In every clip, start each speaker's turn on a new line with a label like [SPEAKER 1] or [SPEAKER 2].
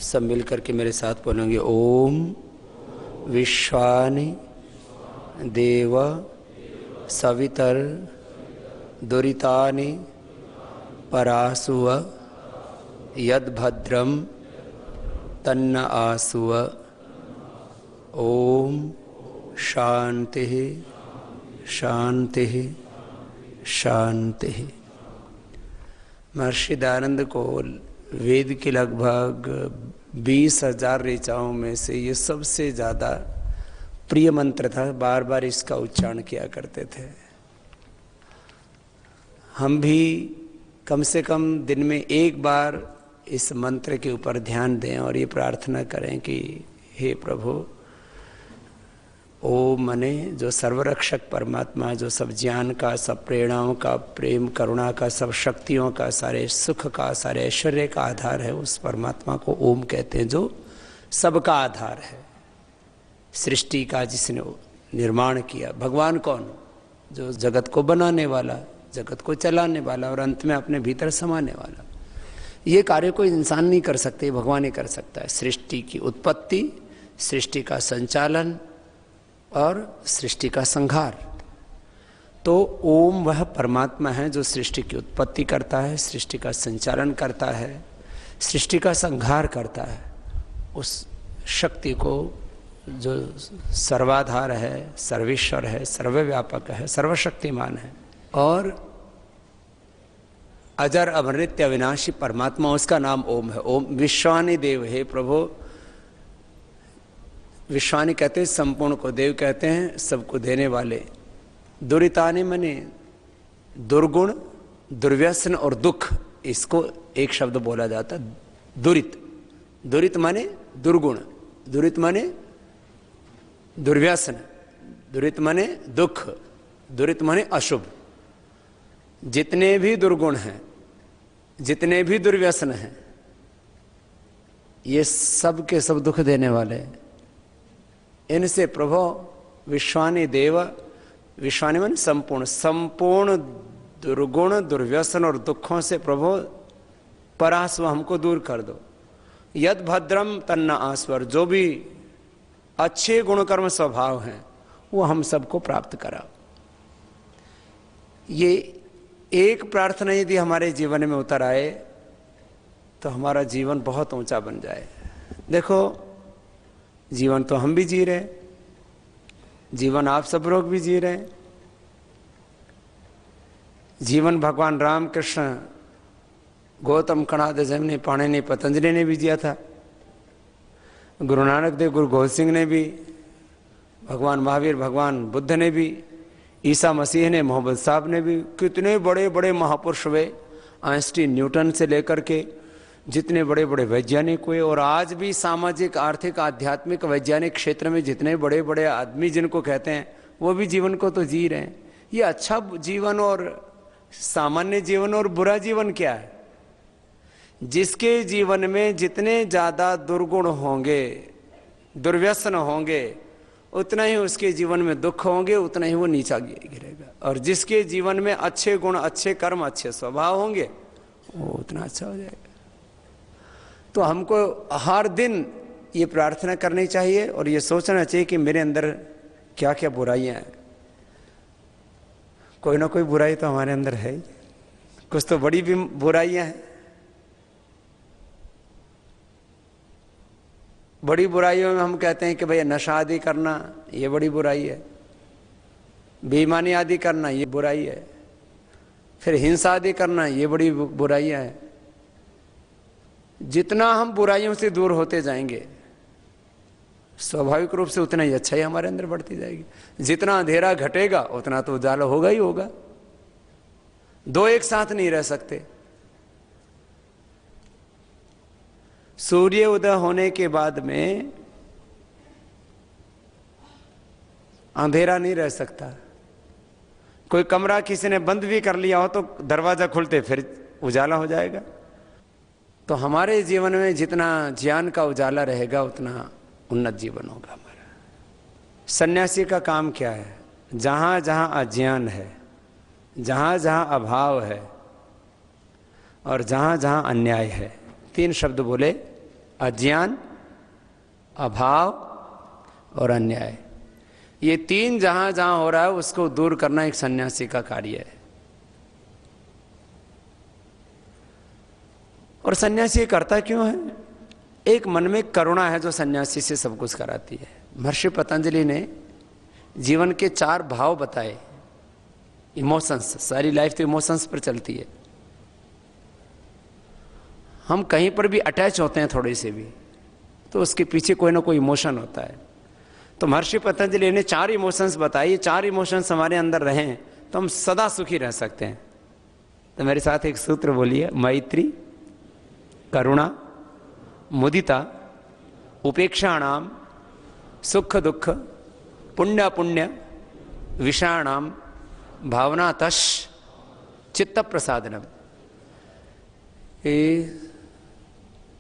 [SPEAKER 1] सब मिलकर के मेरे साथ बोलेंगे ओम विश्वानि देव सवितर दुरितानि परासुव यद्भद्रम तन्न आसुव। ओम शांति शांति शांति। महर्षि दयानंद को वेद की लगभग 20,000 ऋचाओं में से ये सबसे ज़्यादा प्रिय मंत्र था। बार बार इसका उच्चारण किया करते थे। हम भी कम से कम दिन में एक बार इस मंत्र के ऊपर ध्यान दें और ये प्रार्थना करें कि हे प्रभु, ओम मने जो सर्वरक्षक परमात्मा, जो सब ज्ञान का, सब प्रेरणाओं का, प्रेम करुणा का, सब शक्तियों का, सारे सुख का, सारे ऐश्वर्य का आधार है, उस परमात्मा को ओम कहते हैं जो सबका आधार है। सृष्टि का जिसने निर्माण किया। भगवान कौन? जो जगत को बनाने वाला, जगत को चलाने वाला और अंत में अपने भीतर समाने वाला। ये कार्य कोई इंसान नहीं कर सकते, भगवान ही कर सकता है। सृष्टि की उत्पत्ति, सृष्टि का संचालन और सृष्टि का संहार। तो ओम वह परमात्मा है जो सृष्टि की उत्पत्ति करता है, सृष्टि का संचालन करता है, सृष्टि का संहार करता है। उस शक्ति को जो सर्वाधार है, सर्वेश्वर है, सर्वव्यापक है, सर्वशक्तिमान है और अजर अमृत अविनाशी परमात्मा, उसका नाम ओम है। ओम विश्वानि देव, हे प्रभु। विश्वानि कहते हैं संपूर्ण को, देव कहते हैं सबको देने वाले। दुरितानि मने दुर्गुण, दुर्व्यसन और दुख, इसको एक शब्द बोला जाता है दुरित। दुरित माने दुर्गुण, दुरित माने दुर्व्यसन, दुरित माने दुख, दुरित माने अशुभ। जितने भी दुर्गुण हैं, जितने भी दुर्व्यसन हैं, ये सब के सब दुख देने वाले हैं। इनसे प्रभु विश्वानि देव, विश्वानि माने संपूर्ण, संपूर्ण दुर्गुण, दुर्व्यसन और दुखों से प्रभु परास्व हमको दूर कर दो। यद भद्रम तन्न आस्वर, जो भी अच्छे गुणकर्म स्वभाव हैं वो हम सबको प्राप्त कराओ। ये एक प्रार्थना यदि हमारे जीवन में उतर आए तो हमारा जीवन बहुत ऊंचा बन जाए। देखो, जीवन तो हम भी जी रहे, जीवन आप सब लोग भी जी रहे। जीवन भगवान राम कृष्ण, गौतम कणाद, जैमिनी, पाणिनि, पतंजलि ने भी जिया था। गुरु नानक देव, गुरु गोविंद सिंह ने भी, भगवान महावीर, भगवान बुद्ध ने भी, ईसा मसीह ने, मोहम्मद साहब ने भी, कितने बड़े बड़े महापुरुष हुए। आइंस्टीन, न्यूटन से लेकर के जितने बड़े बड़े वैज्ञानिक हुए। और आज भी सामाजिक, आर्थिक, आध्यात्मिक, वैज्ञानिक क्षेत्र में जितने बड़े बड़े आदमी जिनको कहते हैं, वो भी जीवन को तो जी रहे हैं। ये अच्छा जीवन और सामान्य जीवन और बुरा जीवन क्या है? जिसके जीवन में जितने ज़्यादा दुर्गुण होंगे, दुर्व्यसन होंगे, उतना ही उसके जीवन में दुख होंगे, उतना ही वो नीचा गिरेगा। और जिसके जीवन में अच्छे गुण, अच्छे कर्म, अच्छे स्वभाव होंगे, वो उतना अच्छा हो जाएगा। तो हमको हर दिन ये प्रार्थना करनी चाहिए और ये सोचना चाहिए कि मेरे अंदर क्या क्या बुराइयां हैं। कोई ना कोई बुराई तो हमारे अंदर है ही, कुछ तो बड़ी भी बुराइयां हैं। बड़ी बुराइयों में हम कहते हैं कि भैया नशा आदि करना ये बड़ी बुराई है, बेईमानी आदि करना ये बुराई है, फिर हिंसा आदि करना ये बड़ी बुराइयां हैं। जितना हम बुराइयों से दूर होते जाएंगे, स्वाभाविक रूप से उतना ही अच्छाई हमारे अंदर बढ़ती जाएगी। जितना अंधेरा घटेगा उतना तो उजाला होगा ही होगा। दो एक साथ नहीं रह सकते। सूर्य उदय होने के बाद में अंधेरा नहीं रह सकता। कोई कमरा किसी ने बंद भी कर लिया हो तो दरवाजा खुलते फिर उजाला हो जाएगा। तो हमारे जीवन में जितना ज्ञान का उजाला रहेगा उतना उन्नत जीवन होगा हमारा। सन्यासी का काम क्या है? जहाँ जहाँ अज्ञान है, जहाँ जहाँ अभाव है और जहाँ जहाँ अन्याय है, तीन शब्द बोले अज्ञान, अभाव और अन्याय। ये तीन जहां जहां हो रहा है उसको दूर करना एक सन्यासी का कार्य है। और सन्यासी करता क्यों है? एक मन में करुणा है जो सन्यासी से सब कुछ कराती है। महर्षि पतंजलि ने जीवन के 4 भाव बताए। इमोशंस, सारी लाइफ तो इमोशंस पर चलती है। हम कहीं पर भी अटैच होते हैं थोड़े से भी, तो उसके पीछे कोई ना कोई इमोशन होता है। तो महर्षि पतंजलि ने 4 इमोशंस बताए। ये 4 इमोशंस हमारे अंदर रहें तो हम सदा सुखी रह सकते हैं। तो मेरे साथ एक सूत्र बोलिए, मैत्री, करुणा, मुदिता, उपेक्षाणाम, सुख दुख, पुण्य पुण्य, विषाणाम, भावनातश, चित्त प्रसादनम।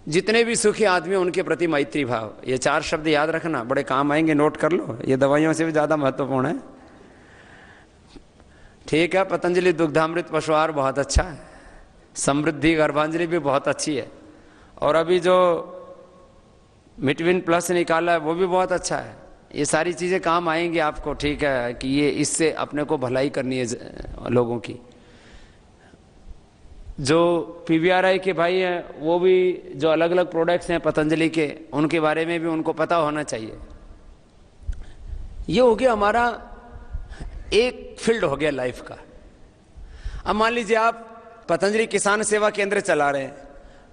[SPEAKER 1] जितने भी सुखी आदमी उनके प्रति मैत्री भाव। ये 4 शब्द याद रखना, बड़े काम आएंगे, नोट कर लो। ये दवाइयों से भी ज्यादा महत्वपूर्ण है। ठीक है, पतंजलि दुग्धामृत पशुआहार बहुत अच्छा है, समृद्धि गर्भांजलि भी बहुत अच्छी है, और अभी जो मिटविन प्लस निकाला है वो भी बहुत अच्छा है। ये सारी चीजें काम आएंगी आपको। ठीक है कि ये इससे अपने को भलाई करनी है लोगों की। जो पीवीआरआई के भाई हैं वो भी जो अलग अलग प्रोडक्ट्स हैं पतंजलि के, उनके बारे में भी उनको पता होना चाहिए। ये हो गया हमारा एक फील्ड हो गया लाइफ का। अब मान लीजिए आप पतंजलि किसान सेवा केंद्र चला रहे हैं,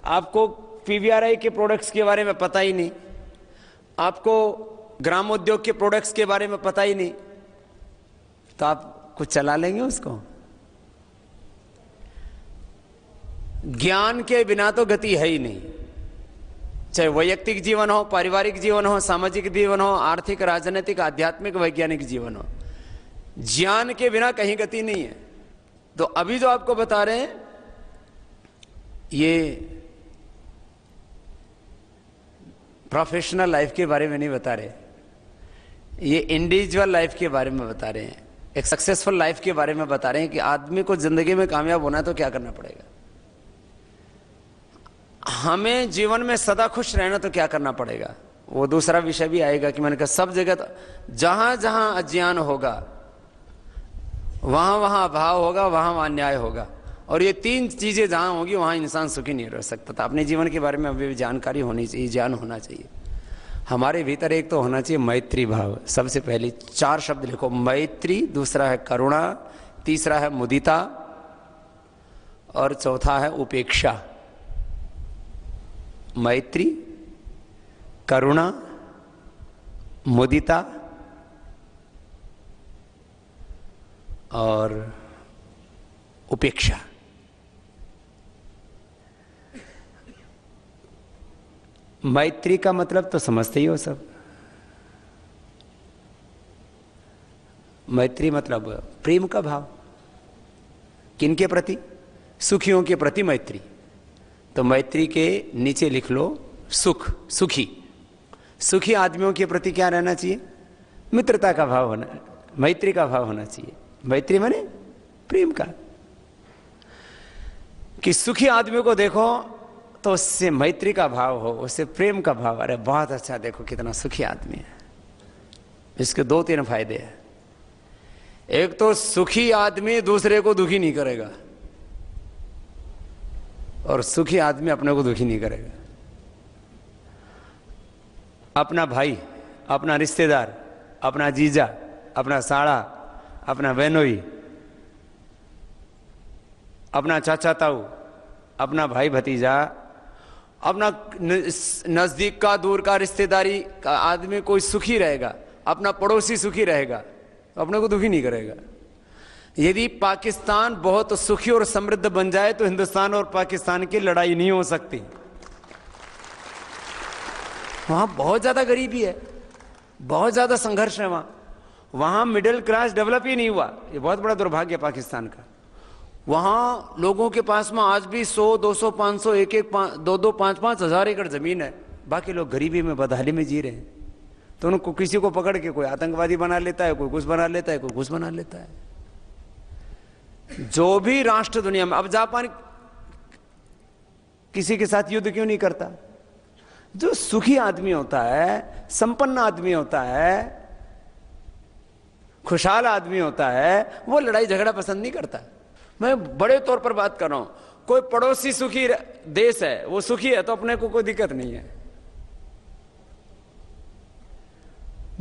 [SPEAKER 1] आपको पीवीआरआई के प्रोडक्ट्स के बारे में पता ही नहीं, आपको ग्रामोद्योग के प्रोडक्ट्स के बारे में पता ही नहीं, तो आप कुछ चला लेंगे उसको? ज्ञान के बिना तो गति है ही नहीं। चाहे वैयक्तिक जीवन हो, पारिवारिक जीवन हो, सामाजिक जीवन हो, आर्थिक, राजनीतिक, आध्यात्मिक, वैज्ञानिक जीवन हो, ज्ञान के बिना कहीं गति नहीं है। तो अभी जो आपको बता रहे हैं ये प्रोफेशनल लाइफ के बारे में नहीं बता रहे, ये इंडिविजुअल लाइफ के बारे में बता रहे हैं, एक सक्सेसफुल लाइफ के बारे में बता रहे हैं कि आदमी को जिंदगी में कामयाब होना है तो क्या करना पड़ेगा। हमें जीवन में सदा खुश रहना तो क्या करना पड़ेगा। वो दूसरा विषय भी आएगा कि मैंने कहा सब जगह जहां जहां अज्ञान होगा वहां वहां अभाव होगा, वहां वहां अन्याय होगा, और ये 3 चीजें जहां होगी वहां इंसान सुखी नहीं रह सकता। तो अपने जीवन के बारे में अभी भी जानकारी होनी चाहिए, ज्ञान होना चाहिए हमारे भीतर। एक तो होना चाहिए मैत्री भाव। सबसे पहले 4 शब्द लिखो, मैत्री, दूसरा है करुणा, तीसरा है मुदिता, और चौथा है उपेक्षा। मैत्री, करुणा, मुदिता और उपेक्षा। मैत्री का मतलब तो समझते ही हो सब। मैत्री मतलब प्रेम का भाव। किनके प्रति? सुखियों के प्रति मैत्री। तो मैत्री के नीचे लिख लो सुख, सुखी। सुखी आदमियों के प्रति क्या रहना चाहिए? मित्रता का भाव होना, मैत्री का भाव होना चाहिए। मैत्री माने प्रेम का, कि सुखी आदमियों को देखो तो उससे मैत्री का भाव हो, उससे प्रेम का भाव। अरे बहुत अच्छा, देखो कितना सुखी आदमी है। इसके 2-3 फायदे हैं। एक तो सुखी आदमी दूसरे को दुखी नहीं करेगा, और सुखी आदमी अपने को दुखी नहीं करेगा। अपना भाई, अपना रिश्तेदार, अपना जीजा, अपना साड़ा, अपना बहनोई, अपना चाचा ताऊ, अपना भाई भतीजा, अपना नजदीक का दूर का रिश्तेदारी का आदमी कोई सुखी रहेगा, अपना पड़ोसी सुखी रहेगा, तो अपने को दुखी नहीं करेगा। यदि पाकिस्तान बहुत सुखी और समृद्ध बन जाए तो हिंदुस्तान और पाकिस्तान की लड़ाई नहीं हो सकती। वहां बहुत ज्यादा गरीबी है, बहुत ज्यादा संघर्ष है। वहां मिडिल क्लास डेवलप ही नहीं हुआ। ये बहुत बड़ा दुर्भाग्य है पाकिस्तान का। वहां लोगों के पास में आज भी 100, 200, 500, 1-1, 2-2, 5-5 हजार एकड़ जमीन है। बाकी लोग गरीबी में, बदहाली में जी रहे हैं। तो उनको किसी को पकड़ के कोई आतंकवादी बना लेता है, कोई कुछ बना लेता है, कोई कुछ बना लेता है। जो भी राष्ट्र दुनिया में, अब जापान किसी के साथ युद्ध क्यों नहीं करता? जो सुखी आदमी होता है, संपन्न आदमी होता है, खुशहाल आदमी होता है, वो लड़ाई झगड़ा पसंद नहीं करता। मैं बड़े तौर पर बात कर रहा हूं। कोई पड़ोसी सुखी देश है, वो सुखी है तो अपने को कोई दिक्कत नहीं है।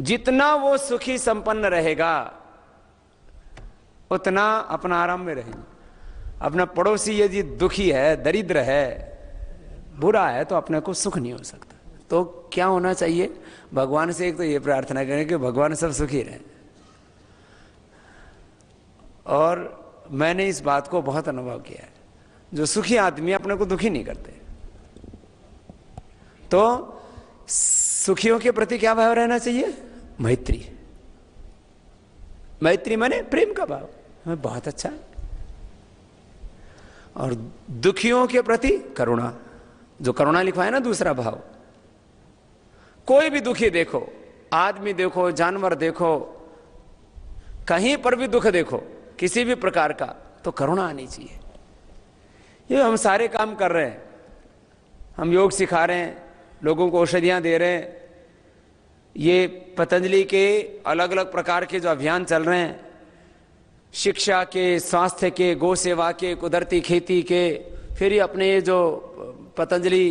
[SPEAKER 1] जितना वो सुखी संपन्न रहेगा उतना अपना आराम में रहेंगे। अपना पड़ोसी यदि दुखी है, दरिद्र है, बुरा है, तो अपने को सुख नहीं हो सकता। तो क्या होना चाहिए? भगवान से एक तो ये प्रार्थना करें कि भगवान सब सुखी रहें। और मैंने इस बात को बहुत अनुभव किया है, जो सुखी आदमी अपने को दुखी नहीं करते। तो सुखियों के प्रति क्या भाव रहना चाहिए? मैत्री। मैत्री माने प्रेम का भाव, बहुत अच्छा है। और दुखियों के प्रति करुणा, जो करुणा लिखवा है ना, दूसरा भाव। कोई भी दुखी देखो, आदमी देखो, जानवर देखो, कहीं पर भी दुख देखो किसी भी प्रकार का, तो करुणा आनी चाहिए। ये हम सारे काम कर रहे हैं, हम योग सिखा रहे हैं, लोगों को औषधियां दे रहे हैं, ये पतंजलि के अलग अलग प्रकार के जो अभियान चल रहे हैं, शिक्षा के, स्वास्थ्य के, गौ सेवा के, कुदरती खेती के, फिर ये अपने ये जो पतंजलि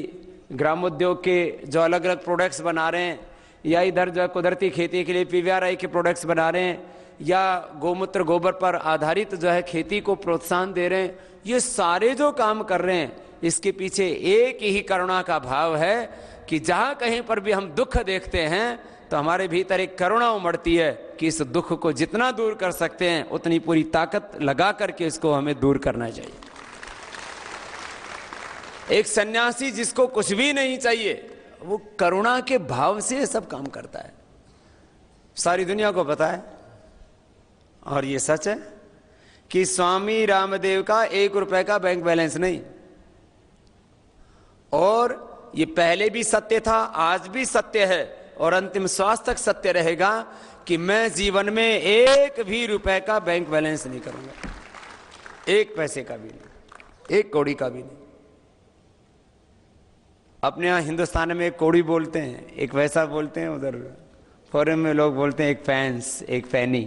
[SPEAKER 1] ग्रामोद्योग के जो अलग अलग प्रोडक्ट्स बना रहे हैं, या इधर जो कुदरती खेती के लिए PVRI के प्रोडक्ट्स बना रहे हैं, या गोमूत्र गोबर पर आधारित जो है खेती को प्रोत्साहन दे रहे हैं, ये सारे जो काम कर रहे हैं, इसके पीछे एक ही करुणा का भाव है कि जहां कहीं पर भी हम दुख देखते हैं तो हमारे भीतर एक करुणा उमड़ती है कि इस दुख को जितना दूर कर सकते हैं उतनी पूरी ताकत लगा करके इसको हमें दूर करना चाहिए। एक सन्यासी जिसको कुछ भी नहीं चाहिए, वो करुणा के भाव से सब काम करता है। सारी दुनिया को पता है, और ये सच है कि स्वामी रामदेव का 1 रुपए का बैंक बैलेंस नहीं। और ये पहले भी सत्य था, आज भी सत्य है, और अंतिम श्वास तक सत्य रहेगा कि मैं जीवन में 1 भी रुपए का बैंक बैलेंस नहीं करूंगा, 1 पैसे का भी नहीं, 1 कौड़ी का भी नहीं। अपने यहां हिंदुस्तान में 1 कौड़ी बोलते हैं, एक वैसा बोलते हैं, उधर फॉरेन में लोग बोलते हैं 1 पैंस, 1 पैनी।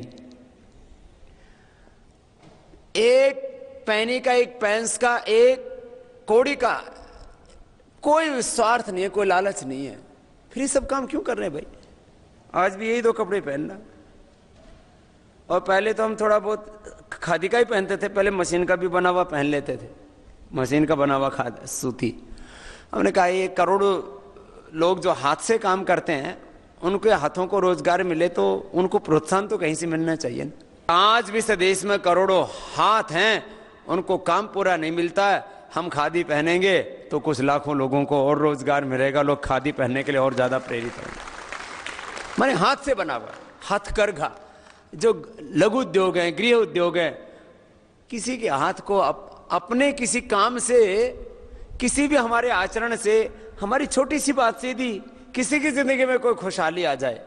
[SPEAKER 1] 1 पैनी का, 1 पैंस का, 1 कौड़ी का कोई स्वार्थ नहीं है, कोई लालच नहीं है। फिर ये सब काम क्यों कर रहे हैं भाई? आज भी यही 2 कपड़े पहनना, और पहले तो हम थोड़ा बहुत खादी का ही पहनते थे, पहले मशीन का भी बना हुआ पहन लेते थे, मशीन का बना हुआ खाद सूती। हमने कहा ये करोड़ों लोग जो हाथ से काम करते हैं, उनके हाथों को रोजगार मिले तो उनको प्रोत्साहन तो कहीं से मिलना चाहिए। आज भी इस देश में करोड़ों हाथ हैं, उनको काम पूरा नहीं मिलता है। हम खादी पहनेंगे तो कुछ लाखों लोगों को और रोजगार मिलेगा, लोग खादी पहनने के लिए और ज्यादा प्रेरित होंगे। माने हाथ से बना हुआ, हथकरघा, जो लघु उद्योग है, गृह उद्योग है, किसी के हाथ को अपने किसी काम से, किसी भी हमारे आचरण से, हमारी छोटी सी बात से यदि किसी की जिंदगी में कोई खुशहाली आ जाए,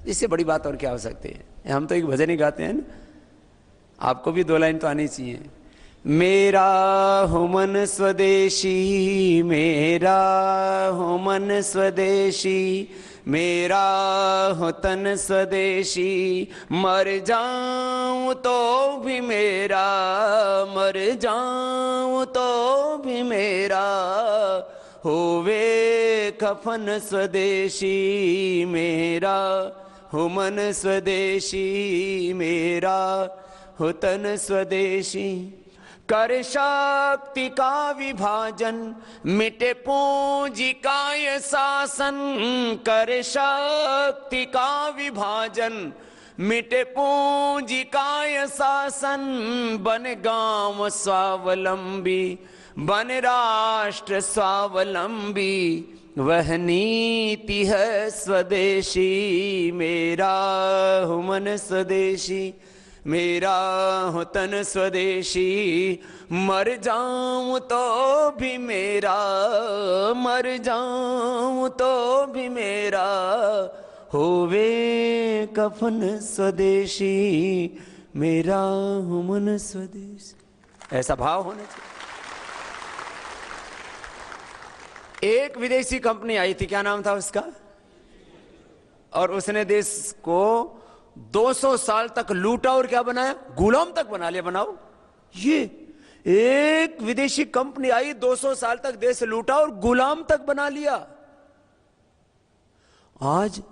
[SPEAKER 1] इससे बड़ी बात और क्या हो सकती है। हम तो एक भजन ही गाते हैं ना, आपको भी 2 लाइन तो आनी चाहिए। मेरा हो मन स्वदेशी, मेरा हो मन स्वदेशी, मेरा हो तन स्वदेशी, मर जाऊं तो भी मेरा, मर जाऊं तो भी मेरा, होवे कफन स्वदेशी, मेरा हो मन स्वदेशी, मेरा हो तन स्वदेशी। कर शक्ति का विभाजन, मिटे पूंजी का ये शासन, कर शक्ति का विभाजन, मिटे पूंजी का ये शासन, बन गांव स्वावलंबी, बन राष्ट्र स्वावलंबी, वह नीति है स्वदेशी, मेरा हो मन स्वदेशी, मेरा हो तन स्वदेशी, मर जाऊं तो भी मेरा, मर जाऊं तो भी मेरा, होवे कफन स्वदेशी, मेरा हो मन स्वदेशी। ऐसा भाव होना चाहिए। एक विदेशी कंपनी आई थी, क्या नाम था उसका, और उसने देश को 200 साल तक लूटा और क्या बनाया, गुलाम तक बना लिया। बनाओ, ये एक विदेशी कंपनी आई, 200 साल तक देश लूटा और गुलाम तक बना लिया। आज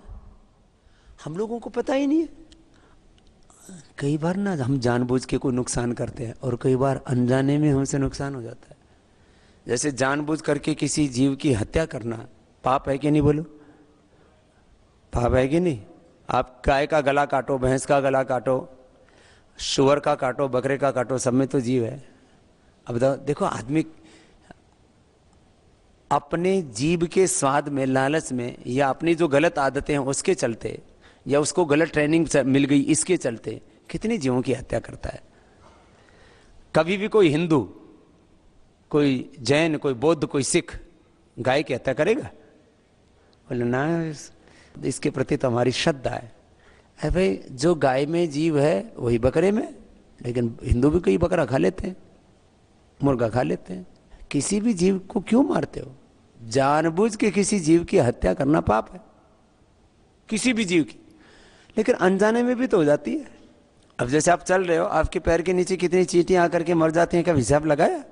[SPEAKER 1] हम लोगों को पता ही नहीं है। कई बार ना हम जानबूझ के कोई नुकसान करते हैं और कई बार अनजाने में हमसे नुकसान हो जाता है। जैसे जानबूझ करके किसी जीव की हत्या करना पाप है कि नहीं, बोलो पाप है कि नहीं। आप गाय का गला काटो, भैंस का गला काटो, शुअर का काटो, बकरे का काटो, सब में तो जीव है। अब देखो, आदमी अपने जीव के स्वाद में, लालच में, या अपनी जो गलत आदतें हैं उसके चलते, या उसको गलत ट्रेनिंग मिल गई इसके चलते कितने जीवों की हत्या करता है। कभी भी कोई हिंदू, कोई जैन, कोई बौद्ध, कोई सिख गाय की हत्या करेगा? बोले ना, इसके प्रति तो हमारी श्रद्धा है। भाई, जो गाय में जीव है वही बकरे में, लेकिन हिंदू भी कई बकरा खा लेते हैं, मुर्गा खा लेते हैं। किसी भी जीव को क्यों मारते हो? जानबूझ के किसी जीव की हत्या करना पाप है, किसी भी जीव की। लेकिन अनजाने में भी तो हो जाती है। अब जैसे आप चल रहे हो, आपके पैर के नीचे कितनी चींटियां आकर के मर जाती हैं, क्या हिसाब लगाया?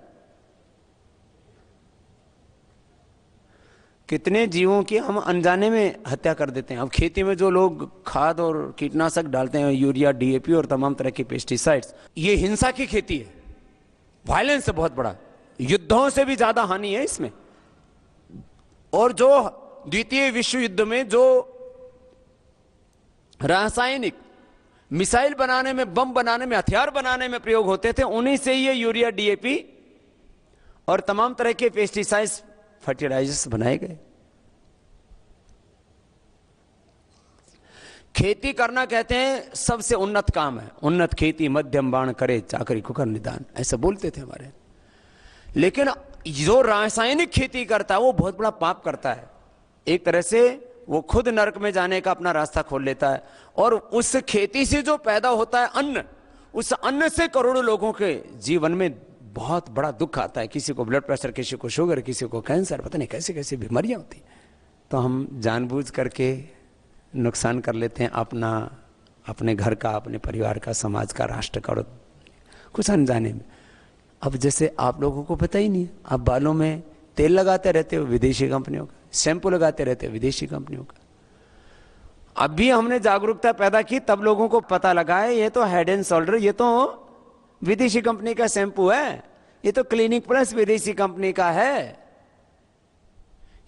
[SPEAKER 1] कितने जीवों की हम अनजाने में हत्या कर देते हैं। अब खेती में जो लोग खाद और कीटनाशक डालते हैं, यूरिया, डीएपी और तमाम तरह के पेस्टिसाइड्स, ये हिंसा की खेती है, वायलेंस है बहुत बड़ा, युद्धों से भी ज्यादा हानि है इसमें। और जो द्वितीय विश्व युद्ध में जो रासायनिक मिसाइल बनाने में, बम बनाने में, हथियार बनाने में प्रयोग होते थे, उन्हीं से ये यूरिया, डीएपी और तमाम तरह के पेस्टिसाइड्स, फर्टिलाइजर्स बनाए गए। खेती करना कहते हैं सबसे उन्नत काम है। उन्नत खेती मध्यम बाण करे, चाकरी को कर निदान, ऐसा बोलते थे हमारे। लेकिन जो रासायनिक खेती करता है वो बहुत बड़ा पाप करता है। एक तरह से वो खुद नरक में जाने का अपना रास्ता खोल लेता है। और उस खेती से जो पैदा होता है अन्न, उस अन्न से करोड़ों लोगों के जीवन में बहुत बड़ा दुख आता है। किसी को ब्लड प्रेशर, किसी को शुगर, किसी को कैंसर, पता नहीं कैसे कैसे बीमारियां होती। तो हम जानबूझ करके नुकसान कर लेते हैं अपना, अपने घर का, अपने परिवार का, समाज का, राष्ट्र का, कुछ अनजाने में। अब जैसे आप लोगों को पता ही नहीं है, आप बालों में तेल लगाते रहते हो विदेशी कंपनियों का, शैम्पू लगाते रहते हो विदेशी कंपनियों का। अभी हमने जागरूकता पैदा की, तब लोगों को पता लगा है ये तो हेड एंड शोल्डर, ये तो विदेशी कंपनी का शैम्पू है, ये तो क्लिनिक प्लस विदेशी कंपनी का है,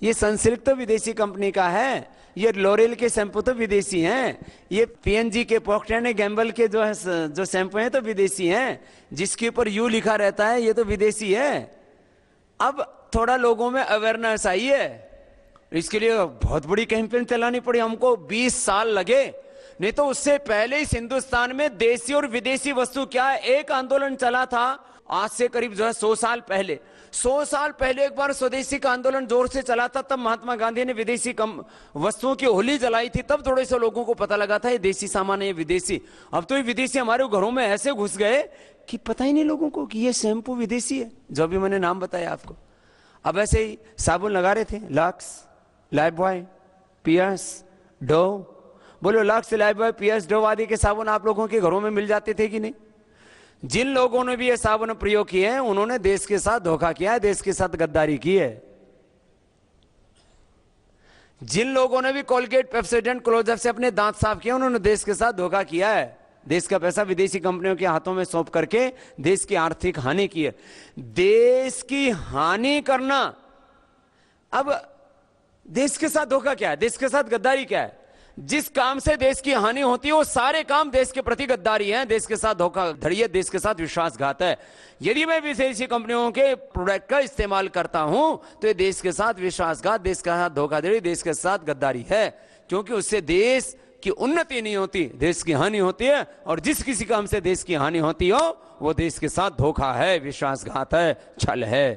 [SPEAKER 1] ये सनसिल्क तो विदेशी कंपनी का है, ये लोरेल के शैम्पू तो विदेशी हैं, ये पीएनजी के, प्रॉक्टर एंड गैम्बल के जो शैम्पू हैं तो विदेशी हैं, जिसके ऊपर यू लिखा रहता है ये तो विदेशी है। अब थोड़ा लोगों में अवेयरनेस आई है, इसके लिए बहुत बड़ी कैंपेन चलानी पड़ी हमको, 20 साल लगे। नहीं तो उससे पहले इस हिंदुस्तान में देसी और विदेशी वस्तु क्या है, एक आंदोलन चला था आज से करीब 100 साल पहले। 100 साल पहले एक बार स्वदेशी का आंदोलन जोर से चला था, तब महात्मा गांधी ने विदेशी वस्तुओं की होली जलाई थी, तब थोड़े से लोगों को पता लगा था ये देसी सामान है, ये विदेशी। अब तो ये विदेशी हमारे घरों में ऐसे घुस गए कि पता ही नहीं लोगों को कि ये शैम्पू विदेशी है, जो भी मैंने नाम बताया आपको। अब ऐसे ही साबुन लगा रहे थे, लक्स, लाइफबॉय, पियर्स, डोव। बोलो, लक्स, लाइफबॉय, पियर्स, डोव आदि के साबुन आप लोगों के घरों में मिल जाते थे कि नहीं? जिन लोगों ने भी ये साबुन प्रयोग किए हैं उन्होंने देश के साथ धोखा किया है, देश के साथ गद्दारी की है। जिन लोगों ने भी कोलगेट, पेप्सोडेंट, क्लोजअप से अपने दांत साफ किए उन्होंने देश के साथ धोखा किया है। देश का पैसा विदेशी कंपनियों के हाथों में सौंप करके देश की आर्थिक हानि की है। देश की हानि करना, अब देश के साथ धोखा क्या है, देश के साथ गद्दारी क्या है? जिस काम से देश की हानि होती है वो सारे काम देश के प्रति गद्दारी हैं, देश के साथ धोखाधड़ी है, देश के साथ विश्वासघात है। यदि मैं विदेशी कंपनियों के प्रोडक्ट का इस्तेमाल करता हूं तो ये देश के साथ विश्वासघात, देश के साथ धोखाधड़ी, देश के साथ गद्दारी है, क्योंकि उससे देश की उन्नति नहीं होती, देश की हानि होती है। और जिस किसी काम से देश की हानि होती हो वो देश के साथ धोखा है, विश्वासघात है, छल है।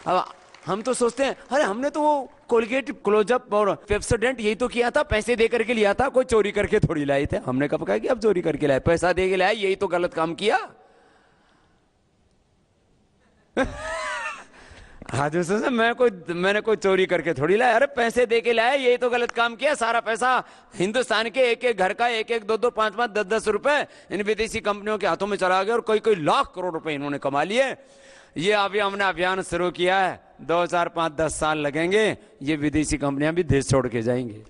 [SPEAKER 1] अब हम तो सोचते हैं अरे हमने तो वो कोलगेट, क्लोजअप और पेप्सोडेंट यही तो किया था, पैसे दे करके लिया था, कोई चोरी करके थोड़ी लाए थे। हमने कब कहा कि अब चोरी करके लाए, पैसा दे के लाए, यही तो गलत काम किया। आज उससे मैंने कोई चोरी करके थोड़ी लाया, अरे पैसे दे के लाया, यही तो गलत काम किया। सारा पैसा हिंदुस्तान के एक एक घर का एक एक 2-2 5-5 10-10 रुपए इन विदेशी कंपनियों के हाथों में चला गया और कोई लाख करोड़ रुपए इन्होंने कमा लिए। ये अभी हमने अभियान शुरू किया है, 2 4 5 10 साल लगेंगे, ये विदेशी कंपनियां भी देश छोड़ के जाएंगे।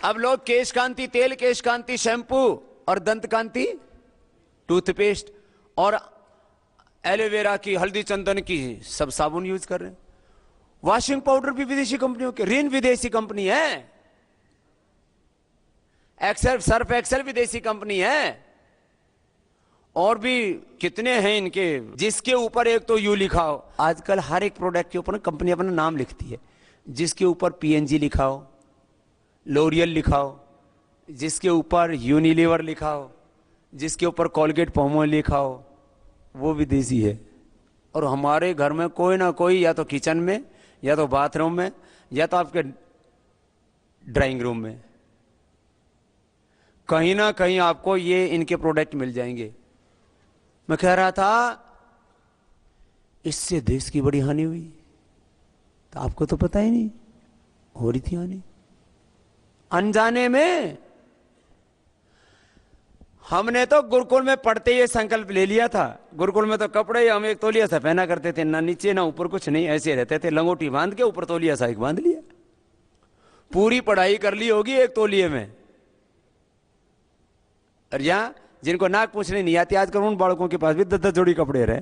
[SPEAKER 1] अब लोग केश कांति तेल, केश कांति शैंपू और दंत कांति टूथपेस्ट और एलोवेरा की, हल्दी चंदन की सब साबुन यूज कर रहे हैं। वॉशिंग पाउडर भी विदेशी कंपनियों के, रिन विदेशी कंपनी है, एक्सेल सर्फ एक्सेल विदेशी कंपनी है, और भी कितने हैं इनके, जिसके ऊपर एक तो यू लिखा हो। आजकल हर एक प्रोडक्ट के ऊपर कंपनी अपना नाम लिखती है, जिसके ऊपर पीएनजी लिखा हो, लोरियल लिखा हो, जिसके ऊपर यूनिलीवर लिखा हो, जिसके ऊपर कोलगेट पॉमोलिव लिखा हो, वो विदेशी है। और हमारे घर में कोई ना कोई, या तो किचन में, या तो बाथरूम में, या तो आपके ड्राइंग रूम में, कहीं ना कहीं आपको ये इनके प्रोडक्ट मिल जाएंगे। मैं कह रहा था इससे देश की बड़ी हानि हुई, तो आपको तो पता ही नहीं हो रही थी हानि। अनजाने में हमने तो गुरुकुल में पढ़ते ये संकल्प ले लिया था। गुरुकुल में तो कपड़े हम एक तौलिया सा पहना करते थे, ना नीचे ना ऊपर, कुछ नहीं, ऐसे रहते थे, लंगोटी बांध के ऊपर तौलिया सा एक बांध लिया। पूरी पढ़ाई कर ली होगी एक तौलिए में। और यहां जिनको नाक पूछने नहीं आती, आजकल उन बालकों के पास भी 10-10 जोड़ी कपड़े रहे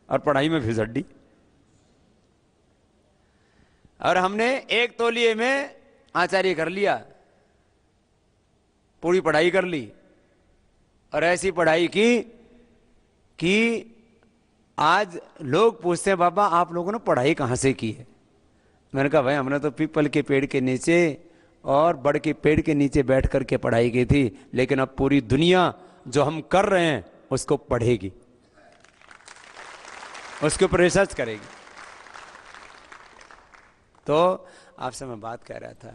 [SPEAKER 1] और पढ़ाई में फिस हड्डी। और हमने एक तौलिए में आचार्य कर लिया, पूरी पढ़ाई कर ली, और ऐसी पढ़ाई की कि आज लोग पूछते हैं बाबा आप लोगों ने पढ़ाई कहां से की है। मैंने कहा भाई हमने तो पीपल के पेड़ के नीचे और बड़ के पेड़ के नीचे बैठ करके पढ़ाई की थी, लेकिन अब पूरी दुनिया जो हम कर रहे हैं उसको पढ़ेगी, उसके ऊपर रिसर्च करेगी। तो आपसे मैं बात कह रहा था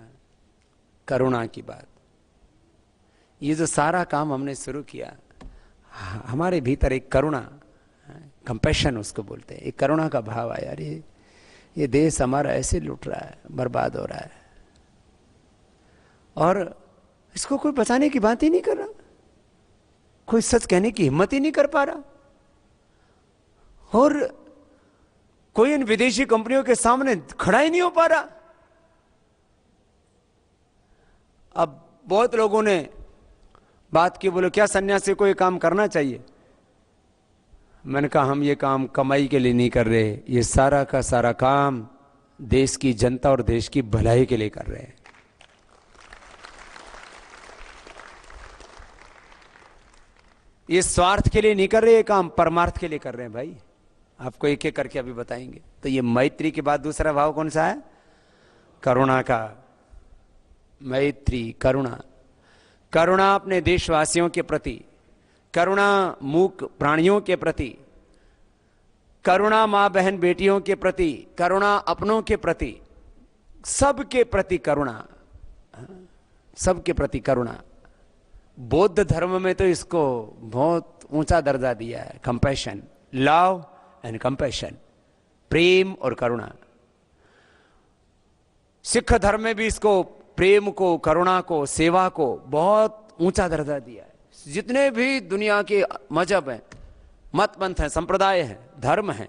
[SPEAKER 1] करुणा की बात। ये जो सारा काम हमने शुरू किया, हमारे भीतर एक करुणा, कंपैशन उसको बोलते हैं, एक करुणा का भाव आया। अरे ये देश हमारा ऐसे लूट रहा है, बर्बाद हो रहा है, और इसको कोई बचाने की बात ही नहीं कर रहा, कोई सच कहने की हिम्मत ही नहीं कर पा रहा, और कोई इन विदेशी कंपनियों के सामने खड़ा ही नहीं हो पा रहा। अब बहुत लोगों ने बात की, बोले क्या सन्यासी को ये काम करना चाहिए। मैंने कहा हम ये काम कमाई के लिए नहीं कर रहे, ये सारा का सारा काम देश की जनता और देश की भलाई के लिए कर रहे हैं। ये स्वार्थ के लिए नहीं कर रहे, ये काम परमार्थ के लिए कर रहे हैं भाई। आपको एक एक करके अभी बताएंगे। तो ये मैत्री के बाद दूसरा भाव कौन सा है? करुणा का। मैत्री, करुणा। करुणा अपने देशवासियों के प्रति, करुणा मूक प्राणियों के प्रति, करुणा मां बहन बेटियों के प्रति, करुणा अपनों के प्रति, सबके प्रति करुणा, सबके प्रति करुणा। बौद्ध धर्म में तो इसको बहुत ऊंचा दर्जा दिया है, कंपैशन, लव एंड कंपैशन, प्रेम और करुणा। सिख धर्म में भी इसको प्रेम को, करुणा को, सेवा को बहुत ऊंचा दर्जा दिया है। जितने भी दुनिया के मजहब हैं, मत पंथ हैं, संप्रदाय हैं, धर्म हैं,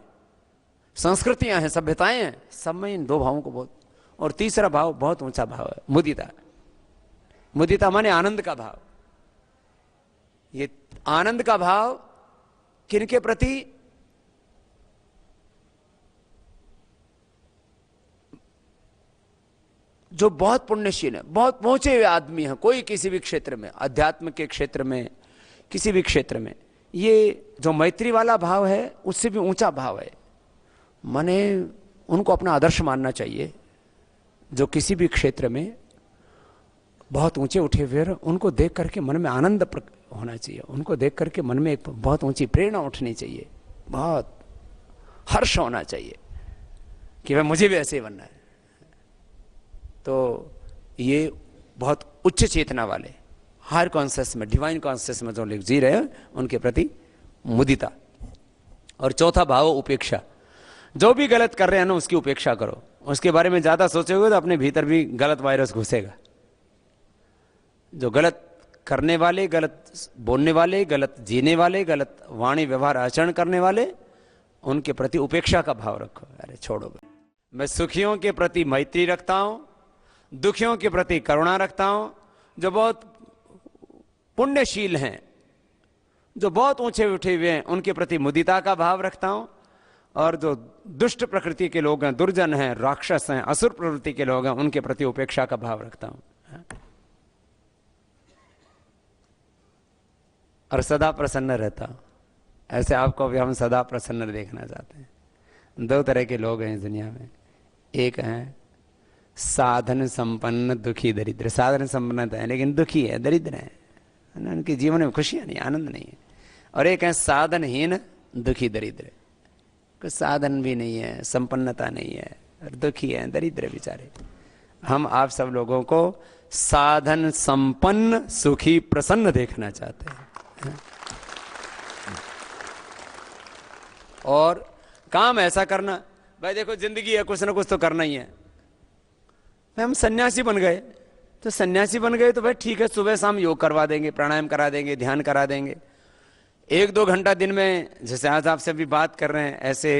[SPEAKER 1] संस्कृतियां हैं, सभ्यताएं हैं, सब में इन दो भावों को बहुत। और तीसरा भाव बहुत ऊंचा भाव है, मुदिता। मुदिता माने आनंद का भाव। ये आनंद का भाव किनके प्रति? जो बहुत पुण्यशील है, बहुत पहुंचे हुए आदमी हैं, कोई किसी भी क्षेत्र में, अध्यात्म के क्षेत्र में, किसी भी क्षेत्र में, ये जो मैत्री वाला भाव है उससे भी ऊंचा भाव है। माने उनको अपना आदर्श मानना चाहिए। जो किसी भी क्षेत्र में बहुत ऊंचे उठे हुए, उनको देख करके मन में आनंद होना चाहिए, उनको देख करके मन में एक बहुत ऊंची प्रेरणा उठनी चाहिए, बहुत हर्ष होना चाहिए कि भाई मुझे भी ऐसे ही बनना है। तो ये बहुत उच्च चेतना वाले, हायर कॉन्शियस में, डिवाइन कॉन्शियस में जो लोग जी रहे हैं, उनके प्रति मुदिता। और चौथा भाव उपेक्षा। जो भी गलत कर रहे हैं ना उसकी उपेक्षा करो, उसके बारे में ज्यादा सोचोगे तो अपने भीतर भी गलत वायरस घुसेगा। जो गलत करने वाले, गलत बोलने वाले, गलत जीने वाले, गलत वाणी व्यवहार आचरण करने वाले, उनके प्रति उपेक्षा का भाव रखो। अरे छोड़ो, मैं सुखियों के प्रति मैत्री रखता हूं, दुखियों के प्रति करुणा रखता हूं, जो बहुत पुण्यशील हैं, जो बहुत ऊंचे उठे हुए हैं, उनके प्रति मुदिता का भाव रखता हूं, और जो दुष्ट प्रकृति के लोग हैं, दुर्जन हैं, राक्षस हैं, असुर प्रवृत्ति के लोग हैं, उनके प्रति उपेक्षा का भाव रखता हूं। और सदा प्रसन्न रहता हूं। ऐसे आपको भी हम सदा प्रसन्न देखना चाहते हैं। दो तरह के लोग हैं इस दुनिया में, एक हैं साधन संपन्न दुखी दरिद्र। साधन संपन्न है लेकिन दुखी है, दरिद्र है, उनके जीवन में खुशियां नहीं, आनंद नहीं है। और एक है साधनहीन दुखी दरिद्र, कुछ साधन भी नहीं है, संपन्नता नहीं है, और दुखी है, दरिद्र बेचारे। हम आप सब लोगों को साधन संपन्न सुखी प्रसन्न देखना चाहते हैं। और काम ऐसा करना, भाई देखो जिंदगी है, कुछ ना कुछ तो करना ही है। हम सन्यासी बन गए, तो सन्यासी बन गए तो भाई ठीक है, सुबह शाम योग करवा देंगे, प्राणायाम करा देंगे, ध्यान करा देंगे, 1-2 घंटा दिन में, जैसे आज आपसे भी बात कर रहे हैं, ऐसे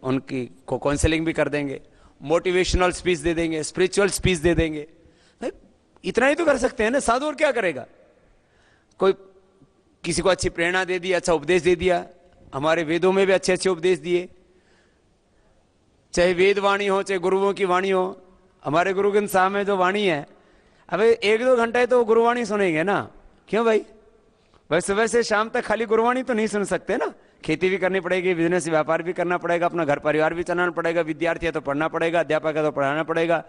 [SPEAKER 1] उनकी को काउंसलिंग भी कर देंगे, मोटिवेशनल स्पीच दे देंगे, स्पिरिचुअल स्पीच दे देंगे। भाई इतना ही तो कर सकते हैं ना, साधु और क्या करेगा। कोई किसी को अच्छी प्रेरणा दे दी, अच्छा उपदेश दे दिया। हमारे वेदों में भी अच्छे अच्छे उपदेश दिए, चाहे वेद वाणी हो, चाहे गुरुओं की वाणी हो। हमारे गुरु ग्रंथ साहब में जो वाणी है, अबे 1-2 घंटे तो गुरुवाणी सुनेंगे ना, क्यों भाई। भाई सुबह से शाम तक खाली गुरुवाणी तो नहीं सुन सकते ना, खेती भी करनी पड़ेगी, बिजनेस व्यापार भी करना पड़ेगा, अपना घर परिवार भी चलाना पड़ेगा, विद्यार्थी है तो पढ़ना पड़ेगा, अध्यापक है तो पढ़ाना पड़ेगा,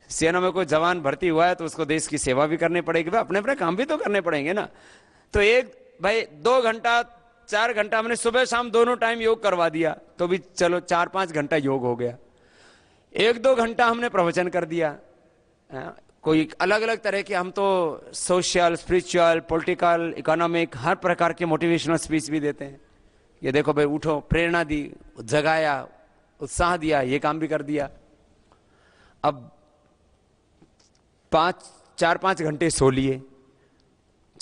[SPEAKER 1] सेना में कोई जवान भर्ती हुआ है तो उसको देश की सेवा भी करनी पड़ेगी, भाई अपने अपने काम भी तो करने पड़ेंगे ना। तो एक भाई 2 घंटा 4 घंटा हमने सुबह शाम दोनों टाइम योग करवा दिया, तो भी चलो 4-5 घंटा योग हो गया। 1-2 घंटा हमने प्रवचन कर दिया, कोई अलग अलग तरह के, हम तो सोशल, स्पिरिचुअल, पॉलिटिकल, इकोनॉमिक, हर प्रकार के मोटिवेशनल स्पीच भी देते हैं। ये देखो भाई उठो, प्रेरणा दी, जगाया, उत्साह दिया, ये काम भी कर दिया। अब 4-5 घंटे सो लिए,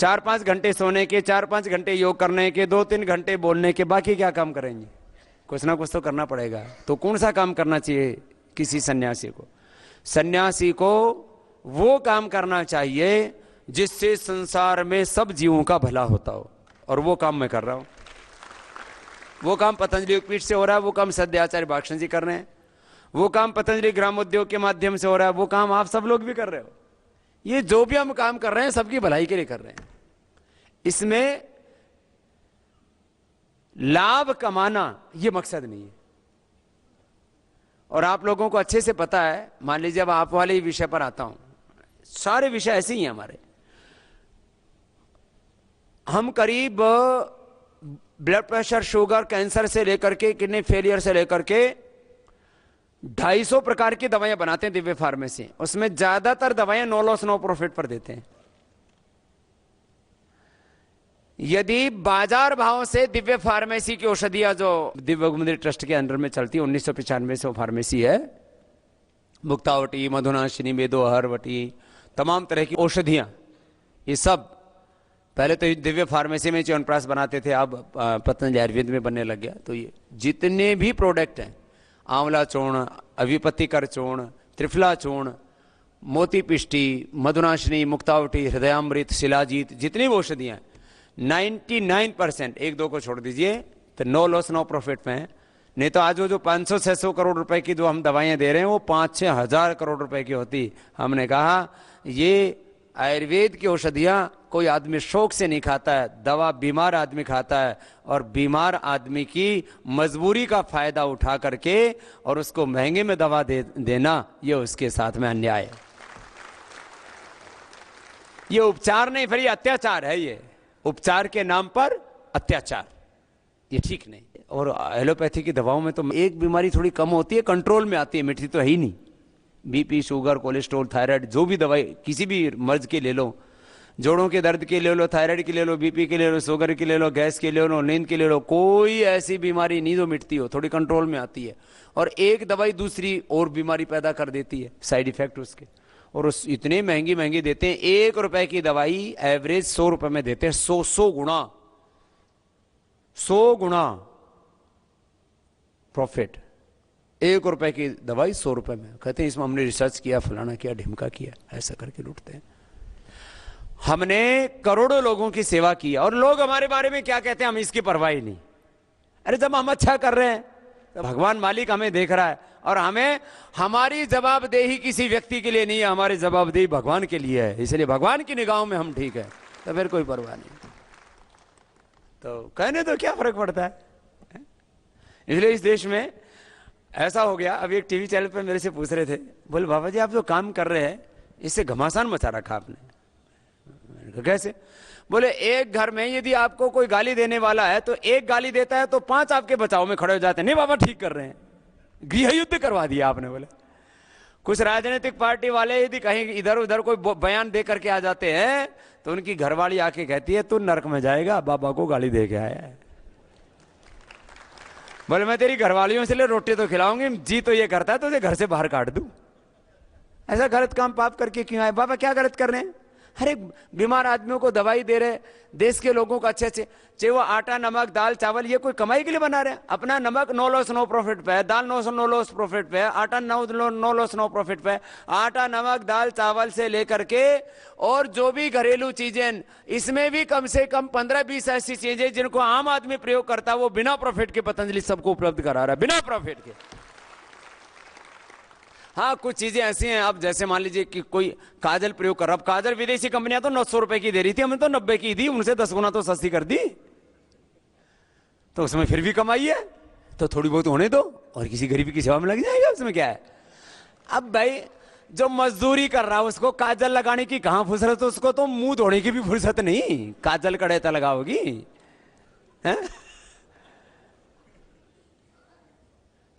[SPEAKER 1] 4-5 घंटे सोने के, 4-5 घंटे योग करने के, 2-3 घंटे बोलने के, बाकी क्या काम करेंगे। कुछ ना कुछ तो करना पड़ेगा। तो कौन सा काम करना चाहिए किसी सन्यासी को? सन्यासी को वो काम करना चाहिए जिससे संसार में सब जीवों का भला होता हो, और वो काम मैं कर रहा हूं। वो काम पतंजलि योगपीठ से हो रहा है, वो काम सद्य आचार्य भाषण जी कर रहे हैं, वो काम पतंजलि ग्रामोद्योग के माध्यम से हो रहा है, वो काम आप सब लोग भी कर रहे हो। ये जो भी हम काम कर रहे हैं सबकी भलाई के लिए कर रहे हैं। इसमें लाभ कमाना ये मकसद नहीं है। और आप लोगों को अच्छे से पता है, मान लीजिए अब आप वाले विषय पर आता हूं, सारे विषय ऐसे ही हैं हमारे। हम करीब ब्लड प्रेशर, शुगर, कैंसर से लेकर के किडनी फेलियर से लेकर के 250 प्रकार की दवाइयां बनाते हैं दिव्य फार्मेसी। उसमें ज्यादातर दवाइयां नो लॉस नो प्रॉफिट पर देते हैं। यदि बाजार भाव से दिव्य फार्मेसी की औषधियां जो दिव्य मंदिर ट्रस्ट के अंडर में चलती है, 1995 से वो फार्मेसी है, मुक्तावटी, मधुनाशिनी, मेदोहरवटी, तमाम तरह की औषधियां, ये सब पहले तो दिव्य फार्मेसी में च्यवनप्राश बनाते थे, अब पतंजलि आयुर्वेद में बनने लग गया। तो ये जितने भी प्रोडक्ट हैं, आंवला चूर्ण, अभिपत्तिकर चूर्ण, त्रिफला चूर्ण, मोती पिष्टी, मधुनाशिनी, मुक्तावटी, हृदयामृत, शिलाजीत, जितनी भी औषधियां 99%, 1-2 को छोड़ दीजिए, तो नो लॉस नो प्रॉफिट में है। नहीं तो आज वो जो 500-600 करोड़ रुपए की जो हम दवाइयां दे रहे हैं वो 5-6 हजार करोड़ रुपए की होती। हमने कहा ये आयुर्वेद की औषधियां कोई आदमी शौक से नहीं खाता है, दवा बीमार आदमी खाता है, और बीमार आदमी की मजबूरी का फायदा उठा करके और उसको महंगे में दवा देना, ये उसके साथ में अन्याय है। ये उपचार नहीं, फिर ये अत्याचार है। ये उपचार के नाम पर अत्याचार, ये ठीक नहीं। और एलोपैथी की दवाओं में तो एक बीमारी थोड़ी कम होती है, कंट्रोल में आती है, मिटती तो है ही नहीं। बीपी, शुगर, कोलेस्ट्रॉल, थायराइड, जो भी दवाई किसी भी मर्ज के ले लो, जोड़ों के दर्द की ले लो, थायराइड की ले लो, बीपी की ले लो, शुगर की ले लो, गैस की ले लो, नींद की ले लो, कोई ऐसी बीमारी नहीं जो मिटती हो, थोड़ी कंट्रोल में आती है। और एक दवाई दूसरी और बीमारी पैदा कर देती है, साइड इफेक्ट उसके। और उस इतने महंगी महंगी देते हैं, 1 रुपए की दवाई एवरेज 100 रुपए में देते हैं। 100 गुना, 100 गुना प्रॉफिट। 1 रुपए की दवाई 100 रुपए में। कहते हैं इसमें हमने रिसर्च किया, फलाना किया, ढिमका किया, ऐसा करके लूटते हैं। हमने करोड़ों लोगों की सेवा की और लोग हमारे बारे में क्या कहते हैं, हम इसकी परवाह ही नहीं। अरे जब हम अच्छा कर रहे हैं तो भगवान मालिक हमें देख रहा है, और हमें हमारी जवाबदेही किसी व्यक्ति के लिए नहीं है, हमारी जवाबदेही भगवान के लिए है। इसलिए भगवान की निगाहों में हम ठीक है, तो फिर कोई परवाह नहीं। तो कहने तो क्या फर्क पड़ता है। इसलिए इस देश में ऐसा हो गया। अब एक टीवी चैनल पर मेरे से पूछ रहे थे, बोले बाबा जी आप जो काम कर रहे हैं इससे घमासान मचा रखा आपने। कैसे? बोले एक घर में यदि आपको कोई गाली देने वाला है तो एक गाली देता है तो 5 आपके बचाव में खड़े हो जाते हैं, नहीं बाबा ठीक कर रहे हैं। गृह युद्ध करवा दिया आपने। बोले कुछ राजनीतिक पार्टी वाले यदि कहीं इधर उधर कोई बयान दे करके आ जाते हैं तो उनकी घरवाली आके कहती है तू नरक में जाएगा, बाबा को गाली दे के आया है। बोले मैं तेरी घरवालियों से ले रोटी तो खिलाऊंगी, जी तो ये करता है तो उसे घर से बाहर काट दूं। ऐसा गलत काम पाप करके क्यों आए? बाबा क्या गलत कर रहे हैं? हर एक बीमार आदमियों को दवाई दे रहे, देश के लोगों को अच्छे अच्छे, चाहे वो आटा नमक दाल चावल, ये कोई कमाई के लिए बना रहे हैं? अपना नमक नो लॉस नो प्रॉफिट पे है, दाल नो लॉस प्रॉफिट पे है, आटा नो लॉस नो प्रॉफिट पे है। आटा नमक दाल चावल से लेकर के और जो भी घरेलू चीजें, इसमें भी कम से कम 15-20 ऐसी चीजें जिनको आम आदमी प्रयोग करता है वो बिना प्रॉफिट के पतंजलि सबको उपलब्ध करा रहा है, बिना प्रॉफिट के। हाँ कुछ चीजें ऐसी हैं, अब जैसे मान लीजिए कि कोई काजल प्रयोग कर रहा, अब काजल विदेशी कंपनियां तो 900 रुपए की दे रही थी, हमने तो 90 की दी, उनसे 10 गुना तो सस्ती कर दी, तो उसमें फिर भी कमाई है, तो थोड़ी बहुत होने दो और किसी गरीबी की सेवा में लग जाएगा, उसमें क्या है। अब भाई जो मजदूरी कर रहा है उसको काजल लगाने की कहां फुर्सत, उसको तो मुंह धोने की भी फुर्सत नहीं, काजल कड़ेता लगाओगी है?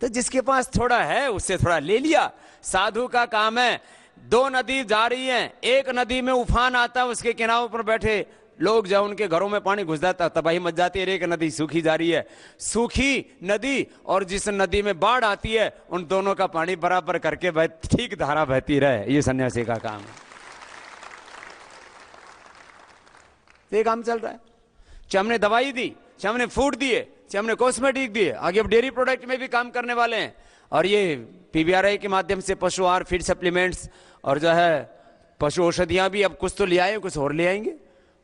[SPEAKER 1] तो जिसके पास थोड़ा है उससे थोड़ा ले लिया। साधु का काम है, 2 नदी जा रही हैं, एक नदी में उफान आता है, उसके किनारों पर बैठे लोग जब उनके घरों में पानी घुस जाता तबाही मच जाती है, एक नदी सूखी जा रही है। सूखी नदी और जिस नदी में बाढ़ आती है उन दोनों का पानी बराबर करके ठीक धारा बहती रहे, ये सन्यासी का काम है। ये काम चल रहा है। चाहे हमने दवाई दी, चाहे हमने फूड दिए, चाहे हमने कॉस्मेटिक दिए, आगे अब डेयरी प्रोडक्ट में भी काम करने वाले हैं। और ये पीवीआरआई के माध्यम से पशु आहार फीड सप्लीमेंट्स और जो है पशु औषधियां भी अब कुछ तो ले आए, कुछ और ले आएंगे।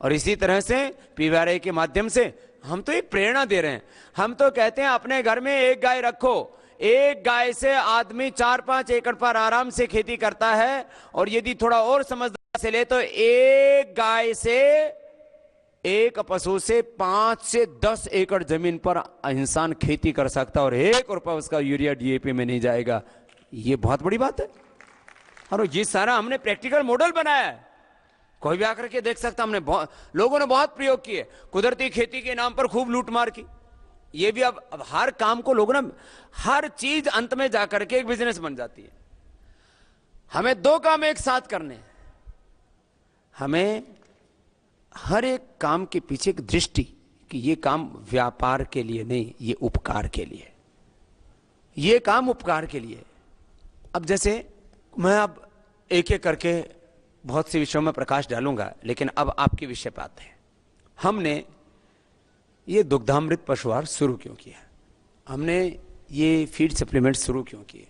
[SPEAKER 1] और इसी तरह से पीवीआरआई के माध्यम से हम तो एक प्रेरणा दे रहे हैं। हम तो कहते हैं अपने घर में एक गाय रखो, एक गाय से आदमी 4-5 एकड़ पर आराम से खेती करता है, और यदि थोड़ा और समझदार से ले तो एक गाय से, एक पशु से 5 से 10 एकड़ जमीन पर इंसान खेती कर सकता है और 1 रुपया उसका यूरिया डीएपी में नहीं जाएगा। ये बहुत बड़ी बात है। और ये सारा हमने प्रैक्टिकल मॉडल बनाया है, कोई भी आकर के देख सकता। हमने लोगों ने बहुत प्रयोग किए, कुदरती खेती के नाम पर खूब लूटमार की। ये भी अब हर काम को लोग ना, हर चीज अंत में जाकर के एक बिजनेस बन जाती है। हमें 2 काम एक साथ करने, हमें हर एक काम के पीछे एक दृष्टि कि ये काम व्यापार के लिए नहीं, ये उपकार के लिए, ये काम उपकार के लिए। अब जैसे मैं अब एक एक करके बहुत से विषयों में प्रकाश डालूंगा, लेकिन अब आपके विषय पे आते हैं। हमने ये दुग्धामृत पशु आहार शुरू क्यों किया, हमने ये फीड सप्लीमेंट शुरू क्यों किए,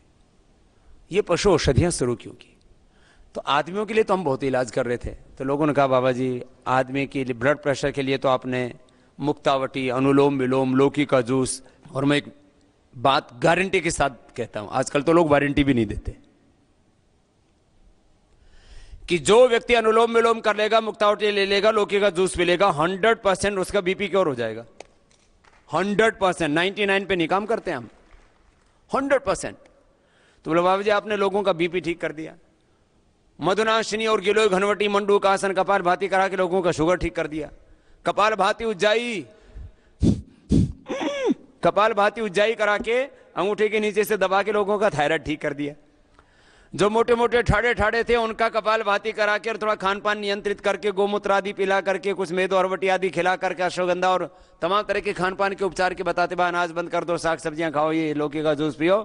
[SPEAKER 1] ये पशु औषधियां शुरू क्यों की? तो आदमियों के लिए तो हम बहुत इलाज कर रहे थे, तो लोगों ने कहा बाबा जी आदमी के लिए ब्लड प्रेशर के लिए तो आपने मुक्तावटी, अनुलोम विलोम, लौकी का जूस। और मैं एक बात गारंटी के साथ कहता हूं, आजकल तो लोग वारंटी भी नहीं देते, कि जो व्यक्ति अनुलोम विलोम कर लेगा, मुक्तावटी ले लेगा, लौकी का जूस पी लेगा, 100% उसका बीपी क्योर हो जाएगा। 100%, 99 पे नहीं काम करते हम, 100%। तो बोले बाबा जी आपने लोगों का बीपी ठीक कर दिया, मधुनाशिनी और गिलोय घनवटी मंडू का आसन कपाल भाती करा के लोगों का शुगर ठीक कर दिया, कपाल भाती उज्जाई, कपाल भाती उज्जाई करा के अंगूठे के नीचे से दबा के लोगों का थायराइड ठीक कर दिया। जो मोटे मोटे ठाड़े ठाड़े थे उनका कपाल भाती करा के और थोड़ा खान पान नियंत्रित करके गोमूत्र आदि पिला करके कुछ मेदो अरवटी आदि खिला करके अश्वगंधा और तमाम तरह के खान पान के उपचार के बताते भाई अनाज बंद कर दो, साग सब्जियां खाओ, ये लौकी का जूस पियो।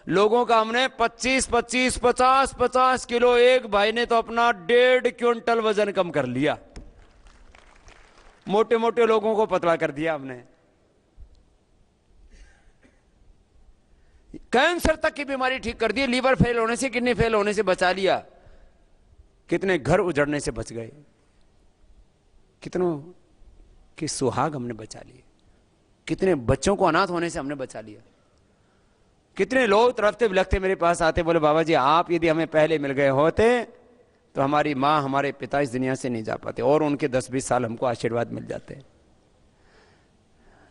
[SPEAKER 1] लोगों का हमने 25-25, 50-50 किलो, एक भाई ने तो अपना 1.5 क्विंटल वजन कम कर लिया। मोटे मोटे लोगों को पतला कर दिया हमने। कैंसर तक की बीमारी ठीक कर दी, लीवर फेल होने से, किडनी फेल होने से बचा लिया। कितने घर उजड़ने से बच गए, कितनों के सुहाग हमने बचा लिए, कितने बच्चों को अनाथ होने से हमने बचा लिया। कितने लोग तरफते बिलखते मेरे पास आते, बोले बाबा जी आप यदि हमें पहले मिल गए होते तो हमारी माँ हमारे पिता इस दुनिया से नहीं जा पाते और उनके 10-20 साल हमको आशीर्वाद मिल जाते।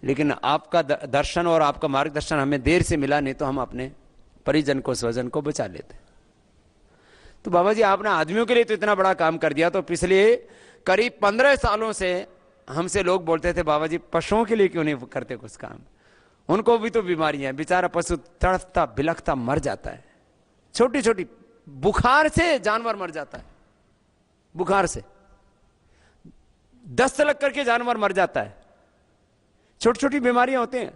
[SPEAKER 1] लेकिन आपका दर्शन और आपका मार्गदर्शन हमें देर से मिला, नहीं तो हम अपने परिजन को, स्वजन को बचा लेते। तो बाबा जी आपने आदमियों के लिए तो इतना बड़ा काम कर दिया, तो पिछले करीब 15 सालों से हमसे लोग बोलते थे बाबा जी पशुओं के लिए क्यों नहीं करते कुछ काम, उनको भी तो बीमारियां, बेचारा पशु तड़पता बिलखता मर जाता है। छोटी छोटी बुखार से जानवर मर जाता है, बुखार से दस्त लग करके जानवर मर जाता है। छोटी छोटी बीमारियां होती हैं,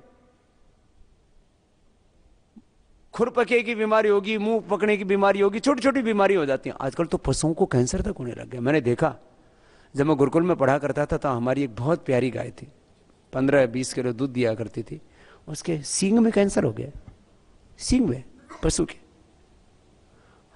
[SPEAKER 1] खुर पके की बीमारी होगी, मुंह पकने की बीमारी होगी, छोटी छोटी बीमारी हो जाती हैं। आजकल तो पशुओं को कैंसर तक होने लग गया। मैंने देखा जब मैं गुरुकुल में पढ़ा करता था तो हमारी एक बहुत प्यारी गाय थी, 15-20 किलो दूध दिया करती थी, उसके सींग में कैंसर हो गया, सींग में पशु के।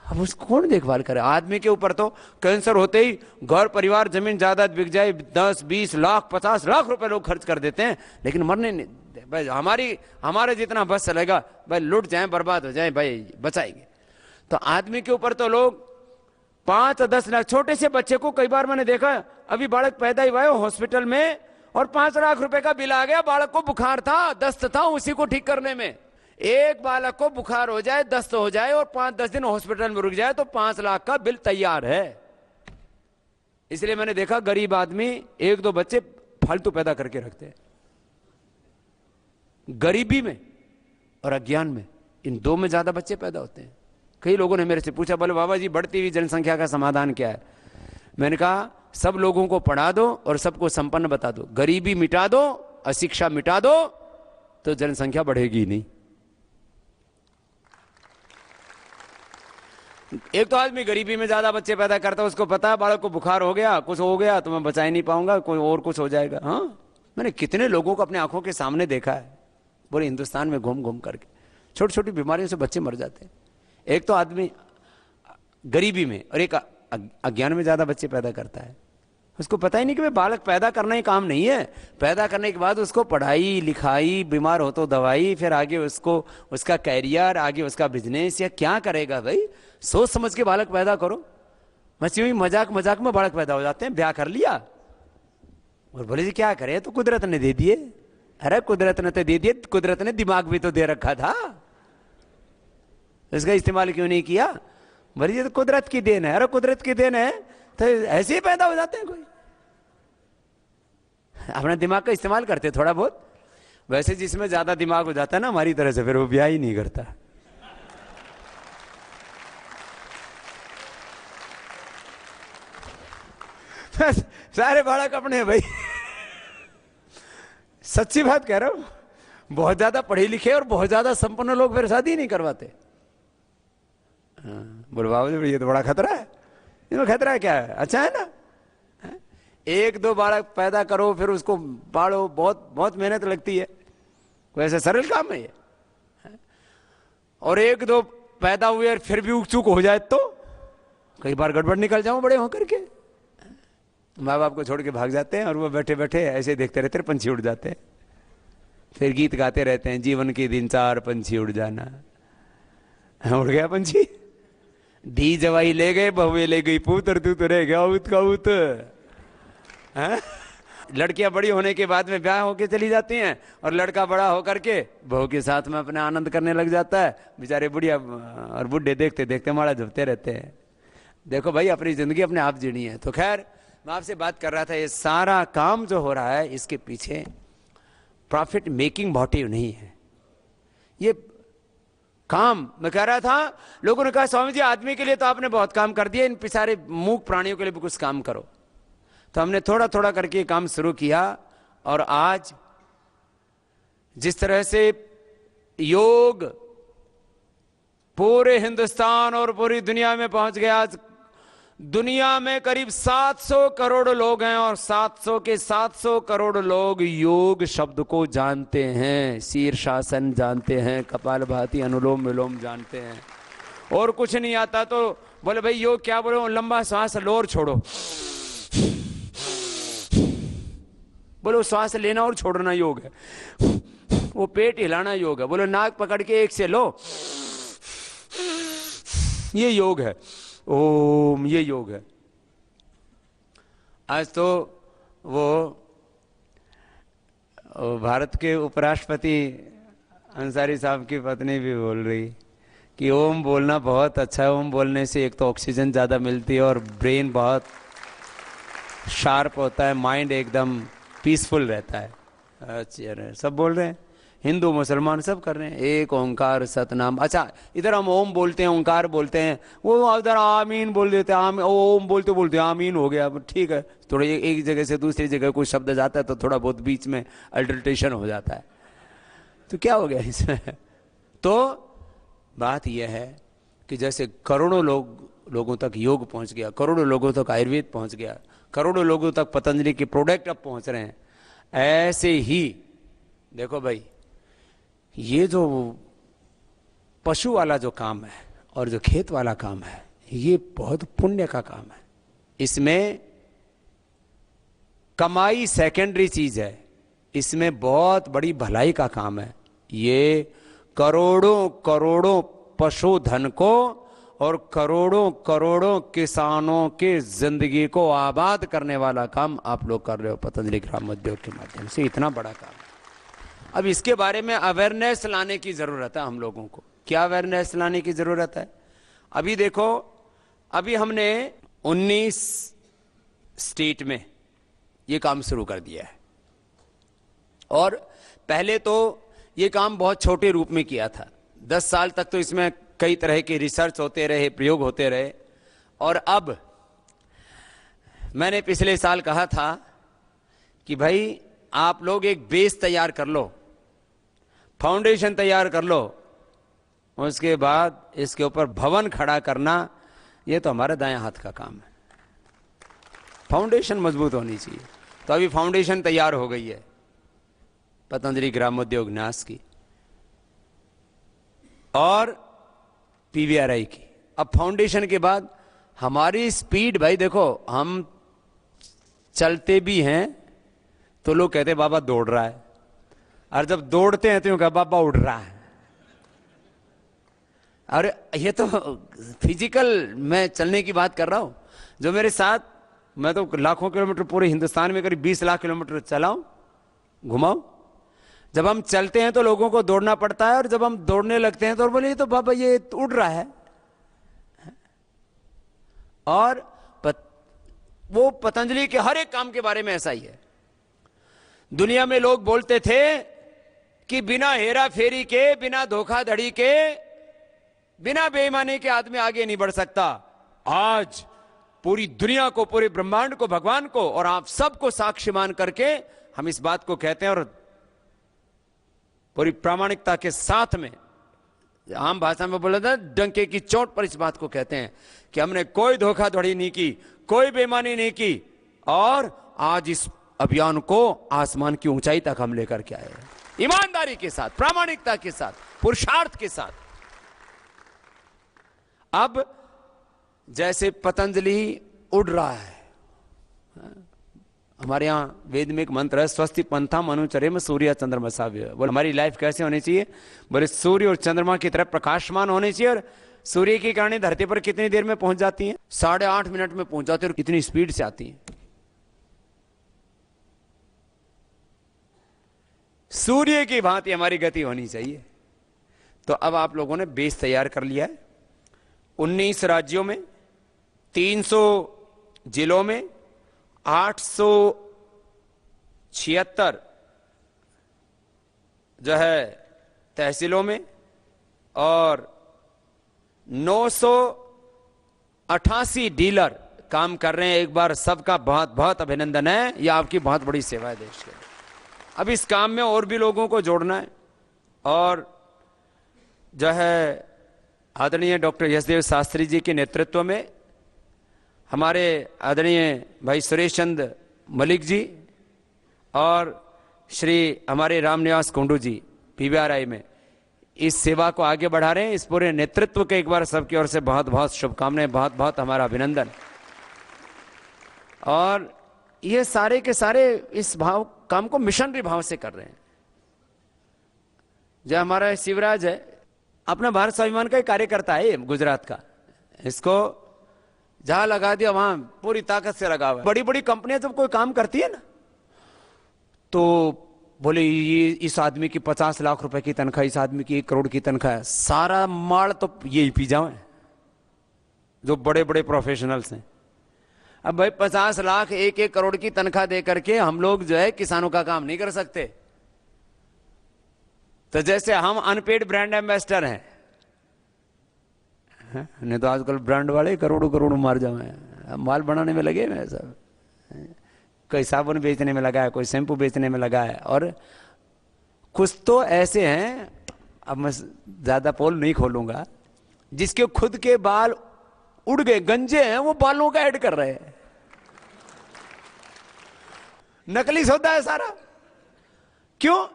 [SPEAKER 1] अब उसको कौन देखभाल करे? आदमी के ऊपर तो कैंसर होते ही घर परिवार जमीन जायदाद बिक जाए, 10-20 लाख 50 लाख रुपए लोग खर्च कर देते हैं, लेकिन मरने नहीं भाई। हमारे जितना बस चलेगा भाई, लुट जाए बर्बाद हो जाए भाई, बचाएंगे। तो आदमी के ऊपर तो लोग 5-10 लाख, छोटे से बच्चे को कई बार मैंने देखा, अभी बालक पैदा ही हुआ है हॉस्पिटल में और 5 लाख रुपए का बिल आ गया। बालक को बुखार था, दस्त था, उसी को ठीक करने में। एक बालक को बुखार हो जाए, दस्त हो जाए और 5-10 दिन हॉस्पिटल में रुक जाए तो 5 लाख का बिल तैयार है। इसलिए मैंने देखा गरीब आदमी 1-2 बच्चे फालतू पैदा करके रखते हैं। गरीबी में और अज्ञान में, इन 2 में ज्यादा बच्चे पैदा होते हैं। कई लोगों ने मेरे से पूछा, बोले बाबा जी बढ़ती हुई जनसंख्या का समाधान क्या है? मैंने कहा सब लोगों को पढ़ा दो और सबको संपन्न बता दो, गरीबी मिटा दो, अशिक्षा मिटा दो, तो जनसंख्या बढ़ेगी नहीं। एक तो आदमी गरीबी में ज्यादा बच्चे पैदा करता है, उसको पता है बालक को बुखार हो गया, कुछ हो गया तो मैं बचा ही नहीं पाऊंगा, कोई और कुछ हो जाएगा। हाँ, मैंने कितने लोगों को अपने आंखों के सामने देखा है, पूरे हिंदुस्तान में घूम घूम करके छोटी छोटी बीमारियों से बच्चे मर जाते हैं। एक तो आदमी गरीबी में और एक अज्ञान में ज्यादा बच्चे पैदा करता है। उसको पता ही नहीं कि भाई बालक पैदा करना ही काम नहीं है, पैदा करने के बाद उसको पढ़ाई लिखाई, बीमार हो तो दवाई, फिर आगे उसको उसका कैरियर, आगे उसका बिजनेस, या क्या करेगा भाई? सोच समझ के बालक पैदा करो। बस यूं ही मजाक मजाक में बालक पैदा हो जाते हैं, ब्याह कर लिया और बोले जी क्या करे, तो कुदरत ने दे दिए। अरे कुदरत ने तो दे दिए, कुदरत ने दिमाग भी तो दे रखा था, इसका इस्तेमाल क्यों नहीं किया? बोले जी तो कुदरत की देन है। अरे कुदरत की देन है तो ऐसे ही पैदा हो जाते हैं। कोई अपने दिमाग का इस्तेमाल करते थोड़ा बहुत। वैसे जिसमें ज्यादा दिमाग हो जाता है ना हमारी तरह से, फिर वो ब्याह ही नहीं करता। सारे बालक अपने भाई, सच्ची बात कह रहा हूं। बहुत ज्यादा पढ़े लिखे और बहुत ज्यादा संपन्न लोग फिर शादी नहीं करवाते। बोले बाबू जी ये तो बड़ा खतरा है। इसमें खतरा है क्या है? अच्छा है ना, 1-2 बालक पैदा करो फिर उसको पालो, बहुत बहुत मेहनत लगती है, कोई ऐसा सरल काम है ये? और 1-2 पैदा हुए और फिर भी उक चूक हो जाए तो कई बार गड़बड़ निकल जाऊं बड़े होकर के। माँ बाप को छोड़ के भाग जाते हैं और वो बैठे बैठे ऐसे देखते रहते हैं, पंछी उड़ जाते हैं, फिर गीत गाते रहते हैं, जीवन के दिन 4 पंछी उड़ जाना। उड़ गया पंछी, दी जवाई ले गए, बहुए ले गई पूत, और तू तो रह गया उत का उत। लड़कियां बड़ी होने के बाद में ब्याह होके चली जाती हैं और लड़का बड़ा होकर के बहू के साथ में अपने आनंद करने लग जाता है। बेचारे बुढ़िया और बुढ़े देखते देखते माड़ा झपते रहते हैं। देखो भाई अपनी जिंदगी अपने आप जीनी है। तो खैर मैं आपसे बात कर रहा था, ये सारा काम जो हो रहा है इसके पीछे प्रॉफिट मेकिंग मोटिव नहीं है। ये काम मैं कह रहा था, लोगों ने कहा स्वामी जी आदमी के लिए तो आपने बहुत काम कर दिया, इन पिसारे मूक प्राणियों के लिए भी कुछ काम करो। तो हमने थोड़ा थोड़ा करके काम शुरू किया, और आज जिस तरह से योग पूरे हिंदुस्तान और पूरी दुनिया में पहुंच गया, आज दुनिया में करीब 700 करोड़ लोग हैं, और 700 के 700 करोड़ लोग योग शब्द को जानते हैं, शीर्षासन जानते हैं, कपालभाति अनुलोम विलोम जानते हैं। और कुछ नहीं आता तो बोले भाई योग क्या, बोलो लंबा श्वास लो और छोड़ो, बोलो श्वास लेना और छोड़ना योग है, वो पेट हिलाना योग है, बोलो नाक पकड़ के एक से लो, ये योग है, ओम ये योग है। आज तो वो भारत के उपराष्ट्रपति अंसारी साहब की पत्नी भी बोल रही कि ओम बोलना बहुत अच्छा है, ओम बोलने से एक तो ऑक्सीजन ज़्यादा मिलती है और ब्रेन बहुत शार्प होता है, माइंड एकदम पीसफुल रहता है। अच्छा सब बोल रहे हैं, हिंदू मुसलमान सब कर रहे हैं, एक ओंकार सतनाम। अच्छा इधर हम ओम बोलते हैं, ओंकार बोलते हैं, वो उधर आमीन बोल देते हैं, ओम बोलते बोलते आमीन हो गया, ठीक है। थोड़ा एक जगह से दूसरी जगह कोई शब्द जाता है तो थोड़ा बहुत बीच में अल्टरटेशन हो जाता है, तो क्या हो गया इसमें। तो बात यह है कि जैसे करोड़ों लोगों तक योग पहुंच गया, करोड़ों लोगों तक आयुर्वेद पहुंच गया, करोड़ों लोगों तक पतंजलि के प्रोडक्ट अब पहुंच रहे हैं, ऐसे ही देखो भाई ये जो पशु वाला जो काम है और जो खेत वाला काम है, ये बहुत पुण्य का काम है। इसमें कमाई सेकेंडरी चीज है, इसमें बहुत बड़ी भलाई का काम है। ये करोड़ों करोड़ों पशुधन को और करोड़ों करोड़ों किसानों के जिंदगी को आबाद करने वाला काम आप लोग कर रहे हो पतंजलि ग्राम उद्योग के माध्यम से, इतना बड़ा काम है। अब इसके बारे में अवेयरनेस लाने की जरूरत है हम लोगों को। क्या अवेयरनेस लाने की जरूरत है? अभी देखो, अभी हमने 19 स्टेट में ये काम शुरू कर दिया है, और पहले तो ये काम बहुत छोटे रूप में किया था। 10 साल तक तो इसमें कई तरह के रिसर्च होते रहे, प्रयोग होते रहे, और अब मैंने पिछले साल कहा था कि भाई आप लोग एक बेस तैयार कर लो, फाउंडेशन तैयार कर लो, उसके बाद इसके ऊपर भवन खड़ा करना ये तो हमारे दाएं हाथ का काम है। फाउंडेशन मजबूत होनी चाहिए। तो अभी फाउंडेशन तैयार हो गई है पतंजलि ग्रामोद्योग न्यास की और पीवीआरआई की। अब फाउंडेशन के बाद हमारी स्पीड, भाई देखो हम चलते भी हैं तो लोग कहते हैं बाबा दौड़ रहा है, और जब दौड़ते हैं तो यूं कहा बाबा उड़ रहा है। और ये तो फिजिकल मैं चलने की बात कर रहा हूं। जो मेरे साथ, मैं तो लाखों किलोमीटर पूरे हिंदुस्तान में करीब 20 लाख किलोमीटर चलाऊं, घुमाऊं। जब हम चलते हैं तो लोगों को दौड़ना पड़ता है, और जब हम दौड़ने लगते हैं तो बोले तो बाबा ये उड़ रहा है। और वो पतंजलि के हर एक काम के बारे में ऐसा ही है। दुनिया में लोग बोलते थे कि बिना हेरा फेरी के, बिना धोखाधड़ी के, बिना बेईमानी के आदमी आगे नहीं बढ़ सकता। आज पूरी दुनिया को, पूरे ब्रह्मांड को, भगवान को और आप सबको साक्षी मान करके हम इस बात को कहते हैं, और पूरी प्रामाणिकता के साथ में, आम भाषा में बोला था डंके की चोट पर इस बात को कहते हैं कि हमने कोई धोखाधड़ी नहीं की, कोई बेईमानी नहीं की, और आज इस अभियान को आसमान की ऊंचाई तक हम लेकर के आए, ईमानदारी के साथ, प्रामाणिकता के साथ, पुरुषार्थ के साथ। अब जैसे पतंजलि उड़ रहा है, हमारे यहां वेद में एक मंत्र है, स्वस्ति पंथा मनुचर्य में सूर्य चंद्रमा। बोले हमारी लाइफ कैसे होनी चाहिए? बोले सूर्य और चंद्रमा की तरह प्रकाशमान होनी चाहिए। और सूर्य की किरणें धरती पर कितनी देर में पहुंच जाती हैं? 8.5 मिनट में पहुंच जाती है, और कितनी स्पीड से आती हैं। सूर्य की भांति हमारी गति होनी चाहिए। तो अब आप लोगों ने बेस तैयार कर लिया है। 19 राज्यों में, 300 जिलों में, 876 जो है तहसीलों में, और 988 डीलर काम कर रहे हैं। एक बार सबका बहुत बहुत अभिनंदन है, यह आपकी बहुत बड़ी सेवा है देश के लिए। अब इस काम में और भी लोगों को जोड़ना है और जो है आदरणीय डॉक्टर यशदेव शास्त्री जी के नेतृत्व में हमारे आदरणीय भाई सुरेश चंद्र मलिक जी और श्री हमारे रामनिवास कुंडू जी पीवीआरआई में इस सेवा को आगे बढ़ा रहे हैं। इस पूरे नेतृत्व के एक बार सबकी ओर से बहुत बहुत शुभकामनाएं, बहुत बहुत हमारा अभिनंदन। और ये सारे के सारे इस भाव काम को मिशनरी भाव से कर रहे हैं। जो हमारा शिवराज है अपना भारत स्वाभिमान का ही कार्यकर्ता है गुजरात का, इसको जहां लगा दिया वहां पूरी ताकत से लगा हुआ है। बड़ी बड़ी कंपनियां जब कोई काम करती है ना तो बोले ये इस आदमी की 50 लाख रुपए की तनख्वाह, इस आदमी की 1 करोड़ की तनख्वाह है। सारा माल तो यही पी जाओ जो बड़े बड़े प्रोफेशनल्स हैं। अब भाई 50 लाख 1-1 करोड़ की तनख्वाह दे करके हम लोग जो है किसानों का काम नहीं कर सकते। तो जैसे हम अनपेड ब्रांड एम्बेसडर हैं, नहीं तो आजकल ब्रांड वाले करोड़ों करोड़ों मार जाए, माल बनाने में लगे हुए सब। कोई साबुन बेचने में लगा है, कोई शैम्पू बेचने में लगा है, और कुछ तो ऐसे हैं, अब मैं ज्यादा पोल नहीं खोलूंगा, जिसके खुद के बाल उड़ गए, गंजे हैं, वो बालों का ऐड कर रहे हैं। नकली सौदा है सारा। क्यों?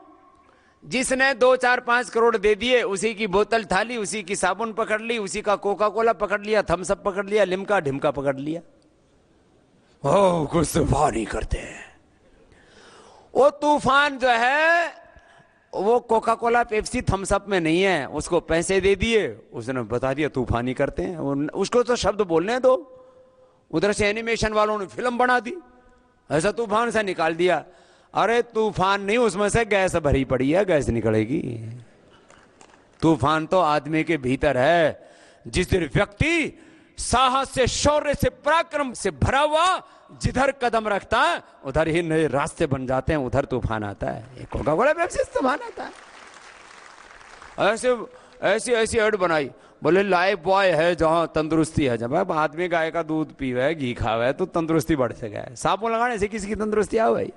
[SPEAKER 1] जिसने 2, 4, 5 करोड़ दे दिए उसी की बोतल थाली, उसी की साबुन पकड़ ली, उसी का कोका कोला पकड़ लिया, थम्स अप पकड़ लिया, लिमका ढिमका पकड़ लिया। ओ कुछ तूफान ही करते हैं। वो तूफान जो है वो Coca Cola Pepsi Thums Up में नहीं है, उसको पैसे दे दिए, उसने बता दिया तूफान ही करते हैं। उसको तो शब्द बोलने दो। उधर से एनिमेशन वालों ने फिल्म बना दी, ऐसा तूफान से निकाल दिया। अरे तूफान नहीं, उसमें से गैस भरी पड़ी है, गैस निकलेगी। तूफान तो आदमी के भीतर है। जिस दिन व्यक्ति साहस से, शौर्य से, पराक्रम से भरा हुआ जिधर कदम रखता है उधर ही नए रास्ते बन जाते हैं, उधर तूफान आता है। कोका कोला पेप्सी तूफान आता है। ऐसे ऐसी ऐड बनाई, बोले लाइफ बॉय है जहां तंदुरुस्ती है। जब आदमी गाय का दूध पीवे है, घी खावे है, तो तंदुरुस्ती बढ़ सके है। साबुन लगाने से किसी की तंदुरुस्ती आओ भाई?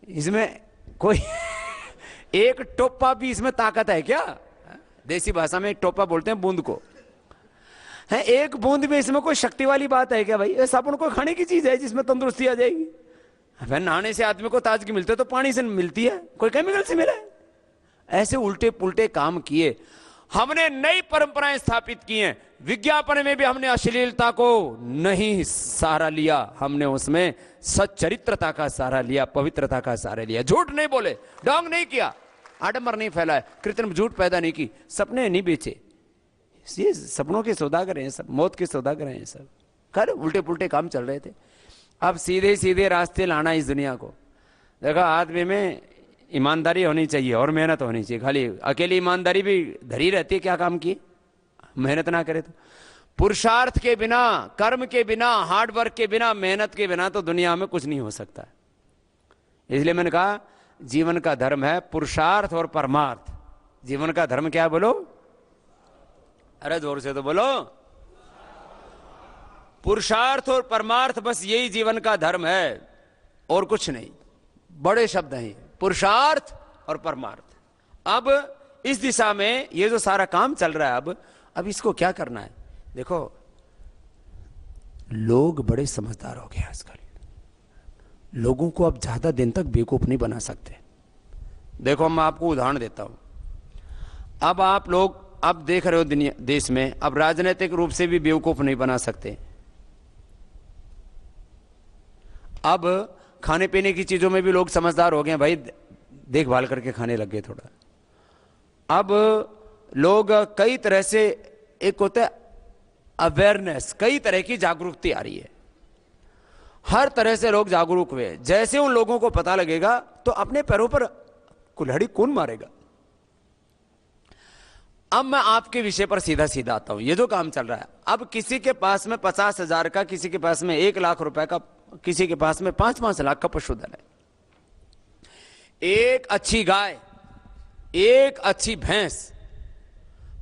[SPEAKER 1] इसमें कोई एक टोपा भी इसमें ताकत है क्या? देसी भाषा में एक टोपा बोलते हैं बूंद को, है। एक बूंद में इसमें कोई शक्ति वाली बात है क्या भाई? ये साबुन कोई खाने की चीज है जिसमें तंदुरुस्ती आ जाएगी? भाई नहाने से आदमी को ताजगी मिलती है तो पानी से मिलती है, कोई केमिकल से मिला है? ऐसे उल्टे पुल्टे काम किए। हमने नई परंपराएं स्थापित की हैं। विज्ञापन में भी हमने अश्लीलता को नहीं सहारा लिया, हमने उसमें सच्चरित्रता का सहारा लिया, पवित्रता का सहारा लिया। झूठ नहीं बोले, ढोंग नहीं किया, आडंबर नहीं फैलाया, कृत्रिम झूठ पैदा नहीं की, सपने नहीं बेचे। ये सपनों के सौदागर हैं सब, मौत के सौदागर हैं सब। कर उल्टे पुल्टे काम चल रहे थे। अब सीधे सीधे रास्ते लाना इस दुनिया को। देखो आदमी में ईमानदारी होनी चाहिए और मेहनत होनी चाहिए। खाली अकेली ईमानदारी भी धरी रहती है, क्या काम की मेहनत ना करे तो। पुरुषार्थ के बिना, कर्म के बिना, हार्ड वर्क के बिना, मेहनत के बिना तो दुनिया में कुछ नहीं हो सकता। इसलिए मैंने कहा जीवन का धर्म है पुरुषार्थ और परमार्थ। जीवन का धर्म क्या है बोलो? अरे जोर से तो बोलो। पुरुषार्थ और परमार्थ, बस यही जीवन का धर्म है और कुछ नहीं। बड़े शब्द हैं पुरुषार्थ और परमार्थ। अब इस दिशा में ये जो सारा काम चल रहा है, अब इसको क्या करना है? देखो लोग बड़े समझदार हो गए आजकल। लोगों को अब ज्यादा दिन तक बेवकूफ नहीं बना सकते। देखो मैं आपको उदाहरण देता हूं। अब आप लोग अब देख रहे हो दुनिया देश में, अब राजनीतिक रूप से भी बेवकूफ नहीं बना सकते। अब खाने पीने की चीजों में भी लोग समझदार हो गए भाई, देखभाल करके खाने लग गए थोड़ा। अब लोग कई तरह से, एक होता है अवेयरनेस, कई तरह की जागरूकता आ रही है। हर तरह से लोग जागरूक हुए। जैसे उन लोगों को पता लगेगा तो अपने पैरों पर कुल्हाड़ी कौन मारेगा। अब मैं आपके विषय पर सीधा सीधा आता हूं। ये जो काम चल रहा है, अब किसी के पास में 50,000 का, किसी के पास में 1 लाख रुपए का, किसी के पास में 5-5 लाख का पशुधन है। एक अच्छी गाय एक अच्छी भैंस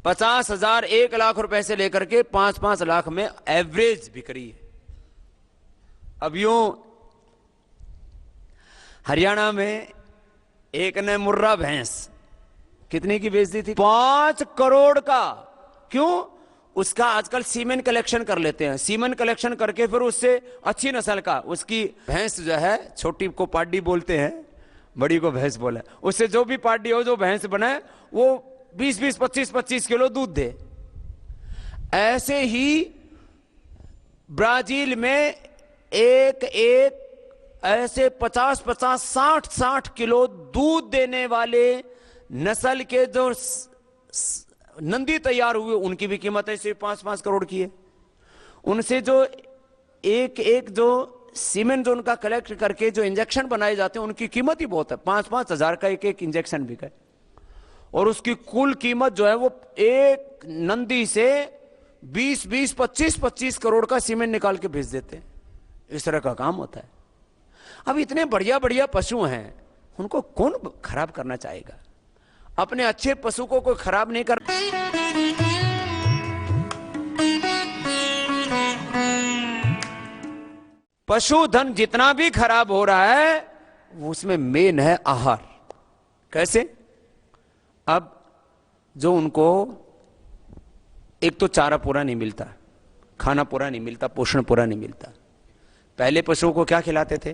[SPEAKER 1] 50,000 1,00,000 रुपए से लेकर के 5-5 लाख में एवरेज बिक रही है। अब यूं हरियाणा में एक ने मुर्रा भैंस कितने की बेच दी थी? 5 करोड़ का। क्यों? उसका आजकल सीमेन कलेक्शन कर लेते हैं, सीमेन कलेक्शन करके फिर उससे अच्छी नस्ल का उसकी भैंस जो है, छोटी को पाडी बोलते हैं, बड़ी को भैंस बोला, उससे जो भी पाडी हो, जो भैंस बनाए वो 20-20 25-25 किलो दूध दे। ऐसे ही ब्राजील में एक ऐसे 50-50 60-60 किलो दूध देने वाले नस्ल के जो नंदी तैयार हुए, उनकी भी कीमत ऐसे 5-5 करोड़ की है। उनसे जो एक जो सीमेंट जो उनका कलेक्ट करके जो इंजेक्शन बनाए जाते हैं, उनकी कीमत ही बहुत है, 5-5 हजार का एक इंजेक्शन बिका है। और उसकी कुल कीमत जो है वो एक नंदी से 20-20 25-25 करोड़ का सीमेंट निकाल के भेज देते हैं। इस तरह का काम होता है। अब इतने बढ़िया बढ़िया पशु हैं, उनको कौन खराब करना चाहेगा? अपने अच्छे पशु को कोई खराब नहीं कर। पशुधन जितना भी खराब हो रहा है, उसमें मेन है आहार। कैसे? अब जो उनको एक तो चारा पूरा नहीं मिलता, खाना पूरा नहीं मिलता, पोषण पूरा नहीं मिलता। पहले पशुओं को क्या खिलाते थे?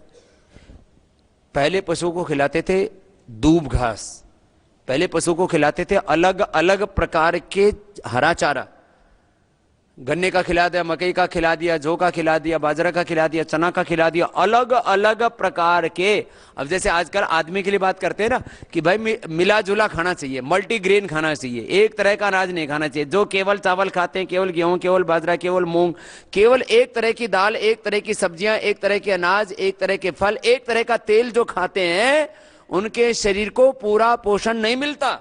[SPEAKER 1] पहले पशुओं को खिलाते थे दूब घास, पहले पशु को खिलाते थे अलग अलग प्रकार के हरा चारा, गन्ने का खिला दिया, मकई का खिला दिया, जौ का खिला दिया, बाजरा का खिला दिया, चना का खिला दिया, अलग अलग प्रकार के। अब जैसे आजकल आदमी के लिए बात करते हैं ना कि भाई मिला जुला खाना चाहिए, मल्टीग्रेन खाना चाहिए, एक तरह का अनाज नहीं खाना चाहिए। जो केवल चावल खाते हैं, केवल गेहूं, केवल बाजरा, केवल मूंग, केवल एक तरह की दाल, एक तरह की सब्जियां, एक तरह के अनाज, एक तरह के फल, एक तरह का तेल जो खाते हैं, उनके शरीर को पूरा पोषण नहीं मिलता।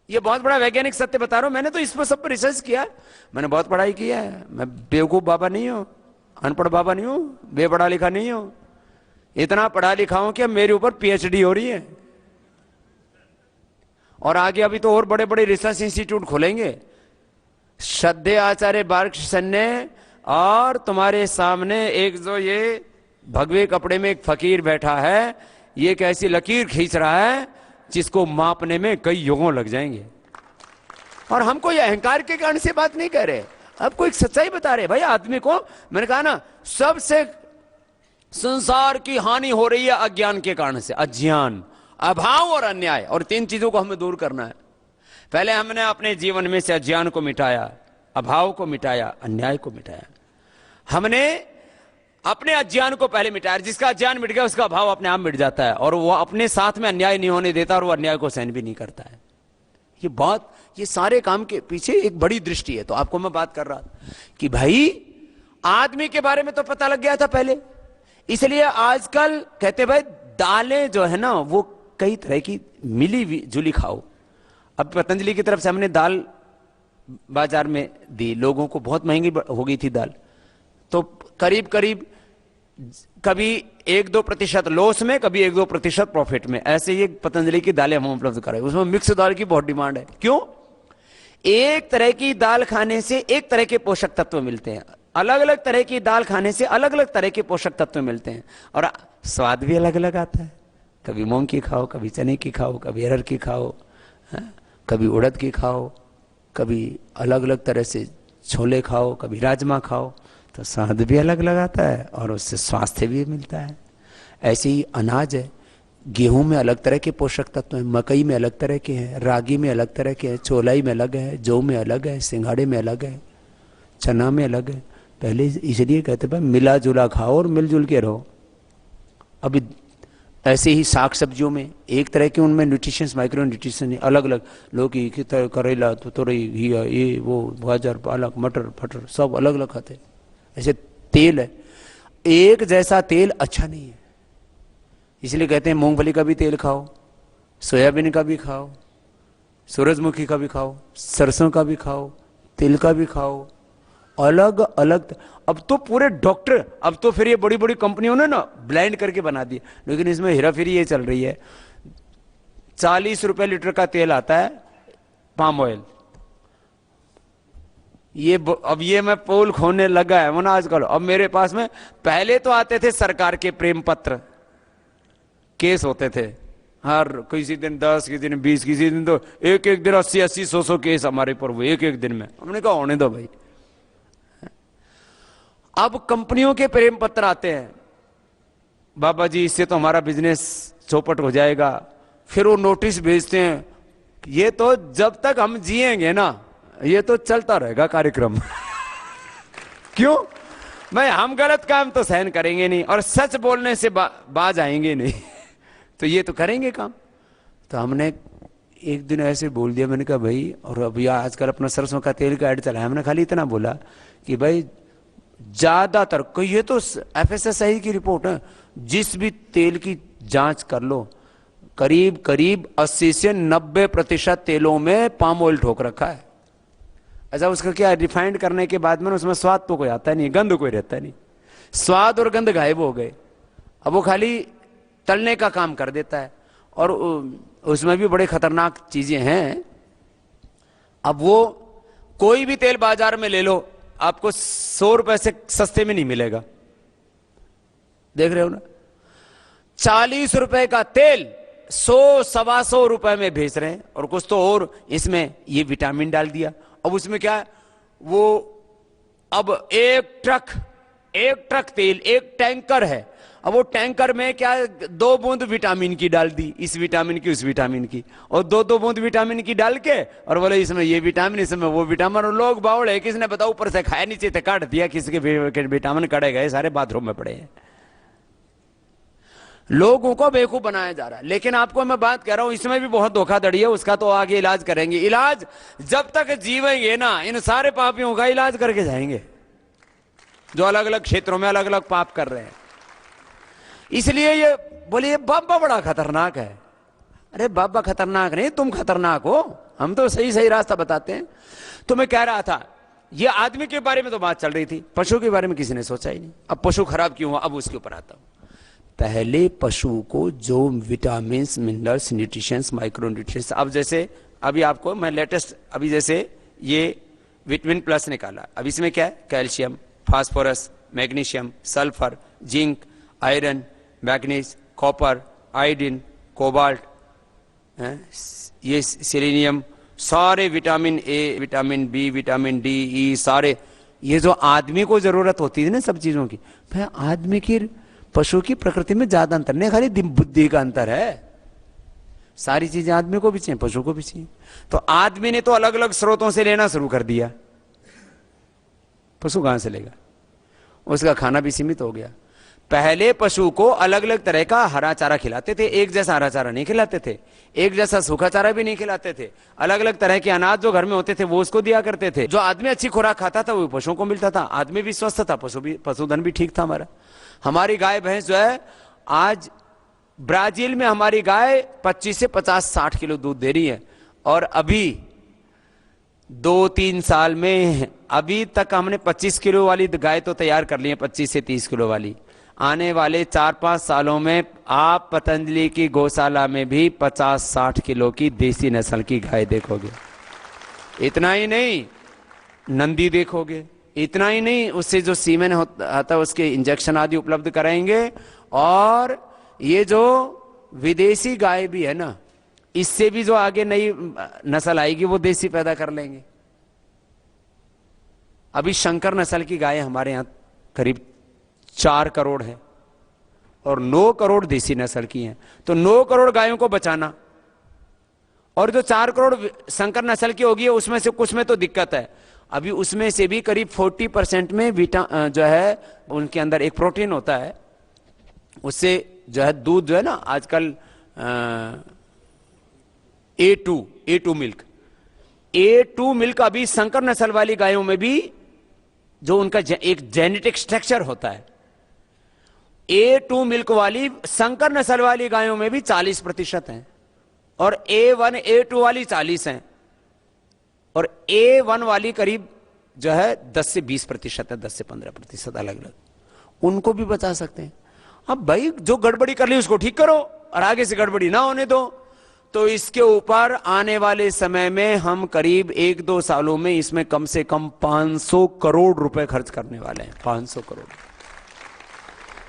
[SPEAKER 1] ये बहुत बड़ा वैज्ञानिक सत्य बता रहा हूं। मैंने तो इस पर सब पर रिसर्च किया, मैंने बहुत पढ़ाई की है। मैं बेवकूफ बाबा नहीं हूं, अनपढ़ बाबा नहीं हूं, बेपढ़ा लिखा नहीं हूं। इतना पढ़ा लिखा हूं कि मेरे ऊपर पीएचडी हो रही है, और आगे अभी तो और बड़े बड़े रिसर्च इंस्टीट्यूट खोलेंगे। श्रद्धेय आचार्य बालकृष्ण ने, और तुम्हारे सामने एक जो ये भगवे कपड़े में एक फकीर बैठा है, ये कैसी लकीर खींच रहा है जिसको मापने में कई युगों लग जाएंगे। और हम कोई अहंकार के कारण से बात नहीं कर रहे, अब कोई सच्चाई बता रहे। भाई आदमी को, मैंने कहा ना, सबसे संसार की हानि हो रही है अज्ञान के कारण से। अज्ञान, अभाव और अन्याय, और 3 चीजों को हमें दूर करना है। पहले हमने अपने जीवन में से अज्ञान को मिटाया, अभाव को मिटाया, अन्याय को मिटाया। हमने अपने अज्ञान को पहले मिटाया। जिसका अज्ञान मिट गया उसका अभाव अपने आप मिट जाता है, और वो अपने साथ में अन्याय नहीं होने देता, और वो अन्याय को सहन भी नहीं करता है। ये सारे काम के पीछे एक बड़ी दृष्टि है। तो आपको मैं बात कर रहा था कि भाई आदमी के बारे में तो पता लग गया था पहले, इसलिए आजकल कहते भाई दालें जो है ना वो कई तरह की मिली जुली खाओ। अब पतंजलि की तरफ से हमने दाल बाजार में दी, लोगों को बहुत महंगी हो गई थी दाल, तो करीब करीब कभी 1-2% लॉस में, कभी 1-2% प्रॉफिट में, ऐसे ये पतंजलि की दालें हम उपलब्ध कराए। उसमें मिक्स दाल की बहुत डिमांड है। क्यों? एक तरह की दाल खाने से एक तरह के पोषक तत्व मिलते हैं, अलग अलग तरह की दाल खाने से अलग अलग तरह के पोषक तत्व मिलते हैं, और स्वाद भी अलग अलग आता है। कभी मूंग की खाओ, कभी चने की खाओ, कभी अरहर की खाओ, कभी उड़द की खाओ, कभी अलग अलग तरह से छोले खाओ, कभी राजमा खाओ, तो स्वाद भी अलग अलग आता है और उससे स्वास्थ्य भी मिलता है। ऐसे ही अनाज है, गेहूं में अलग तरह के पोषक तत्व हैं, मकई में अलग तरह के हैं, रागी में अलग तरह के हैं, चौलाई में अलग है, जौ में अलग है, सिंघाड़े में अलग है, चना में अलग है। पहले इसलिए कहते भाई मिला जुला खाओ और मिलजुल के रहो। अभी ऐसे ही साग सब्जियों में एक तरह के उनमें न्यूट्रिशंस, माइक्रो न्यूट्रिशन अलग अलग, लौकी, करेला, तुरई, घिया, ये वो, गाजर, पालक, मटर फटर सब अलग अलग खाते। ऐसे तेल है, एक जैसा तेल अच्छा नहीं है, इसलिए कहते हैं मूंगफली का भी तेल खाओ, सोयाबीन का भी खाओ, सूरजमुखी का भी खाओ, सरसों का भी खाओ, तिल का भी खाओ, अलग अलग। अब तो पूरे डॉक्टर, अब तो फिर ये बड़ी बड़ी कंपनियों ने ना ब्लेंड करके बना दिए, लेकिन इसमें हेराफेरी ये चल रही है। ₹40 लीटर का तेल आता है पाम ऑयल। अब ये मैं पोल खोने लगा है वो ना आजकल। अब मेरे पास में पहले तो आते थे सरकार के प्रेम पत्र, केस होते थे हर किसी दिन 10, किसी दिन 20, किसी दिन तो एक एक दिन 80, 100 केस हमारे पर हुए एक एक दिन में। हमने कहा होने दो भाई। अब कंपनियों के प्रेम पत्र आते हैं, बाबा जी इससे तो हमारा बिजनेस चौपट हो जाएगा। फिर वो नोटिस भेजते हैं, ये तो जब तक हम जिएंगे ना ये तो चलता रहेगा कार्यक्रम। क्यों भाई, हम गलत काम तो सहन करेंगे नहीं और सच बोलने से बाज आएंगे नहीं। तो ये तो करेंगे काम। तो हमने एक दिन ऐसे बोल दिया, मैंने कहा भाई, और अभी आजकल अपना सरसों का तेल का ऐड चला है, हमने खाली इतना बोला कि भाई ज्यादातर, ये तो FSSAI की रिपोर्ट है, जिस भी तेल की जांच कर लो करीब करीब 80 से 90% तेलों में पाम ऑयल ठोक रखा है। अच्छा उसका क्या, रिफाइंड करने के बाद में उसमें स्वाद तो कोई आता नहीं, गंध कोई रहता नहीं, स्वाद और गंध गायब हो गए। अब वो खाली तलने का काम कर देता है और उसमें भी बड़े खतरनाक चीजें हैं। अब वो कोई भी तेल बाजार में ले लो आपको ₹100 से सस्ते में नहीं मिलेगा। देख रहे हो ना, ₹40 का तेल 100, ₹125 में बेच रहे हैं। और कुछ तो और इसमें ये विटामिन डाल दिया। अब उसमें क्या है, वो अब एक ट्रक तेल, एक टैंकर है, अब वो टैंकर में क्या 2 बूंद विटामिन की डाल दी, इस विटामिन की उस विटामिन की, और 2-2 बूंद विटामिन की डाल के और बोले इसमें ये विटामिन इसमें वो विटामिन। और लोग बावड़ है, किसने बताओ ऊपर से खाया नीचे थे काट दिया, किसके विटामिन कड़े गए सारे बाथरूम में पड़े हैं। लोगों को बेवकूफ बनाया जा रहा है। लेकिन आपको मैं बात कह रहा हूं, इसमें भी बहुत धोखाधड़ी है, उसका तो आगे इलाज करेंगे। इलाज जब तक जीवेंगे ना, इन सारे पापियों का इलाज करके जाएंगे जो अलग अलग क्षेत्रों में अलग अलग पाप कर रहे हैं। इसलिए ये बोलिए बाबा बड़ा खतरनाक है। अरे बाबा खतरनाक नहीं, तुम खतरनाक हो, हम तो सही सही रास्ता बताते हैं। तो मैं कह रहा था, ये आदमी के बारे में तो बात चल रही थी, पशु के बारे में किसी ने सोचा ही नहीं। अब पशु खराब क्यों हुआ, अब उसके ऊपर आता हूं। पहले पशु को जो vitamin, minerals, nutritions, micro nutritions, अब जैसे अभी आपको मैं लेटेस्ट, अभी जैसे ये विटामिन प्लस निकाला, अब इसमें क्या है, calcium, phosphorus, magnesium, sulphur, zinc, iron, manganese, copper, iodine, cobalt, ये सेलेनियम, सारे vitamin A, vitamin B, vitamin D, E, सारे ये जो आदमी को जरूरत होती है ना सब चीजों की, भाई आदमी की पशु की प्रकृति में ज्यादा अंतर नहीं, खाली बुद्धि का अंतर है। सारी चीजें आदमी को भी चाहिए, पशु को भी चाहिए। तो आदमी ने तो अलग अलग स्रोतों से लेना शुरू कर दिया, पशु कहां से लेगा, उसका खाना भी सीमित हो गया। पहले पशु को अलग अलग तरह का हरा चारा खिलाते थे, एक जैसा हरा चारा नहीं खिलाते थे, एक जैसा सूखा चारा भी नहीं खिलाते थे। अलग अलग तरह के अनाज जो घर में होते थे वो उसको दिया करते थे। जो आदमी अच्छी खुराक खाता था वो पशुओं को मिलता था, आदमी भी स्वस्थ था, पशुधन भी ठीक था हमारा। हमारी गाय भैंस जो है, आज ब्राजील में हमारी गाय 25 से 50-60 किलो दूध दे रही है, और अभी 2-3 साल में अभी तक हमने 25 किलो वाली गाय तो तैयार कर ली है, 25 से 30 किलो वाली। आने वाले 4-5 सालों में आप पतंजलि की गौशाला में भी 50-60 किलो की देसी नस्ल की गाय देखोगे। इतना ही नहीं, नंदी देखोगे। इतना ही नहीं, उससे जो सीमेन होता है उसके इंजेक्शन आदि उपलब्ध कराएंगे। और ये जो विदेशी गाय भी है ना, इससे भी जो आगे नई नस्ल आएगी वो देसी पैदा कर लेंगे। अभी शंकर नस्ल की गाय हमारे यहां करीब 4 करोड़ है और 9 करोड़ देसी नस्ल की हैं। तो 9 करोड़ गायों को बचाना, और जो 4 करोड़ शंकर नस्ल की होगी उसमें से कुछ में तो दिक्कत है। अभी उसमें से भी करीब 40% में जो है उनके अंदर एक प्रोटीन होता है, उससे जो है दूध जो है ना आजकल A2 मिल्क अभी शंकर नस्ल वाली गायों में भी जो उनका एक जेनेटिक स्ट्रक्चर होता है, A2 मिल्क वाली शंकर नस्ल वाली गायों में भी 40% है, और A1 A2 वाली 40 है, और A1 वाली करीब जो है 10 से 20% है, 10 से 15% अलग अलग, उनको भी बचा सकते हैं। अब भाई जो गड़बड़ी कर ली उसको ठीक करो और आगे से गड़बड़ी ना होने दो। तो इसके ऊपर आने वाले समय में हम करीब 1-2 सालों में इसमें कम से कम 500 करोड़ रुपए खर्च करने वाले हैं। 500 करोड़।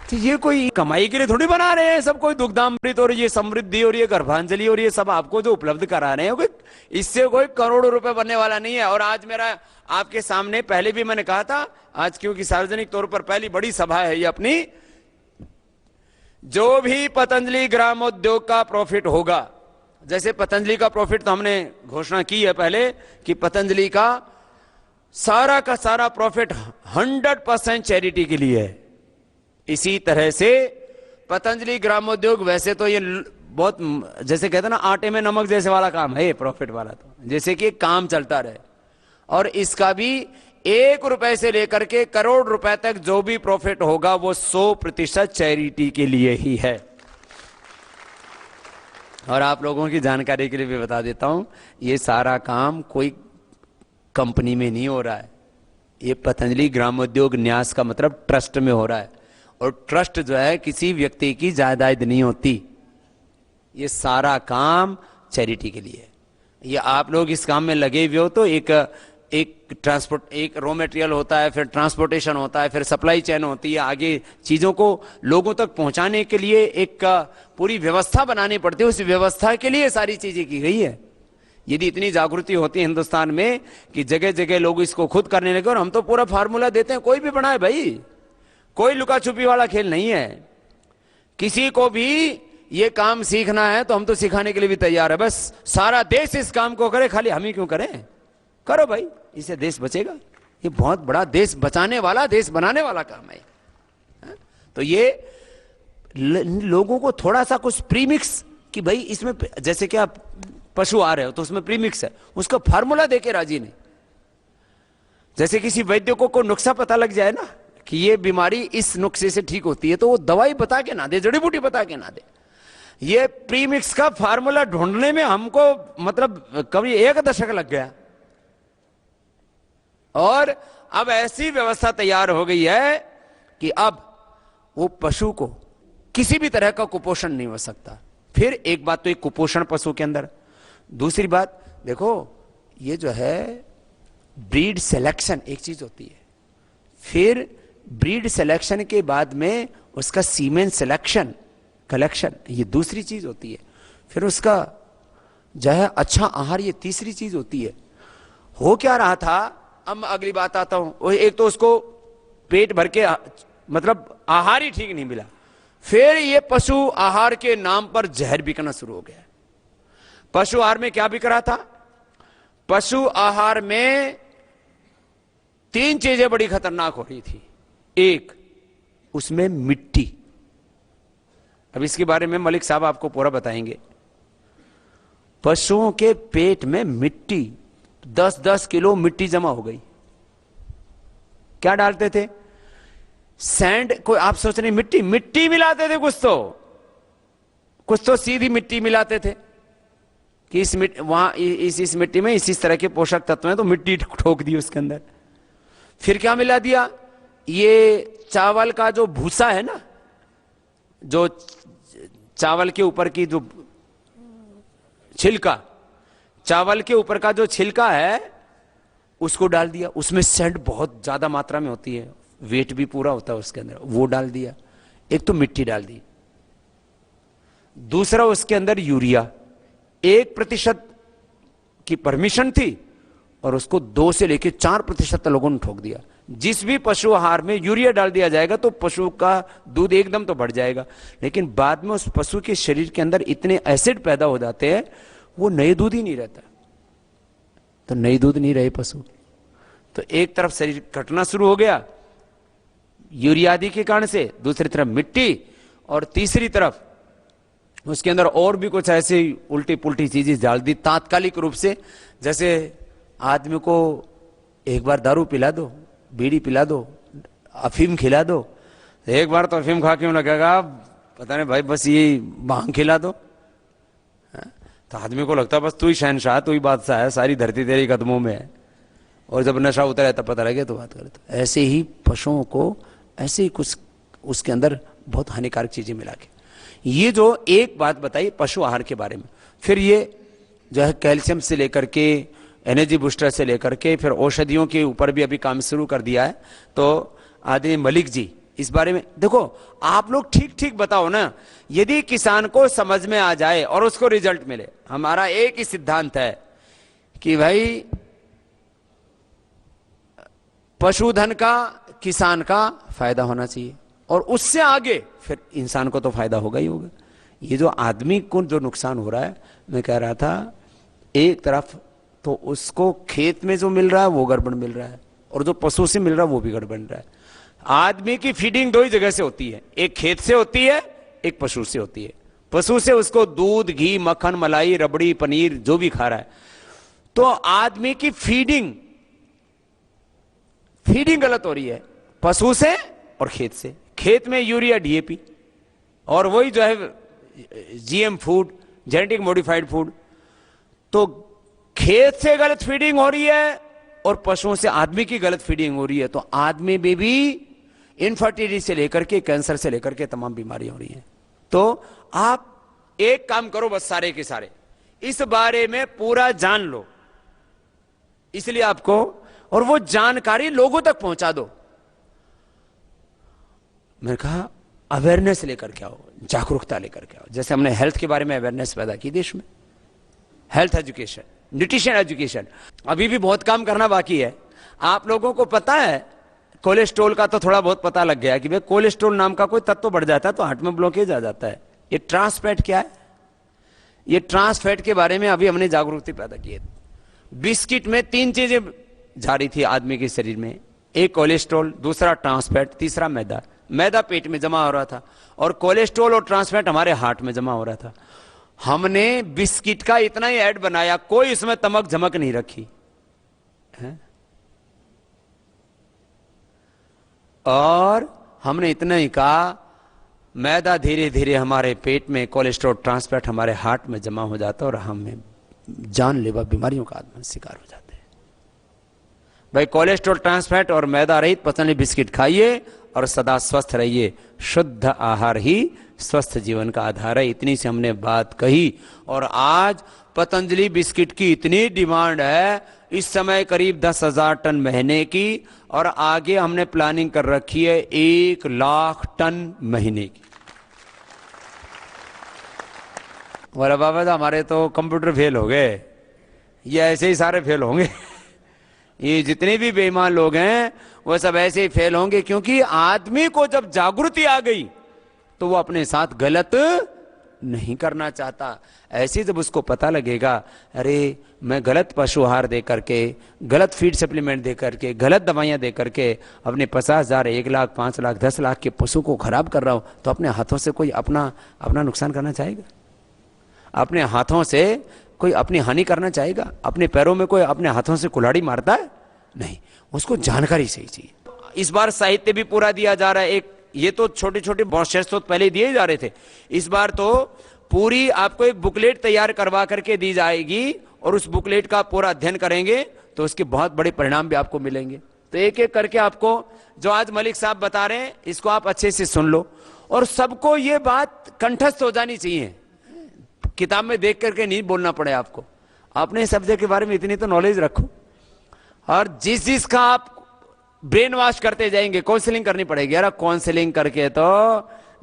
[SPEAKER 1] तो ये कोई कमाई के लिए थोड़ी बना रहे हैं सब, कोई दुग्धामृत और ये समृद्धि और ये गर्भांजलि और ये सब आपको जो उपलब्ध करा रहे हैं, कोई इससे कोई करोड़ों रुपए बनने वाला नहीं है। और आज मेरा आपके सामने, पहले भी मैंने कहा था, आज क्योंकि सार्वजनिक तौर पर पहली बड़ी सभा है ये अपनी, जो भी पतंजलि ग्रामोद्योग का प्रॉफिट होगा, जैसे पतंजलि का प्रॉफिट तो हमने घोषणा की है पहले कि पतंजलि का सारा प्रॉफिट 100% चैरिटी के लिए है। इसी तरह से पतंजलि ग्रामोद्योग, वैसे तो ये बहुत जैसे कहते हैं ना आटे में नमक जैसे वाला काम है ये प्रॉफिट वाला, तो जैसे कि काम चलता रहे, और इसका भी 1 रुपए से लेकर के करोड़ रुपए तक जो भी प्रॉफिट होगा वो 100% चैरिटी के लिए ही है। और आप लोगों की जानकारी के लिए भी बता देता हूं, ये सारा काम कोई कंपनी में नहीं हो रहा है, ये पतंजलि ग्रामोद्योग न्यास का मतलब ट्रस्ट में हो रहा है। और ट्रस्ट जो है किसी व्यक्ति की जायदाद नहीं होती, ये सारा काम चैरिटी के लिए है। ये आप लोग इस काम में लगे हुए हो तो एक ट्रांसपोर्ट, एक रॉ मटेरियल होता है, फिर ट्रांसपोर्टेशन होता है, फिर सप्लाई चेन होती है, आगे चीजों को लोगों तक पहुंचाने के लिए एक पूरी व्यवस्था बनानी पड़ती है। उस व्यवस्था के लिए सारी चीजें की गई है। यदि इतनी जागृति होती है हिंदुस्तान में कि जगह जगह लोग इसको खुद करने लगे, और हम तो पूरा फार्मूला देते हैं, कोई भी बनाए भाई, कोई लुका छुपी वाला खेल नहीं है। किसी को भी ये काम सीखना है तो हम तो सिखाने के लिए भी तैयार है। बस सारा देश इस काम को करे, खाली हम ही क्यों करें? करो भाई, इससे देश बचेगा। ये बहुत बड़ा देश बचाने वाला, देश बनाने वाला काम है। तो ये लोगों को थोड़ा सा कुछ प्रीमिक्स कि भाई इसमें, जैसे कि आप पशु आ रहे हो तो उसमें प्रीमिक्स है, उसका फार्मूला देके राजी नहीं। जैसे किसी वैद्य को नुस्खा पता लग जाए ना कि ये बीमारी इस नुस्खे से ठीक होती है, तो वो दवाई बता के ना दे, जड़ी बूटी बता के ना दे। ये प्रीमिक्स का फार्मूला ढूंढने में हमको मतलब कभी 1 दशक लग गया। और अब ऐसी व्यवस्था तैयार हो गई है कि अब वो पशु को किसी भी तरह का कुपोषण नहीं हो सकता। फिर एक बात तो एक कुपोषण पशु के अंदर, दूसरी बात देखो ये जो है ब्रीड सिलेक्शन एक चीज होती है, फिर ब्रीड सिलेक्शन के बाद में उसका सीमेन सिलेक्शन कलेक्शन ये दूसरी चीज होती है, फिर उसका जो है अच्छा आहार ये तीसरी चीज होती है। हो क्या रहा था, अब मैं अगली बात आता हूं, एक तो उसको पेट भर के मतलब आहार ही ठीक नहीं मिला, फिर ये पशु आहार के नाम पर जहर बिकना शुरू हो गया। पशु आहार में क्या बिक रहा था? पशु आहार में 3 चीजें बड़ी खतरनाक हो रही थी। एक, उसमें मिट्टी। अब इसके बारे में मलिक साहब आपको पूरा बताएंगे। पशुओं के पेट में मिट्टी, 10-10 किलो मिट्टी जमा हो गई। क्या डालते थे? सैंड। कोई आप सोच रहे मिट्टी मिलाते थे, कुछ तो सीधी मिट्टी मिलाते थे कि इस मिट्टी में इस तरह के पोषक तत्व हैं, तो मिट्टी ठोक दी उसके अंदर। फिर क्या मिला दिया? ये चावल का जो भूसा है ना, जो चावल के ऊपर की जो छिलका, चावल के ऊपर का जो छिलका है उसको डाल दिया। उसमें सैंड बहुत ज्यादा मात्रा में होती है, वेट भी पूरा होता है उसके अंदर, वो डाल दिया। एक तो मिट्टी डाल दी, दूसरा उसके अंदर यूरिया 1% की परमिशन थी और उसको 2 से लेकर 4% लोगों ने ठोक दिया। जिस भी पशु आहार में यूरिया डाल दिया जाएगा तो पशु का दूध एकदम तो बढ़ जाएगा, लेकिन बाद में उस पशु के शरीर के अंदर इतने एसिड पैदा हो जाते हैं वो नए दूध ही नहीं रहता। तो नए दूध नहीं रहे पशु, तो एक तरफ शरीर कटना शुरू हो गया यूरिया आदि के कारण से, दूसरी तरफ मिट्टी, और तीसरी तरफ उसके अंदर और भी कुछ ऐसी उल्टी पुल्टी चीजें डाल दी तात्कालिक रूप से। जैसे आदमी को एक बार दारू पिला दो, बीड़ी पिला दो, अफीम खिला दो, एक बार तो अफीम खा क्यों लगेगा पता नहीं भाई, बस ये भांग खिला दो, तो आदमी को लगता है बस तू ही शहनशाह, तू ही बादशाह है, सारी धरती तेरे कदमों में है। और जब नशा उतरा है तब पता लगे तो बात करे। तो ऐसे ही पशुओं को ऐसे ही कुछ उसके अंदर बहुत हानिकारक चीजें मिला के, ये जो एक बात बताई पशु आहार के बारे में। फिर ये जो है कैल्शियम से लेकर के एनर्जी बूस्टर से लेकर के फिर औषधियों के ऊपर भी अभी काम शुरू कर दिया है। तो आदि मलिक जी इस बारे में देखो, आप लोग ठीक ठीक बताओ ना, यदि किसान को समझ में आ जाए और उसको रिजल्ट मिले। हमारा एक ही सिद्धांत है कि भाई पशुधन का किसान का फायदा होना चाहिए और उससे आगे फिर इंसान को तो फायदा होगा ही होगा। ये जो आदमी को जो नुकसान हो रहा है, मैं कह रहा था एक तरफ तो उसको खेत में जो मिल रहा है वो गड़बड़ मिल रहा है और जो पशु से मिल रहा है वो भी गड़बड़ रहा है। आदमी की फीडिंग दो ही जगह से होती है, एक खेत से होती है, एक पशु से होती है। पशु से उसको दूध, घी, मक्खन, मलाई, रबड़ी, पनीर जो भी खा रहा है। तो आदमी की फीडिंग गलत हो रही है पशु से और खेत से। खेत में यूरिया, डीएपी और वही जो है GM food, genetic modified food. तो खेत से गलत फीडिंग हो रही है और पशुओं से आदमी की गलत फीडिंग हो रही है। तो आदमी में भी इनफर्टिलिटी से लेकर के कैंसर से लेकर के तमाम बीमारियां हो रही हैं। तो आप एक काम करो, बस सारे के सारे इस बारे में पूरा जान लो, इसलिए आपको, और वो जानकारी लोगों तक पहुंचा दो। मैंने कहा अवेयरनेस लेकर के आओ, जागरूकता लेकर के आओ। जैसे हमने हेल्थ के बारे में अवेयरनेस पैदा की देश में, हेल्थ एजुकेशन, न्यूट्रिशन एजुकेशन, अभी भी बहुत काम करना बाकी है। आप लोगों को पता है कोलेस्ट्रॉल का तो थोड़ा बहुत पता लग गया कि भाई कोलेस्ट्रॉल नाम का कोई तत्व बढ़ जाता है तो हार्ट में ब्लॉकेज आ जाता है। ये ट्रांस फैट क्या है? ये ट्रांस फैट के बारे में अभी हमने जागरूकता पैदा की है। बिस्किट में 3 चीजें जा रही थी आदमी के शरीर में, एक कोलेस्ट्रॉल, दूसरा ट्रांस फैट, तीसरा मैदा। मैदा पेट में जमा हो रहा था और कोलेस्ट्रॉल और ट्रांस फैट हमारे हार्ट में जमा हो रहा था। हमने बिस्किट का इतना ही ऐड बनाया, कोई इसमें तमक झमक नहीं रखी है? और हमने इतना ही कहा मैदा धीरे धीरे हमारे पेट में, कोलेस्ट्रॉल, ट्रांस फैट हमारे हार्ट में जमा हो जाता है और हमें जानलेवा बीमारियों का आदमी शिकार हो जाते हैं। भाई कोलेस्ट्रॉल, ट्रांस फैट और मैदा रहित पतली बिस्किट खाइए और सदा स्वस्थ रहिए। शुद्ध आहार ही स्वस्थ जीवन का आधार है। इतनी से हमने बात कही और आज पतंजलि बिस्किट की इतनी डिमांड है, इस समय करीब 10,000 टन महीने की, और आगे हमने प्लानिंग कर रखी है 1 लाख टन महीने की। बोला बाबा तो हमारे तो कंप्यूटर फेल हो गए, ये ऐसे ही सारे फेल होंगे ये जितने भी बेईमान लोग हैं वो सब ऐसे ही फेल होंगे, क्योंकि आदमी को जब जागृति आ गई तो वो अपने साथ गलत नहीं करना चाहता। ऐसे जब उसको पता लगेगा अरे मैं गलत पशु आहार दे करके, गलत फीड सप्लीमेंट दे करके, गलत दवाइयां दे करके अपने 50,000, 1 लाख, 5 लाख, 10 लाख के पशु को खराब कर रहा हूं, तो अपने हाथों से कोई अपना नुकसान करना चाहेगा? अपने हाथों से कोई अपनी हानि करना चाहेगा? अपने पैरों में कोई अपने हाथों से कुल्हाड़ी मारता है? नहीं, उसको जानकारी सही चाहिए। इस बार साहित्य भी पूरा दिया जा रहा है। एक ये तो छोटे छोटे बहुत तो पहले दिए जा रहे थे, इस बार तो पूरी आपको एक बुकलेट तैयार करवा करके दी जाएगी और उस बुकलेट का पूरा अध्ययन करेंगे तो उसके बहुत बड़े परिणाम भी आपको मिलेंगे। तो एक एक करके आपको जो आज मलिक साहब बता रहे हैं इसको आप अच्छे से सुन लो और सबको ये बात कंठस्थ हो जानी चाहिए, किताब में देख करके नहीं बोलना पड़े आपको। अपने सब्जेक्ट के बारे में इतनी तो नॉलेज रखो और जिस जिसका आप ब्रेन वॉश करते जाएंगे, काउंसलिंग करनी पड़ेगी। यार काउंसलिंग करके तो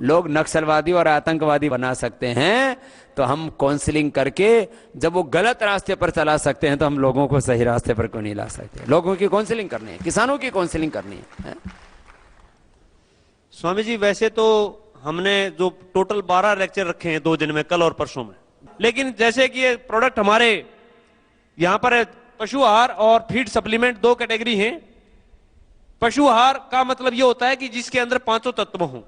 [SPEAKER 1] लोग नक्सलवादी और आतंकवादी बना सकते हैं, तो हम काउंसलिंग करके जब वो गलत रास्ते पर चला सकते हैं तो हम लोगों को सही रास्ते पर क्यों नहीं ला सकते? लोगों की काउंसलिंग करनी है, किसानों की काउंसलिंग करनी है।
[SPEAKER 2] स्वामी जी वैसे तो हमने जो टोटल 12 लेक्चर रखे हैं 2 दिन में, कल और परसों में, लेकिन जैसे कि ये प्रोडक्ट हमारे यहां पर पशु आहार और फीड सप्लीमेंट 2 कैटेगरी हैं। पशु आहार का मतलब ये होता है कि जिसके अंदर 5 तत्व हों,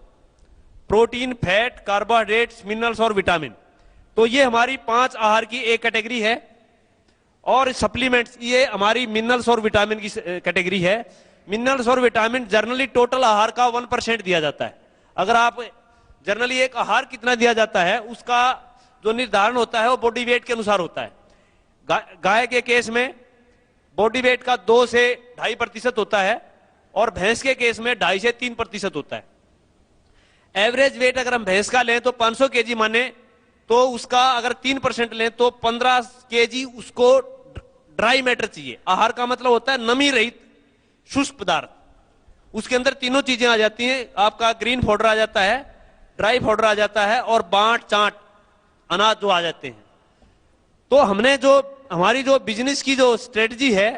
[SPEAKER 2] प्रोटीन, फैट, कार्बोहाइड्रेट्स, मिनरल्स और विटामिन। तो ये हमारी 5 आहार की एक कैटेगरी है और सप्लीमेंट्स ये हमारी मिनरल्स और विटामिन की कैटेगरी है। मिनरल्स और विटामिन जनरली टोटल आहार का 1% दिया जाता है। अगर आप जनरली एक आहार कितना दिया जाता है उसका जो निर्धारण होता है वो बॉडी वेट के अनुसार होता है। गाय के केस में बॉडी वेट का 2 से 2.5% होता है और भैंस के केस में 2.5 से 3% होता है। एवरेज वेट अगर हम भैंस का लें तो 500 केजी माने तो उसका अगर 3% लें तो 15 केजी उसको ड्राई मैटर चाहिए। आहार का मतलब होता है नमी रहित शुष्क पदार्थ। उसके अंदर तीनों चीजें आ जाती हैं, आपका ग्रीन पाउडर आ जाता है, ड्राई पाउडर आ जाता है और बांट चाट अनाज जो आ जाते हैं। तो हमने जो हमारी जो बिजनेस की जो स्ट्रेटजी है,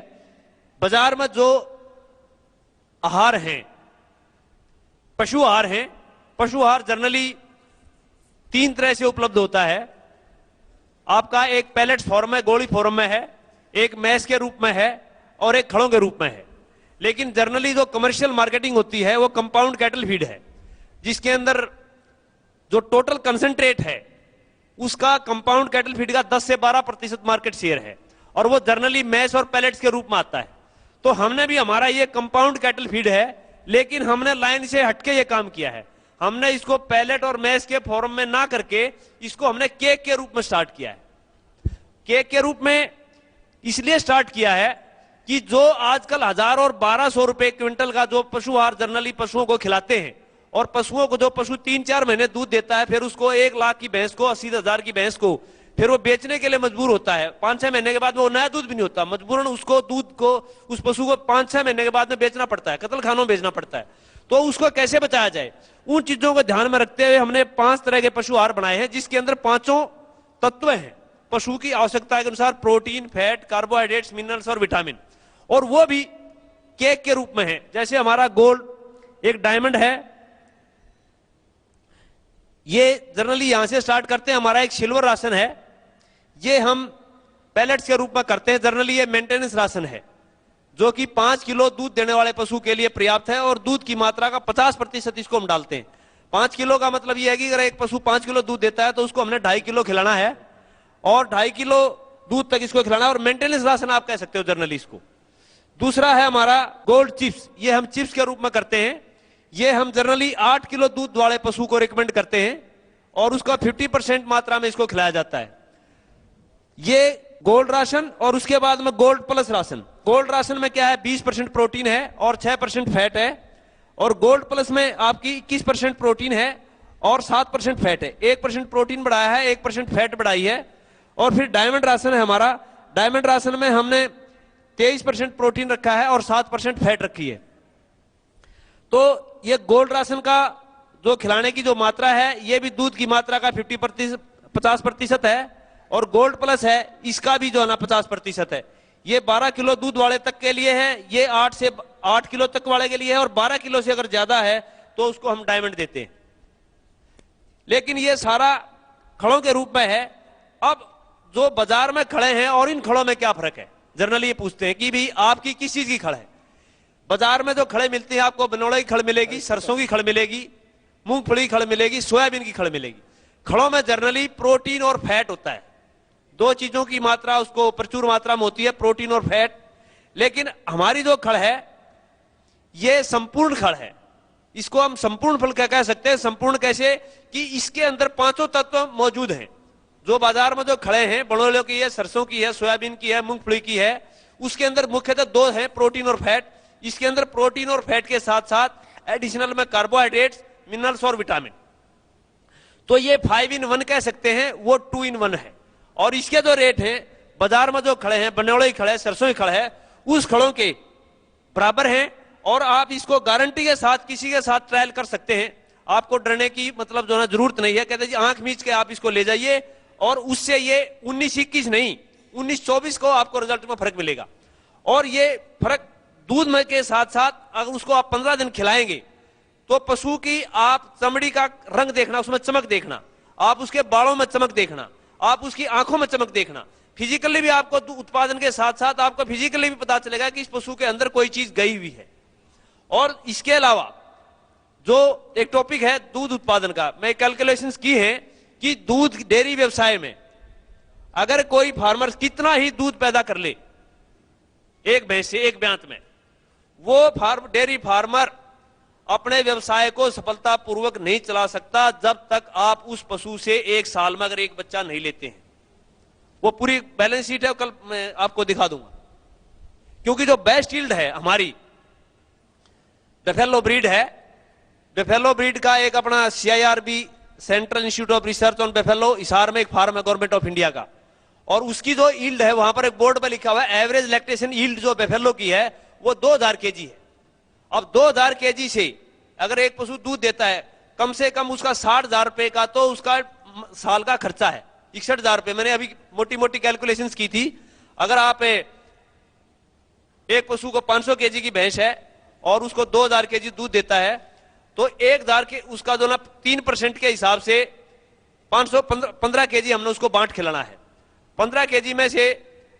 [SPEAKER 2] बाजार में जो आहार हैं, पशु आहार हैं, पशु आहार जनरली 3 तरह से उपलब्ध होता है। आपका एक पैलेट्स फॉर्म में, गोली फॉर्म में है, एक मैस के रूप में है और एक खड़ों के रूप में है। लेकिन जनरली जो कमर्शियल मार्केटिंग होती है वो कंपाउंड कैटल फीड है, जिसके अंदर जो टोटल कंसंट्रेट है उसका कंपाउंड कैटल फीड का 10 से 12% मार्केट शेयर है और वो जनरली मैस और पैलेट्स के रूप में आता है। तो हमने भी, हमारा ये कंपाउंड कैटल फीड है, लेकिन हमने लाइन से हटके ये काम किया है। हमने इसको पैलेट और मैस के फॉर्म में ना करके इसको हमने केक के रूप में स्टार्ट किया है। केक के रूप में इसलिए स्टार्ट किया है कि जो आजकल 1000 और 1200 रुपए क्विंटल का जो पशु आहार जनरली पशुओं को खिलाते हैं, और पशुओं को जो पशु 3-4 महीने दूध देता है, फिर उसको 1 लाख की भैंस को, 80,000 की भैंस को फिर वो बेचने के लिए मजबूर होता है। 5-6 महीने के बाद वो नया दूध भी नहीं होता, मजबूरन उसको दूध को, उस पशु को 5-6 महीने के बाद में बेचना पड़ता है, कत्ल खानों में बेचना पड़ता है। तो उसको कैसे बचाया जाए, उन चीजों को ध्यान में रखते हुए हमने 5 तरह के पशु आहार बनाए हैं, जिसके अंदर 5 तत्व हैं पशु की आवश्यकता के अनुसार: प्रोटीन, फैट, कार्बोहाइड्रेट्स, मिनरल्स और विटामिन। और वो भी केक के रूप में है। जैसे हमारा गोल्ड, एक डायमंड है, ये जनरली यहां से स्टार्ट करते हैं। हमारा एक सिल्वर राशन है, ये हम पैलेट्स के रूप में करते हैं। जनरली ये मेंटेनेंस राशन है, जो कि 5 किलो दूध देने वाले पशु के लिए पर्याप्त है और दूध की मात्रा का 50% इसको हम डालते हैं। 5 किलो का मतलब यह है कि अगर एक पशु 5 किलो दूध देता है तो उसको हमने 2.5 किलो खिलाना है और 2.5 किलो दूध तक इसको खिलाना है, और मेंटेनेंस राशन आप कह सकते हो जनरली इसको। दूसरा है हमारा गोल्ड चिप्स, ये हम चिप्स के रूप में करते हैं। ये हम जनरली 8 किलो दूध वाले पशु को रिकमेंड करते हैं और उसका 50% मात्रा में इसको खिलाया जाता है। ये गोल्ड राशन। और उसके बाद में gold plus ration. Gold ration में क्या है, 20% प्रोटीन है और 6% फैट है, और गोल्ड प्लस में आपकी 21% प्रोटीन है और 7% फैट है। 1% प्रोटीन बढ़ाया है, 1% फैट बढ़ाई है। और फिर डायमंड राशन है हमारा। डायमंड राशन में हमने 23% प्रोटीन रखा है और 7% फैट रखी है। तो ये गोल्ड राशन का जो खिलाने की जो मात्रा है, ये भी दूध की मात्रा का 50% है, और गोल्ड प्लस है, इसका भी जो है ना 50% है। ये 12 किलो दूध वाले तक के लिए है, ये 8 किलो तक वाले के लिए है, और 12 किलो से अगर ज्यादा है तो उसको हम डायमंड देते हैं। लेकिन ये सारा खड़ों के रूप में है। अब जो बाजार में खड़े हैं और इन खड़ों में क्या फर्क है, जनरली ये पूछते हैं कि भी आपकी किस चीज की खड़ है। बाजार में जो खड़े मिलती है, आपको बनोड़े की खड़ मिलेगी, सरसों की खड़ मिलेगी, मूंगफली की खड़ मिलेगी, सोयाबीन की खड़ मिलेगी। खड़ों में जनरली प्रोटीन और फैट होता है, 2 चीजों की मात्रा उसको प्रचुर मात्रा में होती है, प्रोटीन और फैट। लेकिन हमारी जो खड़ है ये संपूर्ण खड़ है, इसको हम संपूर्ण फल क्या कह सकते हैं। संपूर्ण कैसे कि इसके अंदर 5 तत्व मौजूद हैं। जो बाजार में जो खड़े हैं, बनोड़े की है, सरसों की है, सोयाबीन की है, मूंगफली की है, उसके अंदर मुख्यतः 2 हैं, प्रोटीन और फैट। इसके अंदर प्रोटीन और फैट के साथ साथ एडिशनल में कार्बोहाइड्रेट्स, मिनरल्स और विटामिन। तो ये 5 in 1 कह सकते हैं, वो 2 in 1 है। और इसके जो रेट हैं बाजार में जो खड़े हैं, बनोड़े की खड़े, सरसों की खड़े है, उस खड़ों के बराबर हैं। और आप इसको गारंटी के साथ किसी के साथ ट्रायल कर सकते हैं, आपको डरने की मतलब जो है जरूरत नहीं है। कहते जी आंख मीच के आप इसको ले जाइए, और उससे ये 19-21 नहीं, 19-24 को आपको रिजल्ट में फर्क मिलेगा। और ये फर्क दूध में के साथ साथ अगर उसको आप 15 दिन खिलाएंगे तो पशु की आप चमड़ी का रंग देखना, उसमें चमक देखना, आप उसके बालों में चमक देखना, आप उसकी आंखों में चमक देखना। फिजिकली भी आपको उत्पादन के साथ साथ आपको फिजिकली भी पता चलेगा कि इस पशु के अंदर कोई चीज गई हुई है। और इसके अलावा जो एक टॉपिक है दूध उत्पादन का, मैं कैलकुलेशंस की है कि दूध डेयरी व्यवसाय में अगर कोई फार्मर कितना ही दूध पैदा कर ले एक भैंस से, एक ब्यांत में, वो डेयरी फार्मर अपने व्यवसाय को सफलतापूर्वक नहीं चला सकता जब तक आप उस पशु से 1 साल में अगर एक बच्चा नहीं लेते हैं। वो पूरी बैलेंस शीट है, कल मैं आपको दिखा दूंगा। क्योंकि जो बेस्ट यील्ड है हमारी बफेलो ब्रीड है, बफेलो ब्रीड का एक अपना CIRB central institute of research on buffalo, Hisar में एक फार्म है गवर्नमेंट ऑफ इंडिया का, और उसकी जो यील्ड है वहां पर एक बोर्ड पर लिखा हुआ है एवरेज लैक्टेशन यील्ड जो बेफेलो की है वो 2000 केजी है। अब 2000 केजी से अगर एक पशु दूध देता है कम से कम उसका 60,000 रुपए का तो उसका साल का खर्चा है, 61,000 रुपए। मैंने अभी मोटी मोटी कैलकुलेशंस की थी। अगर आप एक पशु को 500 केजी की भैंस है और उसको 2000 केजी दूध देता है तो 1000 के उसका जो ना 3% के हिसाब से 515 केजी हमने उसको बांट खिलाना है। 15 केजी में से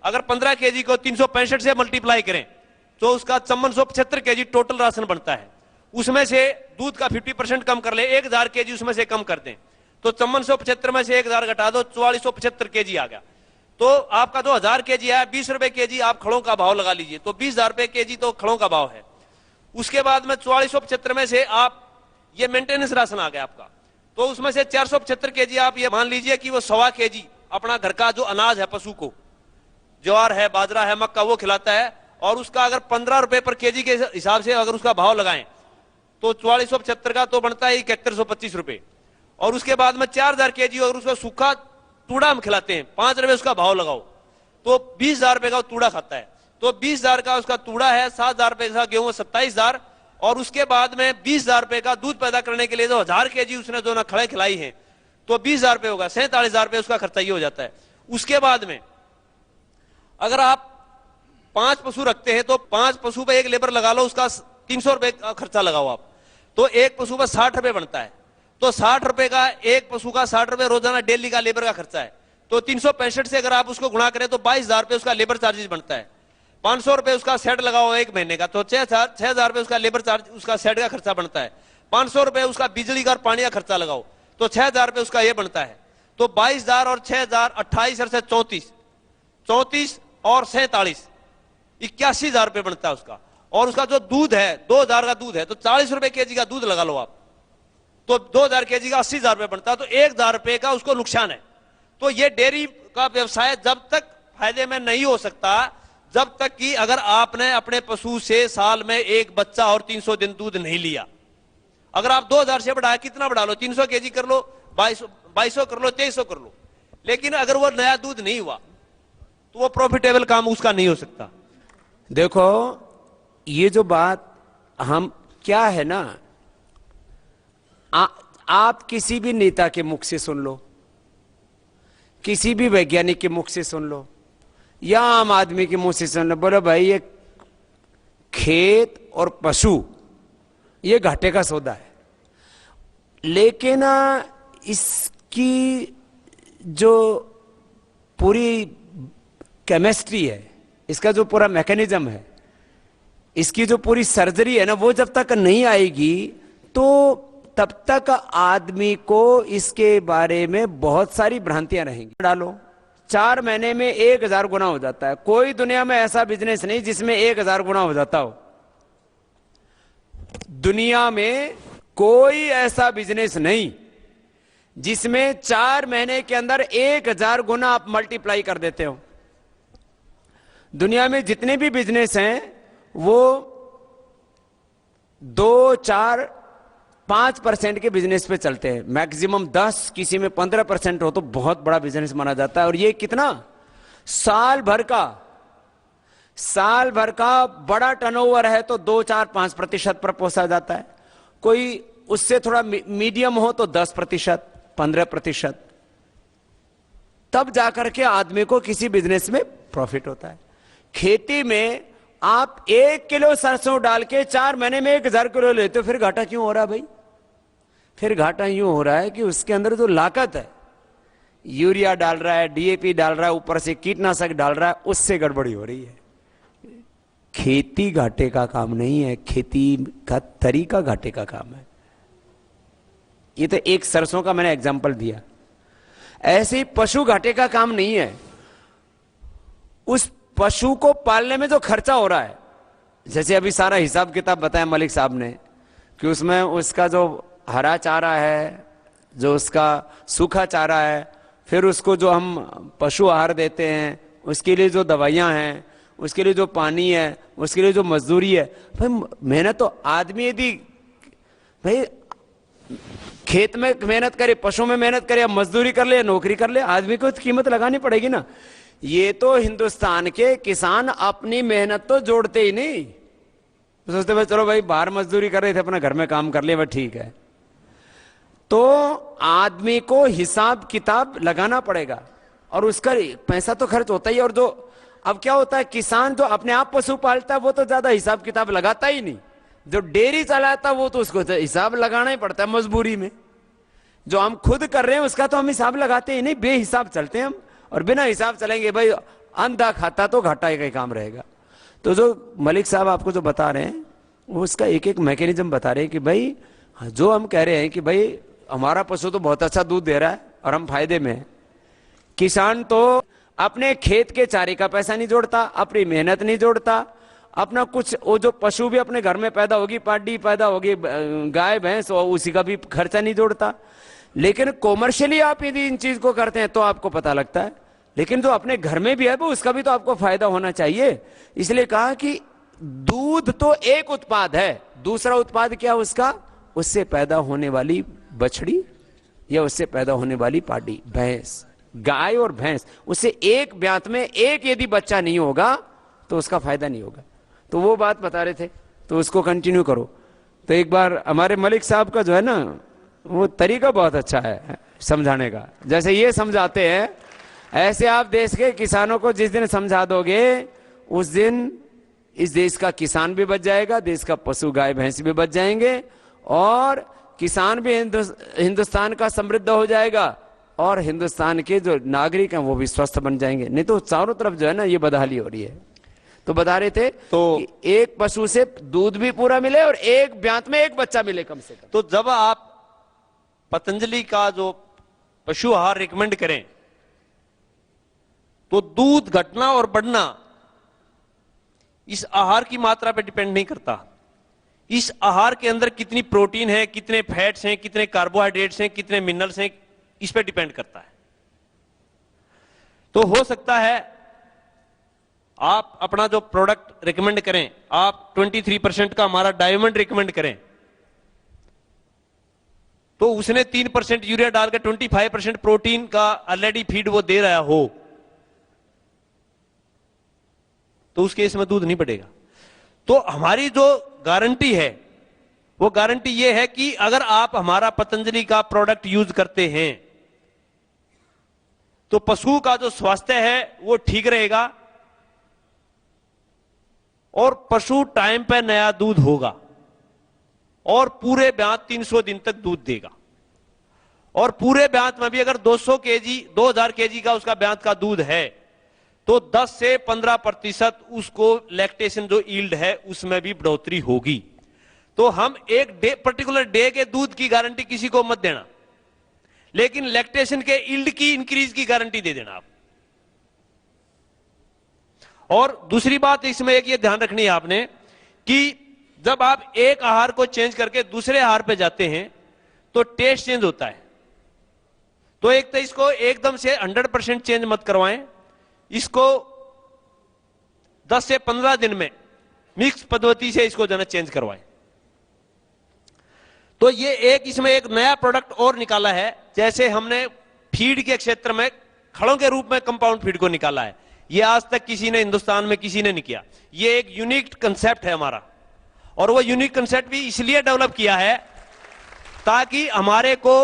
[SPEAKER 2] अगर 15 केजी को 365 से मल्टीप्लाई करें तो उसका 5475 केजी टोटल राशन बनता है। उसमें से दूध का 50% कम कर ले, 1000 केजी उसमें से कम कर दें तो 5475 में से 1000 घटा दो 4475 केजी आ गया। तो आपका जो 1000 केजी है 20 रुपए केजी आप खड़ों का भाव लगा लीजिए, तो 20,000 रुपए केजी तो खड़ों का भाव है। उसके बाद में 4475 में से आप ये मेंटेनेंस राशन आ गया आपका, तो उसमें से 475 केजी आप ये मान लीजिए कि वो 1.25 केजी अपना घर का जो अनाज है पशु को, ज्वार है, बाजरा है, मक्का, वो खिलाता है। और उसका अगर 15 रुपए पर केजी के हिसाब से अगर उसका भाव लगाएं तो 4475 का तो बनता है 7125 रुपए। और उसके बाद में 4000 केजी अगर उसको सूखा तूड़ा हम खिलाते हैं, 5 रुपए उसका भाव लगाओ तो 20,000 रुपए का तूड़ा खाता है। तो 20,000 का उसका तूड़ा है, 7,000 रुपए का गेहूं, 27,000। और उसके बाद में 20,000 रुपए का दूध पैदा करने के लिए जो 1000 केजी उसने जो ना खड़े खिलाई है तो 20,000 रुपए होगा, 47,000 रुपए उसका खर्चा ये हो जाता है। उसके बाद में अगर आप 5 पशु रखते हैं तो 5 पशु पे एक लेबर लगा लो, उसका 300 रुपए का खर्चा लगाओ आप, तो एक पशु पर 60 रुपए बनता है। तो 60 रुपए का एक पशु का 60 रुपए रोजाना डेली का लेबर का खर्चा है। तो 365 से अगर आप उसको गुणा करें तो 22,000 रुपए उसका लेबर चार्जेस बनता है। 500 रुपए उसका सेट लगाओ एक महीने का तो 6,000 रुपए उसका लेबर चार्ज उसका सेट का खर्चा बनता है। 500 रुपए उसका बिजली का और पानी का खर्चा लगाओ तो 6,000 रुपए उसका ये बनता है। तो 22,000 और 6,000 28 और 34 34 और 47 81,000 रुपए बनता है उसका। और उसका जो दूध है 2,000 का दूध है तो 40 रुपए केजी का दूध लगा लो आप, तो 2,000 केजी का 80,000 रुपए बनता है, तो 1,000 रुपए का उसको नुकसान है। तो ये डेयरी का व्यवसाय जब तक फायदे में नहीं हो सकता जब तक कि अगर आपने अपने पशु से साल में एक बच्चा और 300 दिन दूध नहीं लिया। अगर आप 2,000 से बढ़ाया, कितना बढ़ा लो, 300 केजी कर लो, 2200 कर लो, 2300 कर लो, लेकिन अगर वो नया दूध नहीं हुआ तो वो प्रॉफिटेबल काम उसका नहीं हो सकता।
[SPEAKER 1] देखो ये जो बात हम क्या है ना, आप किसी भी नेता के मुख से सुन लो, किसी भी वैज्ञानिक के मुख से सुन लो या आम आदमी के मुंह से सुन लो, बोलो भाई ये खेत और पशु ये घाटे का सौदा है। लेकिन इसकी जो पूरी केमिस्ट्री है, इसका जो पूरा मैकेनिज्म है, इसकी जो पूरी सर्जरी है ना, वो जब तक नहीं आएगी तो तब तक आदमी को इसके बारे में बहुत सारी भ्रांतियां रहेंगी। डालो 4 महीने में 1000 गुना हो जाता है। कोई दुनिया में ऐसा बिजनेस नहीं जिसमें 1000 गुना हो जाता हो। दुनिया में कोई ऐसा बिजनेस नहीं जिसमें 4 महीने के अंदर 1000 गुना आप मल्टीप्लाई कर देते हो। दुनिया में जितने भी बिजनेस हैं वो 2, 4, 5% के बिजनेस पे चलते हैं, मैक्सिमम 10, किसी में 15% हो तो बहुत बड़ा बिजनेस माना जाता है। और ये कितना साल भर का बड़ा टर्नओवर है तो 2, 4, 5% पर पहुंचा जाता है। कोई उससे थोड़ा मीडियम हो तो 10%, 15%, तब जाकर के आदमी को किसी बिजनेस में प्रॉफिट होता है। खेती में आप 1 किलो सरसों डाल के 4 महीने में 1000 किलो लेते हो, फिर घाटा क्यों हो रहा है भाई? फिर घाटा यूं हो रहा है कि उसके अंदर जो लागत है, यूरिया डाल रहा है, डीएपी डाल रहा है, ऊपर से कीटनाशक डाल रहा है, उससे गड़बड़ी हो रही है। खेती घाटे का काम नहीं है, खेती का तरीका घाटे का काम है। ये तो एक सरसों का मैंने एग्जांपल दिया। ऐसे ही पशु घाटे का काम नहीं है। उस पशु को पालने में जो खर्चा हो रहा है, जैसे अभी सारा हिसाब किताब बताया मलिक साहब ने कि उसमें उसका जो हरा चारा है, जो उसका सूखा चारा है, फिर उसको जो हम पशु आहार देते हैं, उसके लिए जो दवाइयां हैं, उसके लिए जो पानी है, उसके लिए जो मजदूरी है। भाई मेहनत तो आदमी यदि भाई खेत में मेहनत करे, पशु में मेहनत करे, या मजदूरी कर ले, या नौकरी कर ले, आदमी को कीमत लगानी पड़ेगी ना। ये तो हिंदुस्तान के किसान अपनी मेहनत तो जोड़ते ही नहीं, सोचते भाई चलो भाई बाहर मजदूरी कर रहे थे, अपना घर में काम कर लिया, वह ठीक है। तो आदमी को हिसाब किताब लगाना पड़ेगा और उसका पैसा तो खर्च होता ही। और जो अब क्या होता है, किसान जो अपने आप पशु पालता है वो तो ज्यादा हिसाब किताब लगाता ही नहीं, जो डेयरी चलाता है वो तो उसको हिसाब लगाना ही पड़ता है मजबूरी में। जो हम खुद कर रहे हैं उसका तो हम हिसाब लगाते ही नहीं, बेहिसाब चलते हैं हम, और बिना हिसाब चलेंगे भाई अंधा खाता तो घाटा का काम रहेगा। तो जो मलिक साहब आपको जो बता रहे हैं वो उसका एक एक मैकेनिज्म बता रहे हैं कि भाई जो हम कह रहे हैं कि भाई हमारा पशु तो बहुत अच्छा दूध दे रहा है और हम फायदे में हैं। किसान तो अपने खेत के चारे का पैसा नहीं जोड़ता, अपनी मेहनत नहीं जोड़ता, अपना कुछ वो जो पशु भी अपने घर में पैदा होगी, पाडी पैदा होगी, गाय भैंस, और उसी का भी खर्चा नहीं जोड़ता। लेकिन कॉमर्शियली आप यदि इन चीज को करते हैं तो आपको पता लगता है, लेकिन जो अपने घर में भी है वो उसका भी तो आपको फायदा होना चाहिए। इसलिए कहा कि दूध तो एक उत्पाद है, दूसरा उत्पाद क्या उसका, उससे पैदा होने वाली बछड़ी या उससे पैदा होने वाली पाडी, भैंस, गाय और भैंस, उससे एक ब्यात में एक यदि बच्चा नहीं होगा तो उसका फायदा नहीं होगा। तो वो बात बता रहे थे, तो उसको कंटिन्यू करो। तो एक बार हमारे मलिक साहब का जो है ना वो तरीका बहुत अच्छा है समझाने का, जैसे ये समझाते हैं ऐसे आप देश के किसानों को जिस दिन समझा दोगे उस दिन इस देश का किसान भी बच जाएगा, देश का पशु गाय भैंस भी बच जाएंगे, और किसान भी हिंदुस्तान का समृद्ध हो जाएगा, और हिंदुस्तान के जो नागरिक हैं वो भी स्वस्थ बन जाएंगे। नहीं तो चारों तरफ जो है ना ये बदहाली हो रही है। तो बता रहे थे तो कि एक पशु से दूध भी पूरा मिले और एक ब्यात में एक बच्चा मिले कम से कम।
[SPEAKER 2] तो जब आप पतंजलि का जो पशु आहार रिकमेंड करें तो दूध घटना और बढ़ना इस आहार की मात्रा पर डिपेंड नहीं करता। इस आहार के अंदर कितनी प्रोटीन है, कितने फैट्स हैं, कितने कार्बोहाइड्रेट्स हैं, कितने मिनरल्स हैं, इस पर डिपेंड करता है। तो हो सकता है आप अपना जो प्रोडक्ट रिकमेंड करें, आप 23% का हमारा डायमंड रिकमेंड करें, तो उसने 3% यूरिया डालकर 25% प्रोटीन का ऑलरेडी फीड वो दे रहा हो, तो उस केस में दूध नहीं बढ़ेगा। तो हमारी जो गारंटी है वो गारंटी ये है कि अगर आप हमारा पतंजलि का प्रोडक्ट यूज करते हैं तो पशु का जो स्वास्थ्य है वो ठीक रहेगा और पशु टाइम पर नया दूध होगा और पूरे ब्यात 300 दिन तक दूध देगा। और पूरे ब्यात में भी अगर 200 केजी 2000 केजी का उसका ब्यात का दूध है तो 10 से 15% उसको लैक्टेशन जो ईल्ड है उसमें भी बढ़ोतरी होगी। तो हम एक पर्टिकुलर डे के दूध की गारंटी किसी को मत देना, लेकिन लैक्टेशन के ईल्ड की इंक्रीज की गारंटी दे देना आप। और दूसरी बात इसमें एक ये ध्यान रखनी है आपने कि जब आप एक आहार को चेंज करके दूसरे आहार पे जाते हैं तो टेस्ट चेंज होता है। तो एक तो इसको एकदम से 100% चेंज मत करवाएं, इसको 10 से 15 दिन में मिक्स पद्धति से इसको जो है चेंज करवाएं। तो ये एक इसमें एक नया प्रोडक्ट और निकाला है, जैसे हमने फीड के क्षेत्र में खड़ों के रूप में कंपाउंड फीड को निकाला है। ये आज तक किसी ने हिंदुस्तान में किसी ने नहीं किया। ये एक यूनिक कंसेप्ट है हमारा, और वो यूनिक कंसेप्ट भी इसलिए डेवलप किया है ताकि हमारे को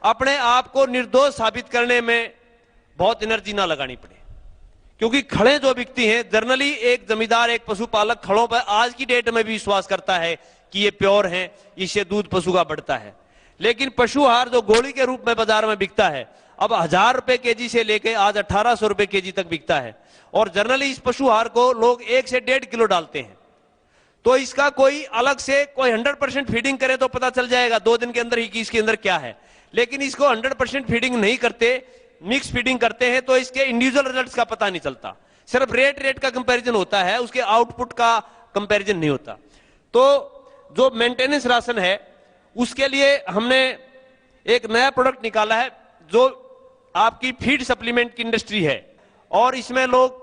[SPEAKER 2] अपने आप को निर्दोष साबित करने में बहुत एनर्जी ना लगानी पड़े। क्योंकि खड़े जो बिकती हैं, जनरली एक जमींदार एक पशुपालक खड़ों पर आज की डेट में भी विश्वास करता है कि ये प्योर हैं, इससे दूध पशु का बढ़ता है। लेकिन पशु आहार जो गोली के रूप में बाजार में बिकता है अब 1000 रुपए केजी से लेके आज 1800 रुपए केजी तक बिकता है, और जनरली इस पशु आहार को लोग 1 से 1.5 किलो डालते हैं। तो इसका कोई अलग से कोई 100% फीडिंग करे तो पता चल जाएगा 2 दिन के अंदर ही कि इसके अंदर क्या है। लेकिन इसको 100% फीडिंग नहीं करते, मिक्स फीडिंग करते हैं, तो इसके इंडिविजुअल रिजल्ट्स का पता नहीं चलता। सिर्फ रेट का कंपैरिजन होता है, उसके आउटपुट का कंपैरिजन नहीं होता। तो जो मेंटेनेंस राशन है उसके लिए हमने एक नया प्रोडक्ट निकाला है जो आपकी फीड सप्लीमेंट की इंडस्ट्री है, और इसमें लोग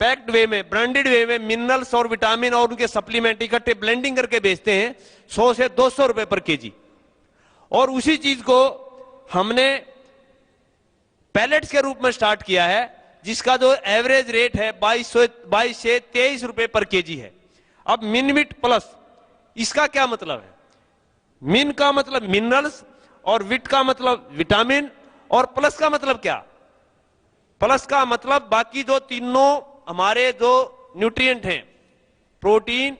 [SPEAKER 2] पैक्ड वे में, ब्रांडेड वे में मिनरल्स और विटामिन और उनके सप्लीमेंट इकट्ठे ब्लेंडिंग करके बेचते हैं 100 से 200 रुपए पर केजी। और उसी चीज को हमने पैलेट्स के रूप में स्टार्ट किया है, जिसका जो एवरेज रेट है 22 से 23 रुपए पर केजी है। अब मिनविट प्लस, इसका क्या मतलब है? मिन का मतलब मिनरल्स और विट का मतलब विटामिन और प्लस का मतलब क्या? प्लस का मतलब बाकी जो तीनों हमारे जो न्यूट्रिएंट हैं, protein,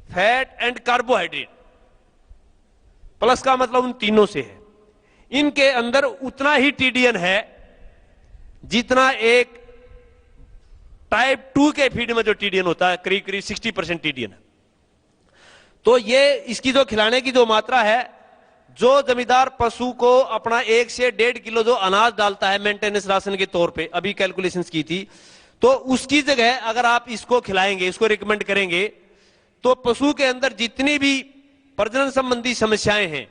[SPEAKER 2] fat and carbohydrate, plus का मतलब उन तीनों से है। इनके अंदर उतना ही टीडीएन है जितना एक टाइप 2 के फीड में जो टीडीएन होता है, करीब करीब 60% टीडीएन है। तो ये इसकी जो खिलाने की जो मात्रा है, जो जमींदार पशु को अपना 1 से 1.5 किलो जो अनाज डालता है मेंटेनेंस राशन के तौर पे, अभी कैलकुलेशंस की थी, तो उसकी जगह अगर आप इसको खिलाएंगे, इसको रिकमेंड करेंगे, तो पशु के अंदर जितनी भी प्रजनन संबंधी समस्याएं हैं,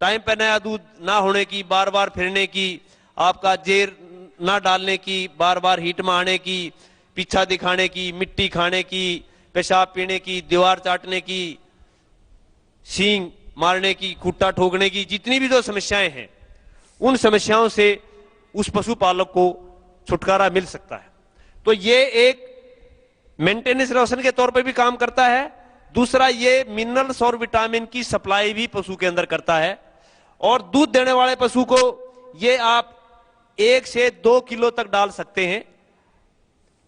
[SPEAKER 2] टाइम पे नया दूध ना होने की, बार बार फिरने की, आपका जेर ना डालने की, बार बार हीट में आने की, पीछा दिखाने की, मिट्टी खाने की, पेशाब पीने की, दीवार चाटने की, सींग मारने की, खुट्टा ठोकने की, जितनी भी जो समस्याएं हैं, उन समस्याओं से उस पशुपालक को छुटकारा मिल सकता है। तो ये एक मेंटेनेंस राशन के तौर पे भी काम करता है। दूसरा, ये मिनरल्स और विटामिन की सप्लाई भी पशु के अंदर करता है। और दूध देने वाले पशु को ये आप 1 से 2 किलो तक डाल सकते हैं।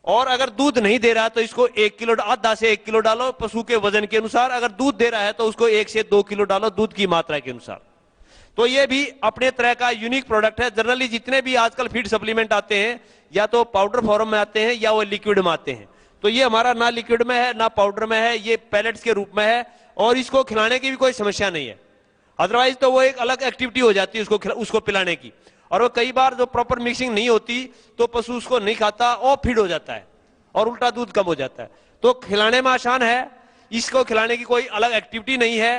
[SPEAKER 2] और अगर दूध नहीं दे रहा तो इसको 1 किलो, आधा से 1 किलो डालो पशु के वजन के अनुसार। अगर दूध दे रहा है तो उसको 1 से 2 किलो डालो दूध की मात्रा के अनुसार। तो ये भी अपने तरह का यूनिक प्रोडक्ट है। जनरली जितने भी आजकल फीड सप्लीमेंट आते हैं, या तो पाउडर फॉर्म में आते हैं या वो लिक्विड में आते हैं। तो ये हमारा ना लिक्विड में है ना पाउडर में है, ये पैलेट्स के रूप में है। और इसको खिलाने की भी कोई समस्या नहीं है। अदरवाइज तो वो एक अलग एक्टिविटी हो जाती है उसको पिलाने की। और वो कई बार जो प्रॉपर मिक्सिंग नहीं होती तो पशु उसको नहीं खाता और फीड हो जाता है और उल्टा दूध कम हो जाता है। तो खिलाने में आसान है, इसको खिलाने की कोई अलग एक्टिविटी नहीं है।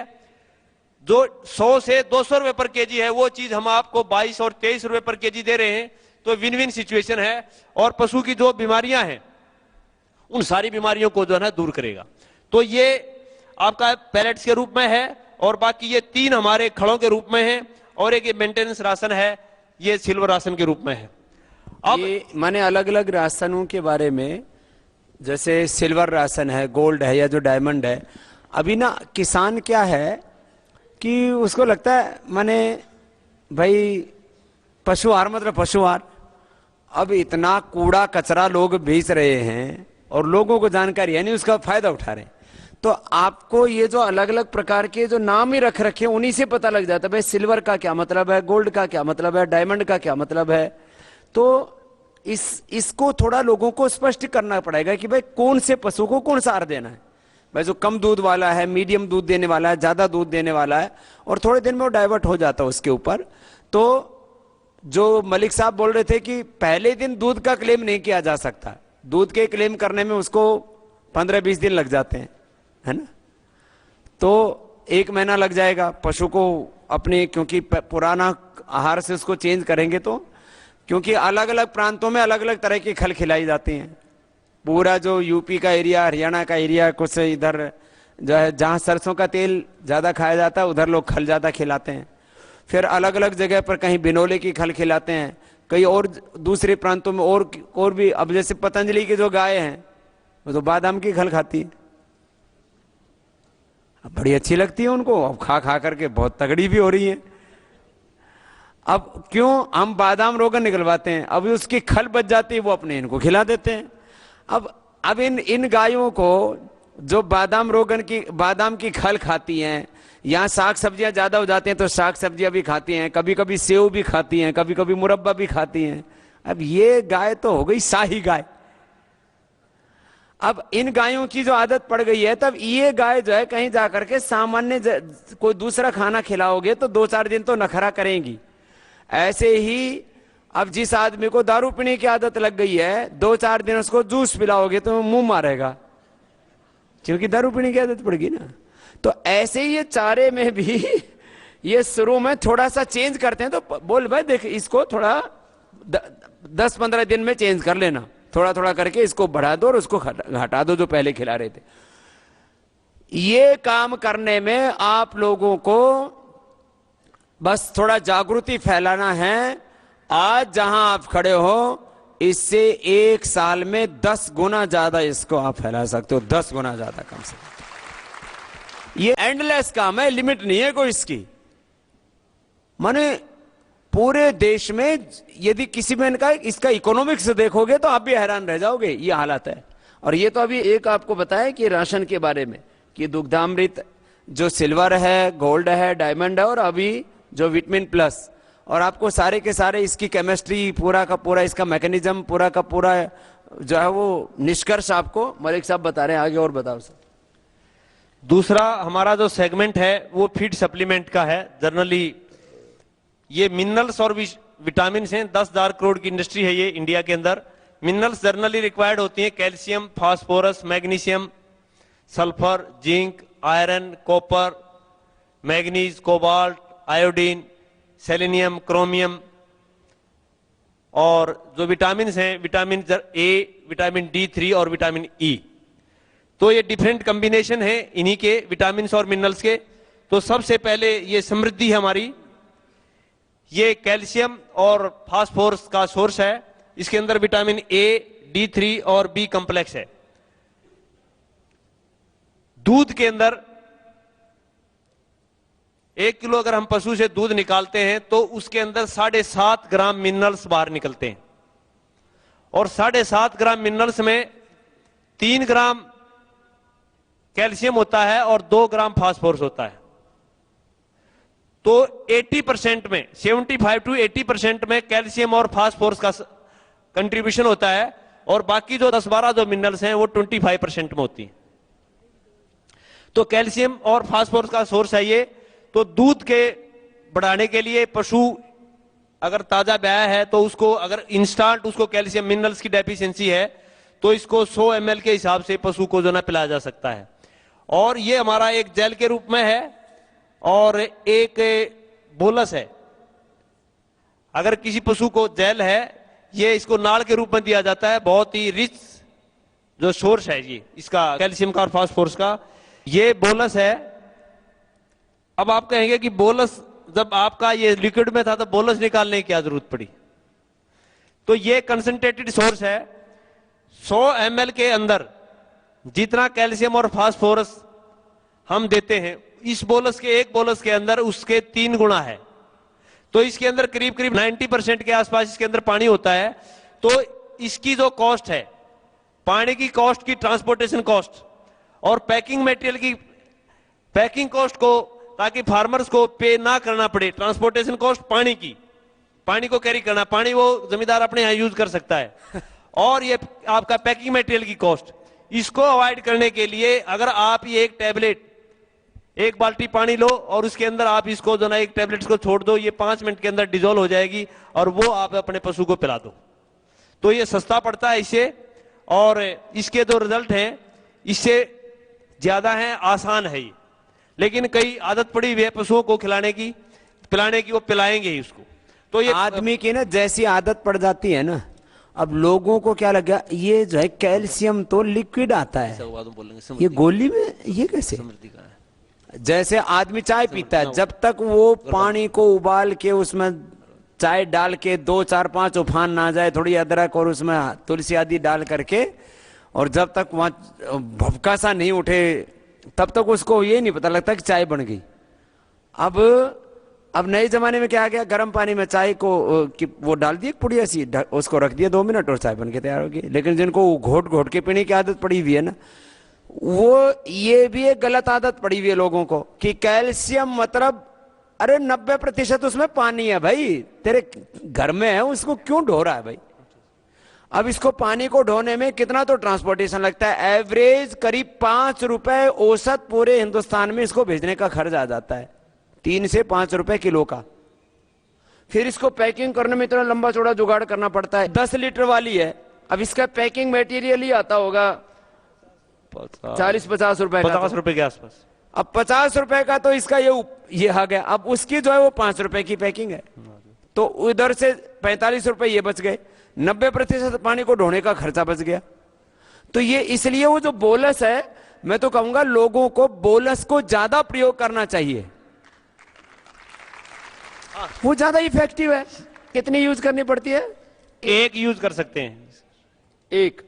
[SPEAKER 2] जो 100 से 200 रुपए पर केजी है, वो चीज हम आपको 22 और 23 रुपए पर केजी दे रहे हैं। तो विन विन सिचुएशन है। और पशु की जो बीमारियां हैं, उन सारी बीमारियों को जो है ना दूर करेगा। तो ये आपका पैलेट्स के रूप में है, और बाकी ये 3 हमारे खड़ों के रूप में है, और एक ये मेंटेनेंस राशन है, ये सिल्वर राशन के रूप में है।
[SPEAKER 1] अब ये माने अलग अलग राशनों के बारे में, जैसे सिल्वर राशन है, गोल्ड है, या जो डायमंड है, अभी ना किसान क्या है कि उसको लगता है माने भाई पशुहार मतलब पशुहार। अब इतना कूड़ा कचरा लोग बेच रहे हैं और लोगों को जानकारी है नहीं, उसका फायदा उठा रहे हैं। तो आपको ये जो अलग अलग प्रकार के जो नाम ही रख रखे हैं, उन्हीं से पता लग जाता है भाई सिल्वर का क्या मतलब है, गोल्ड का क्या मतलब है, डायमंड का क्या मतलब है। तो इसको थोड़ा लोगों को स्पष्ट करना पड़ेगा कि भाई कौन से पशु को कौन सा आहार देना है। भाई जो कम दूध वाला है, मीडियम दूध देने वाला है, ज्यादा दूध देने वाला है, और थोड़े दिन में वो डाइवर्ट हो जाता है उसके ऊपर। तो जो मलिक साहब बोल रहे थे कि पहले दिन दूध का क्लेम नहीं किया जा सकता, दूध के क्लेम करने में उसको 15-20 दिन लग जाते हैं, है ना। तो 1 महीना लग जाएगा पशु को अपने, क्योंकि पुराना आहार से उसको चेंज करेंगे तो, क्योंकि अलग अलग प्रांतों में अलग अलग तरह की खल खिलाई जाती हैं। पूरा जो यूपी का एरिया, हरियाणा का एरिया, कुछ इधर जो है जहाँ सरसों का तेल ज्यादा खाया जाता है, उधर लोग खल ज्यादा खिलाते हैं। फिर अलग अलग जगह पर कहीं बिनोले की खल खिलाते हैं, कई और दूसरे प्रांतों में और भी। अब जैसे पतंजलि की जो गाय हैं, वो तो बादाम की खल खाती है, बड़ी अच्छी लगती है उनको, अब खा खा करके बहुत तगड़ी भी हो रही है। अब क्यों हम बादाम रोगन निकलवाते हैं, अब उसकी खल बच जाती है, वो अपने इनको खिला देते हैं। अब इन गायों को जो बादाम की खल खाती हैं, यहाँ साग सब्जियां ज्यादा हो जाती हैं तो साग सब्जियां भी खाती हैं, कभी कभी सेव भी खाती हैं, कभी कभी मुरब्बा भी खाती हैं। अब ये गाय तो हो गई शाही गाय। अब इन गायों की जो आदत पड़ गई है, तब ये गाय जो है कहीं जाकर के सामान्य कोई दूसरा खाना खिलाओगे तो 2-4 दिन तो नखरा करेंगी। ऐसे ही अब जिस आदमी को दारू पीने की आदत लग गई है, 2-4 दिन उसको जूस पिलाओगे तो मुंह मारेगा, क्योंकि दारू पीने की आदत पड़ गई ना। तो ऐसे ही ये चारे में भी ये शुरू में थोड़ा सा चेंज करते हैं, तो बोल भाई देख इसको थोड़ा 10-15 दिन में चेंज कर लेना, थोड़ा थोड़ा करके इसको बढ़ा दो और उसको हटा दो जो पहले खिला रहे थे। ये काम करने में आप लोगों को बस थोड़ा जागृति फैलाना है। आज जहां आप खड़े हो इससे 1 साल में 10 गुना ज्यादा इसको आप फैला सकते हो, 10 गुना ज्यादा कम से कम। ये एंडलेस काम है, लिमिट नहीं है कोई इसकी। माने पूरे देश में यदि किसी में इनका इसका इकोनॉमिक्स देखोगे तो आप भी हैरान रह जाओगे, ये हालत है। और ये तो अभी एक आपको बताया कि राशन के बारे में कि दुग्धामृत जो सिल्वर है, गोल्ड है, डायमंड है, और अभी जो विटामिन प्लस, और आपको सारे के सारे इसकी केमिस्ट्री पूरा का पूरा, इसका मैकेनिज्म पूरा का पूरा जो है वो निष्कर्ष आपको मलिक साहब बता रहे हैं। आगे और बताओ सर।
[SPEAKER 2] दूसरा हमारा जो सेगमेंट है वो फीड सप्लीमेंट का है। जनरली ये मिनरल्स और विटामिन हैं। 10,000 करोड़ की इंडस्ट्री है ये इंडिया के अंदर। मिनरल्स जनरली रिक्वायर्ड होती हैं calcium, phosphorus, magnesium, sulphur, zinc, iron, copper, manganese, cobalt, iodine, selenium, chromium. और जो विटामिन हैं, विटामिन ए, विटामिन D3 और विटामिन ई। तो ये डिफरेंट कॉम्बिनेशन है इन्हीं के विटामिन और मिनरल्स के। तो सबसे पहले ये समृद्धि हमारी, ये कैल्शियम और फास्फोरस का सोर्स है। इसके अंदर विटामिन ए, D3 और बी कॉम्प्लेक्स है। दूध के अंदर 1 किलो अगर हम पशु से दूध निकालते हैं तो उसके अंदर 7.5 ग्राम मिनरल्स बाहर निकलते हैं। और 7.5 ग्राम मिनरल्स में 3 ग्राम कैल्शियम होता है और 2 ग्राम फास्फोरस होता है। तो 80% में, 75 to 80% में कैल्शियम और फास्फोरस का कंट्रीब्यूशन होता है, और बाकी जो 10-12 जो मिनरल्स हैं वो 25% में होती है। तो कैल्शियम और फास्फोरस का सोर्स है ये। तो दूध के बढ़ाने के लिए पशु अगर ताजा ब्याया है तो उसको अगर इंस्टेंट उसको कैल्शियम मिनरल्स की डेफिशिएंसी है तो इसको 100 ml के हिसाब से पशु को जो ना पिलाया जा सकता है। और ये हमारा एक जेल के रूप में है और एक बोलस है। अगर किसी पशु को जेल है, ये इसको नाल के रूप में दिया जाता है। बहुत ही रिच जो सोर्स है ये इसका कैल्शियम का और फास्फोरस का, ये बोलस है। अब आप कहेंगे कि बोलस जब आपका ये लिक्विड में था तो बोलस निकालने की क्या जरूरत पड़ी? तो ये कंसंट्रेटेड सोर्स है। 100 ml के अंदर जितना कैल्शियम और फास्फोरस हम देते हैं, इस बोलस के, एक बोलस के अंदर उसके 3 गुना है। तो इसके अंदर करीब करीब 90% के आसपास इसके अंदर पानी होता है। तो इसकी जो कॉस्ट है, पानी की कॉस्ट की, ट्रांसपोर्टेशन कॉस्ट और पैकिंग मटेरियल की पैकिंग कॉस्ट को, ताकि फार्मर्स को पे ना करना पड़े, ट्रांसपोर्टेशन कॉस्ट पानी की, पानी को कैरी करना, पानी वो जमींदार अपने यहां यूज कर सकता है, और ये आपका पैकिंग मटेरियल की कॉस्ट, इसको अवॉइड करने के लिए अगर आप ये एक टैबलेट, एक बाल्टी पानी लो और उसके अंदर आप इसको जो ना एक टैबलेट को छोड़ दो, ये 5 मिनट के अंदर डिजोल्व हो जाएगी और वो आप अपने पशु को पिला दो। तो ये सस्ता पड़ता है इससे, और इसके जो रिजल्ट हैं इससे ज्यादा है, आसान है ये। लेकिन कई आदत पड़ी हुई है पशुओं को खिलाने की, पिलाने की, वो पिलाएंगे ही उसको। तो ये
[SPEAKER 1] आदमी की ना जैसी आदत पड़ जाती है ना, अब लोगों को क्या लगा, ये जो है कैल्शियम तो लिक्विड आता है, ये गोली में, ये कैसे? जैसे आदमी चाय पीता है, जब तक वो पानी को उबाल के उसमें चाय डाल के 2, 4, 5 उफान ना जाए, थोड़ी अदरक और उसमें तुलसी आदि डाल करके, और जब तक वहां भभका सा नहीं उठे तब तक उसको ये नहीं पता लगता कि चाय बन गई। अब नए जमाने में क्या आ गया, गर्म पानी में चाय को कि वो डाल दिए पुड़िया सी, उसको रख दिया 2 मिनट और चाय बन के तैयार होगी। लेकिन जिनको घोट घोट के पीने की आदत पड़ी हुई है ना, वो ये भी एक गलत आदत पड़ी हुई है लोगों को कि कैल्शियम मतलब, अरे 90% उसमें पानी है भाई, तेरे घर में है, उसको क्यों ढो रहा है भाई? अब इसको पानी को ढोने में कितना तो ट्रांसपोर्टेशन लगता है, एवरेज करीब 5 रुपए औसत पूरे हिंदुस्तान में इसको भेजने का खर्च आ जाता है, 3 से 5 रुपए किलो का। फिर इसको पैकिंग करने में इतना लंबा चौड़ा जुगाड़ करना पड़ता है। 10 लीटर वाली है, अब इसका पैकिंग मटेरियल ही आता होगा 40-50 रुपए,
[SPEAKER 2] 50 रुपए के आसपास।
[SPEAKER 1] अब 50 रुपए का तो इसका ये आ गया। अब उसकी जो है वो 5 रुपए की पैकिंग है, तो उधर से 45 रुपए ये बच गए, 90% पानी को ढोने का खर्चा बच गया। तो ये इसलिए वो जो बोलस है, मैं तो कहूंगा लोगों को बोलस को ज्यादा प्रयोग करना चाहिए। वो ज्यादा इफेक्टिव है। कितनी यूज करनी पड़ती है?
[SPEAKER 2] एक यूज कर सकते हैं,
[SPEAKER 1] एक।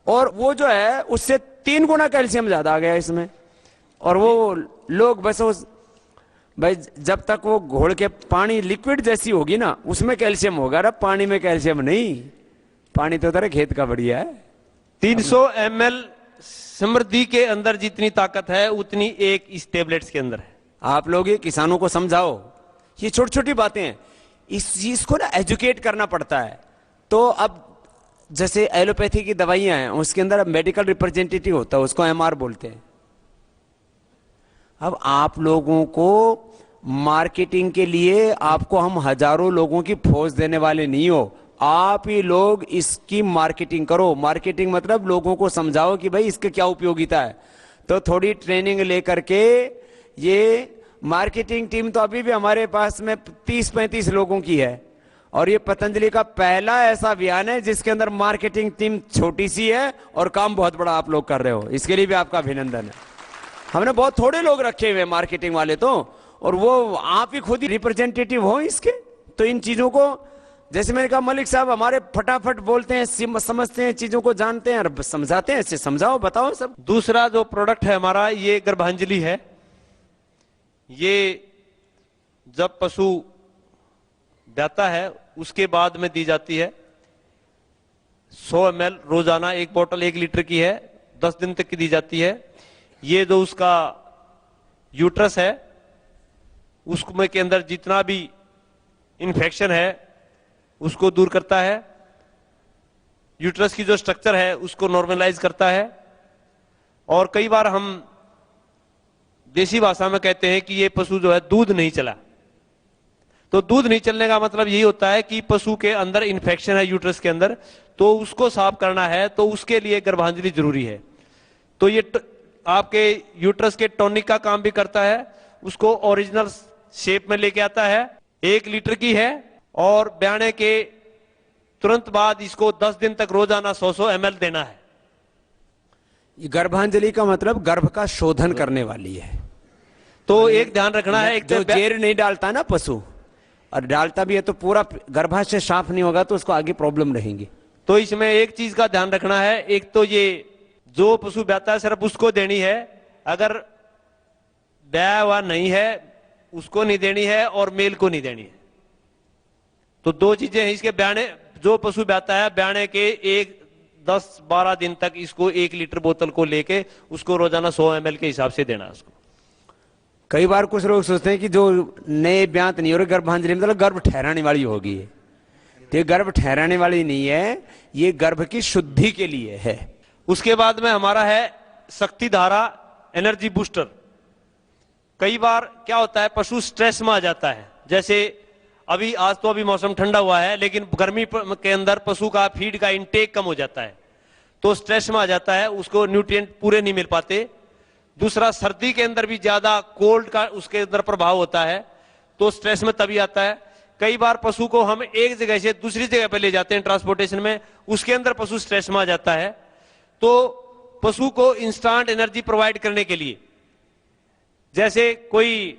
[SPEAKER 1] और वो जो है उससे 3 गुना कैल्शियम ज्यादा आ गया इसमें। और वो लोग बस उस भाई जब तक वो घोल के पानी लिक्विड जैसी होगी ना उसमें कैल्शियम होगा। अरे पानी में कैल्शियम नहीं, पानी तो तेरे खेत का बढ़िया है।
[SPEAKER 2] 300 ml समृद्धि के अंदर जितनी ताकत है उतनी एक इस टेबलेट्स के अंदर है।
[SPEAKER 1] आप लोग ये किसानों को समझाओ, ये छोटी छोटी बातें हैं, इस चीज को ना एजुकेट करना पड़ता है। तो अब जैसे एलोपैथी की दवाइयां हैं उसके अंदर मेडिकल रिप्रेजेंटेटिव होता है, उसको एमआर बोलते हैं। अब आप लोगों को मार्केटिंग के लिए आपको हम हजारों लोगों की फौज देने वाले नहीं हो, आप ही लोग इसकी मार्केटिंग करो। मार्केटिंग मतलब लोगों को समझाओ कि भाई इसकी क्या उपयोगिता है। तो थोड़ी ट्रेनिंग लेकर के ये मार्केटिंग टीम तो अभी भी हमारे पास में 30-35 लोगों की है। और ये पतंजलि का पहला ऐसा अभियान है जिसके अंदर मार्केटिंग टीम छोटी सी है और काम बहुत बड़ा आप लोग कर रहे हो, इसके लिए भी आपका अभिनंदन है। हमने बहुत थोड़े लोग रखे हुए मार्केटिंग वाले तो, और वो आप ही खुद ही रिप्रेजेंटेटिव हो इसके। तो इन चीजों को जैसे मैंने कहा मलिक साहब हमारे फटाफट बोलते हैं, समझते हैं, चीजों को जानते हैं और समझाते हैं। इससे समझाओ, बताओ सब।
[SPEAKER 2] दूसरा जो प्रोडक्ट है हमारा ये गर्भांजलि है। ये जब पशु ब्याता है उसके बाद में दी जाती है। 100 ml रोजाना, एक बोतल 1 लीटर की है, 10 दिन तक की दी जाती है। ये जो उसका यूट्रस है उसमें के अंदर जितना भी इन्फेक्शन है उसको दूर करता है। यूट्रस की जो स्ट्रक्चर है उसको नॉर्मलाइज करता है। और कई बार हम देसी भाषा में कहते हैं कि ये पशु जो है दूध नहीं चला। तो दूध नहीं चलने का मतलब यही होता है कि पशु के अंदर इन्फेक्शन है यूट्रस के अंदर, तो उसको साफ करना है, तो उसके लिए गर्भांजलि जरूरी है। तो ये आपके यूट्रस के टॉनिक का काम भी करता है, उसको ओरिजिनल शेप में लेके आता है। 1 लीटर की है और ब्याने के तुरंत बाद इसको 10 दिन तक रोजाना 100 ml देना है।
[SPEAKER 1] गर्भांजलि का मतलब गर्भ का शोधन करने वाली है।
[SPEAKER 2] तो एक ध्यान रखना है, एक
[SPEAKER 1] जो जेर नहीं डालता ना पशु, और डालता भी है तो पूरा गर्भाशय साफ नहीं होगा तो उसको आगे प्रॉब्लम रहेंगी।
[SPEAKER 2] तो इसमें एक चीज का ध्यान रखना है, एक तो ये जो पशु ब्याता है सिर्फ उसको देनी है, अगर ब्याया हुआ नहीं है उसको नहीं देनी है और मेल को नहीं देनी है। तो 2 चीजें हैं इसके। ब्याने जो पशु ब्याता है ब्याने के 10-12 दिन तक इसको 1 लीटर बोतल को लेके उसको रोजाना 100 ml के हिसाब से देना है उसको।
[SPEAKER 1] कई बार कुछ लोग सोचते हैं कि जो नए ब्यात नहीं हो रहे गर्भांजलि मतलब गर्भ ठहराने वाली होगी। तो ये गर्भ ठहराने वाली नहीं है, ये गर्भ की शुद्धि के लिए है।
[SPEAKER 2] उसके बाद में हमारा है शक्ति धारा एनर्जी बूस्टर। कई बार क्या होता है पशु स्ट्रेस में आ जाता है, जैसे अभी आज तो अभी मौसम ठंडा हुआ है लेकिन गर्मी के अंदर पशु का फीड का इंटेक कम हो जाता है, तो स्ट्रेस में आ जाता है, उसको न्यूट्रिएंट पूरे नहीं मिल पाते। दूसरा सर्दी के अंदर भी ज्यादा कोल्ड का उसके अंदर प्रभाव होता है, तो स्ट्रेस में तभी आता है। कई बार पशु को हम एक जगह से दूसरी जगह पे ले जाते हैं ट्रांसपोर्टेशन में, उसके अंदर पशु स्ट्रेस में आ जाता है। तो पशु को इंस्टेंट एनर्जी प्रोवाइड करने के लिए, जैसे कोई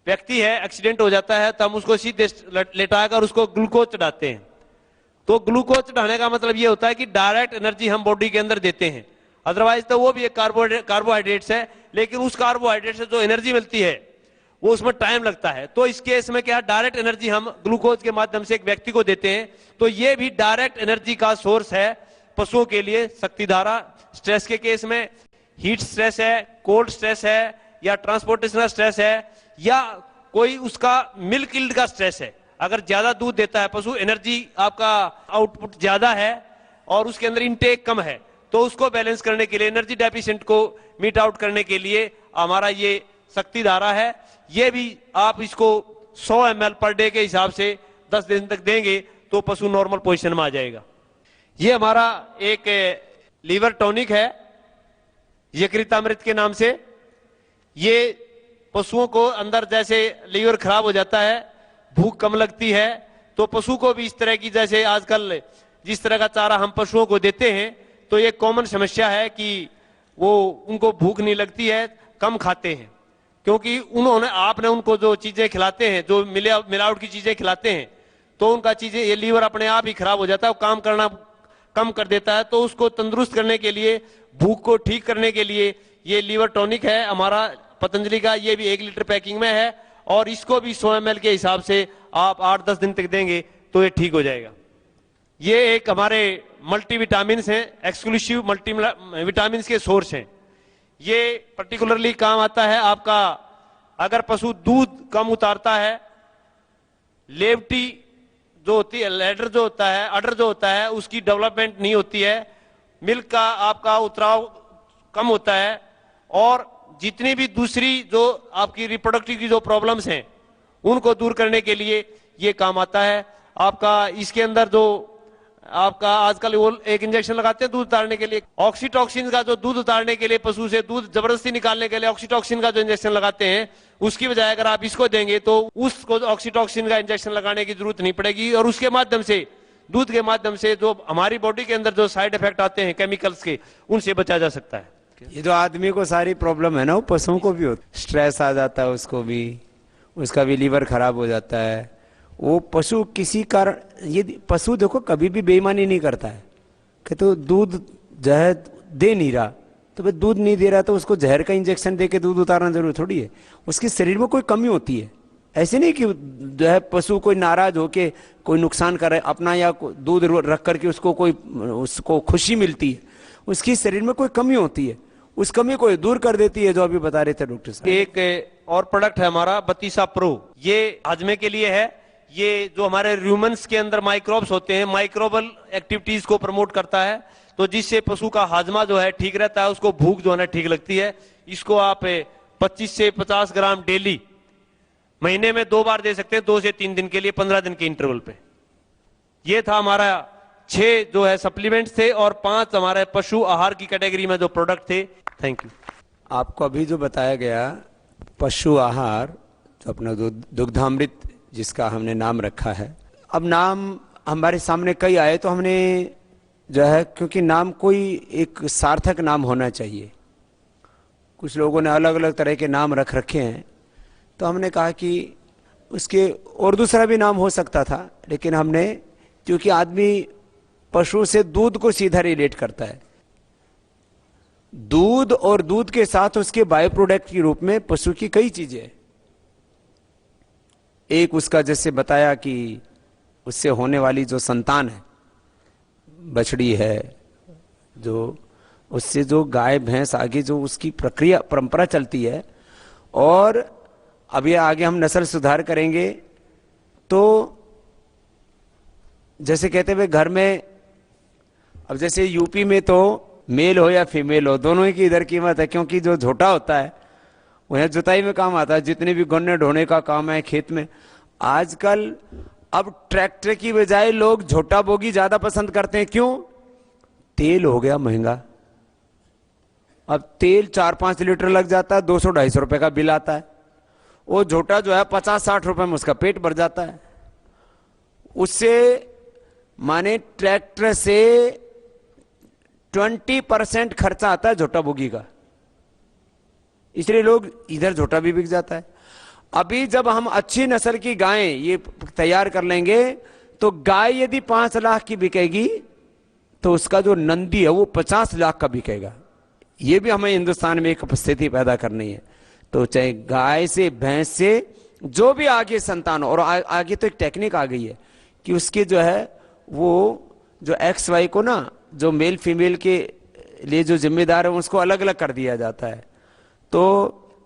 [SPEAKER 2] व्यक्ति है एक्सीडेंट हो जाता है तो हम उसको सीधे लेटाकर उसको ग्लूकोज चढ़ाते हैं। तो ग्लूकोज चढ़ाने का मतलब ये होता है कि डायरेक्ट एनर्जी हम बॉडी के अंदर देते हैं। अदरवाइज तो वो भी एक कार्बोहाइड्रेट्स है, लेकिन उस कार्बोहाइड्रेट से जो एनर्जी मिलती है वो उसमें टाइम लगता है। तो इस केस में क्या डायरेक्ट एनर्जी हम ग्लूकोज के माध्यम से एक व्यक्ति को देते हैं, तो ये भी डायरेक्ट एनर्जी का सोर्स है पशुओं के लिए। शक्तिधारा स्ट्रेस के केस में हीट स्ट्रेस है, कोल्ड स्ट्रेस है, या ट्रांसपोर्टेशनल स्ट्रेस है, या कोई उसका मिल्क यील्ड का स्ट्रेस है। अगर ज्यादा दूध देता है पशु, एनर्जी आपका आउटपुट ज्यादा है और उसके अंदर इनटेक कम है, तो उसको बैलेंस करने के लिए, एनर्जी डेफिशिएंट को मीट आउट करने के लिए हमारा ये शक्ति धारा है। ये भी आप इसको 100 ml पर डे के हिसाब से 10 दिन तक देंगे तो पशु नॉर्मल पोजीशन में आ जाएगा। ये हमारा एक लीवर टॉनिक है यकृतामृत के नाम से। ये पशुओं को अंदर जैसे लीवर खराब हो जाता है, भूख कम लगती है, तो पशु को भी इस तरह की, जैसे आजकल जिस तरह का चारा हम पशुओं को देते हैं, तो ये कॉमन समस्या है कि वो उनको भूख नहीं लगती है, कम खाते हैं। क्योंकि उन्होंने आपने उनको जो चीजें खिलाते हैं, जो मिलावट की चीजें खिलाते हैं, तो उनका चीजें ये लीवर अपने आप ही खराब हो जाता है, काम करना कम कर देता है। तो उसको तंदुरुस्त करने के लिए, भूख को ठीक करने के लिए ये लीवर टॉनिक है हमारा पतंजलि का, ये भी 1 लीटर पैकिंग में है, और इसको भी 100 ml के हिसाब से आप 8-10 दिन तक देंगे तो ये ठीक हो जाएगा। ये एक हमारे मल्टीविटामिन्स हैं, एक्सक्लूसिव मल्टीविटामिन्स के सोर्स हैं। ये पर्टिकुलरली काम आता है आपका अगर पशु दूध कम उतारता है, लेवटी जो होती है, लैडर जो होता है, अडर जो होता है, उसकी डेवलपमेंट नहीं होती है, मिल्क का आपका उतराव कम होता है, और जितनी भी दूसरी जो आपकी रिप्रोडक्टिव की जो प्रॉब्लम्स हैं उनको दूर करने के लिए ये काम आता है आपका। इसके अंदर जो आपका आजकल वो एक इंजेक्शन लगाते हैं दूध उतारने के लिए, ऑक्सीटॉक्सिन का, जो दूध उतारने के लिए पशु से दूध जबरदस्ती निकालने के लिए ऑक्सीटॉक्सिन का जो इंजेक्शन लगाते हैं, उसकी बजाय अगर आप इसको देंगे तो उसको ऑक्सीटॉक्सिन का इंजेक्शन लगाने की जरूरत नहीं पड़ेगी, और उसके माध्यम से, दूध के माध्यम से जो हमारी बॉडी के अंदर जो साइड इफेक्ट आते हैं केमिकल्स के, उनसे बचा जा सकता है।
[SPEAKER 1] ये जो आदमी को सारी प्रॉब्लम है ना, वो पशुओं को भी होता है। स्ट्रेस आ जाता है उसको भी, उसका भी लीवर खराब हो जाता है। वो पशु किसी कारण, ये पशु देखो कभी भी बेईमानी नहीं करता है कि तो दूध जहर दे नहीं रहा, तो भाई दूध नहीं दे रहा तो उसको जहर का इंजेक्शन दे के दूध उतारना जरूरी थोड़ी है। उसके शरीर में कोई कमी होती है, ऐसे नहीं कि जो है पशु कोई नाराज होके कोई नुकसान करे अपना, या दूध रख करके उसको खुशी मिलती है। उसकी शरीर में कोई कमी होती है, उस कमी को दूर कर देती है, जो अभी बता रहे थे डॉक्टर साहब।
[SPEAKER 2] एक और प्रोडक्ट है हमारा बतीसा प्रो, ये हाजमे के लिए है। ये जो हमारे र्यूमेंस के अंदर माइक्रोब्स होते हैं, माइक्रोबल एक्टिविटीज को प्रमोट करता है, तो जिससे पशु का हाजमा जो है ठीक रहता है, उसको भूख जो है ठीक लगती है। इसको आप 25 से 50 ग्राम डेली महीने में 2 बार दे सकते हैं, 2 से 3 दिन के लिए, 15 दिन के इंटरवल पे। ये था हमारा 6 जो है सप्लीमेंट्स थे, और 5 हमारे पशु आहार की कैटेगरी में जो प्रोडक्ट थे। Thank you.
[SPEAKER 1] आपको अभी जो बताया गया पशु आहार, जो अपना दुग्धामृत जिसका हमने नाम रखा है, अब नाम हमारे सामने कई आए तो हमने जो है, क्योंकि नाम कोई एक सार्थक नाम होना चाहिए, कुछ लोगों ने अलग अलग तरह के नाम रख रखे हैं, तो हमने कहा कि उसके और दूसरा भी नाम हो सकता था, लेकिन हमने, क्योंकि आदमी पशु से दूध को सीधा रिलेट करता है, दूध और दूध के साथ उसके बाय प्रोडक्ट के रूप में पशु की कई चीजें, एक उसका जैसे बताया कि उससे होने वाली जो संतान है, बछड़ी है, जो उससे जो गाय भैंस आगे जो उसकी प्रक्रिया परंपरा चलती है, और अभी आगे हम नस्ल सुधार करेंगे तो जैसे कहते हुए घर में, अब जैसे यूपी में तो मेल हो या फीमेल हो, दोनों ही की इधर कीमत है, क्योंकि जो झोटा होता है वह जुताई में काम आता है, जितने भी गन्ने ढोने का काम है खेत में। आजकल अब ट्रैक्टर की बजाय लोग झोटा बोगी ज्यादा पसंद करते हैं। क्यों? तेल हो गया महंगा, अब तेल 4-5 लीटर लग जाता है, 200-250 रुपए का बिल आता है। वो झोटा जो है 50-60 रुपए में उसका पेट भर जाता है। उससे माने ट्रैक्टर से 20% खर्चा आता है झोटा बोगी का, इसलिए लोग इधर झोटा भी बिक जाता है। अभी जब हम अच्छी नस्ल की गायें ये तैयार कर लेंगे, तो गाय यदि 5 लाख की बिकेगी तो उसका जो नंदी है वो 50 लाख का बिकेगा। ये भी हमें हिंदुस्तान में एक स्थिति पैदा करनी है। तो चाहे गाय से, भैंस से, जो भी आगे संतान, और आगे तो एक टेक्निक आ गई है कि उसके जो है वो जो XY को ना, जो मेल फीमेल के लिए जो जिम्मेदार है उसको अलग अलग कर दिया जाता है। तो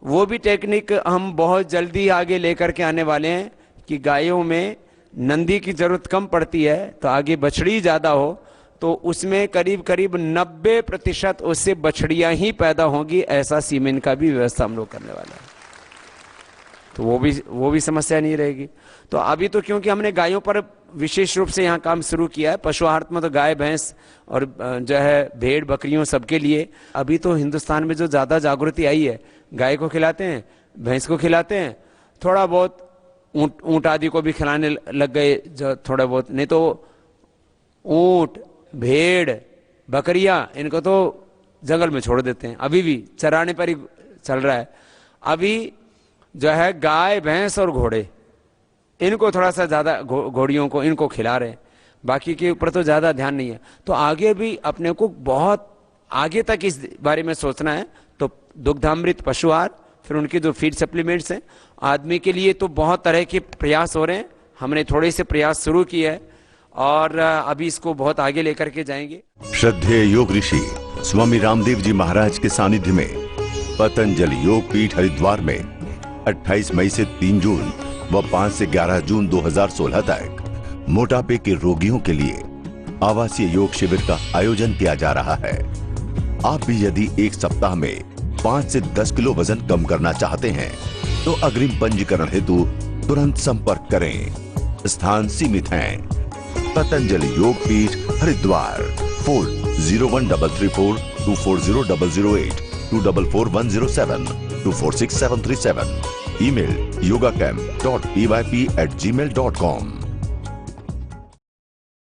[SPEAKER 1] वो भी टेक्निक हम बहुत जल्दी आगे लेकर के आने वाले हैं कि गायों में नंदी की जरूरत कम पड़ती है, तो आगे बछड़ी ज्यादा हो, तो उसमें करीब करीब 90% उससे बछड़ियां ही पैदा होंगी, ऐसा सीमेन का भी व्यवस्था हम लोग करने वाले हैं। तो वो भी समस्या नहीं रहेगी। तो अभी तो क्योंकि हमने गायों पर विशेष रूप से यहाँ काम शुरू किया है, पशु आहार में तो गाय भैंस और जो है भेड़ बकरियों सबके लिए अभी तो हिंदुस्तान में जो ज्यादा जागृति आई है, गाय को खिलाते हैं, भैंस को खिलाते हैं, थोड़ा बहुत ऊंट आदि को भी खिलाने लग गए जो थोड़ा बहुत, नहीं तो ऊंट भेड़ बकरियां इनको तो जंगल में छोड़ देते हैं, अभी भी चराने पर ही चल रहा है। अभी जो है गाय भैंस और घोड़े, इनको थोड़ा सा ज़्यादा, घोड़ियों को इनको खिला रहे, बाकी के ऊपर तो ज़्यादा ध्यान नहीं है। तो आगे भी अपने को बहुत आगे तक इस बारे में सोचना है। तो दुग्धामृत पशु आहार, फिर उनके जो फीड सप्लीमेंट्स हैं, आदमी के लिए तो बहुत तरह के प्रयास हो रहे हैं। हमने थोड़े से प्रयास शुरू किए हैं और अभी इसको बहुत आगे लेकर के जाएंगे।
[SPEAKER 3] श्रद्धेय योग ऋषि स्वामी रामदेव जी महाराज के सानिध्य में पतंजलि योग पीठ हरिद्वार में 28 मई से 3 जून व 5 से 11 जून 2016 तक मोटापे के रोगियों के लिए आवासीय योग शिविर का आयोजन किया जा रहा है। आप भी यदि एक सप्ताह में 5 से 10 किलो वजन कम करना चाहते हैं तो अग्रिम पंजीकरण हेतु तुरंत संपर्क करें। स्थान सीमित हैं। पतंजलि योग पीठ हरिद्वार। फोन 01334 240008 244107 246737। Email yogacamp.pyp@gmail.com।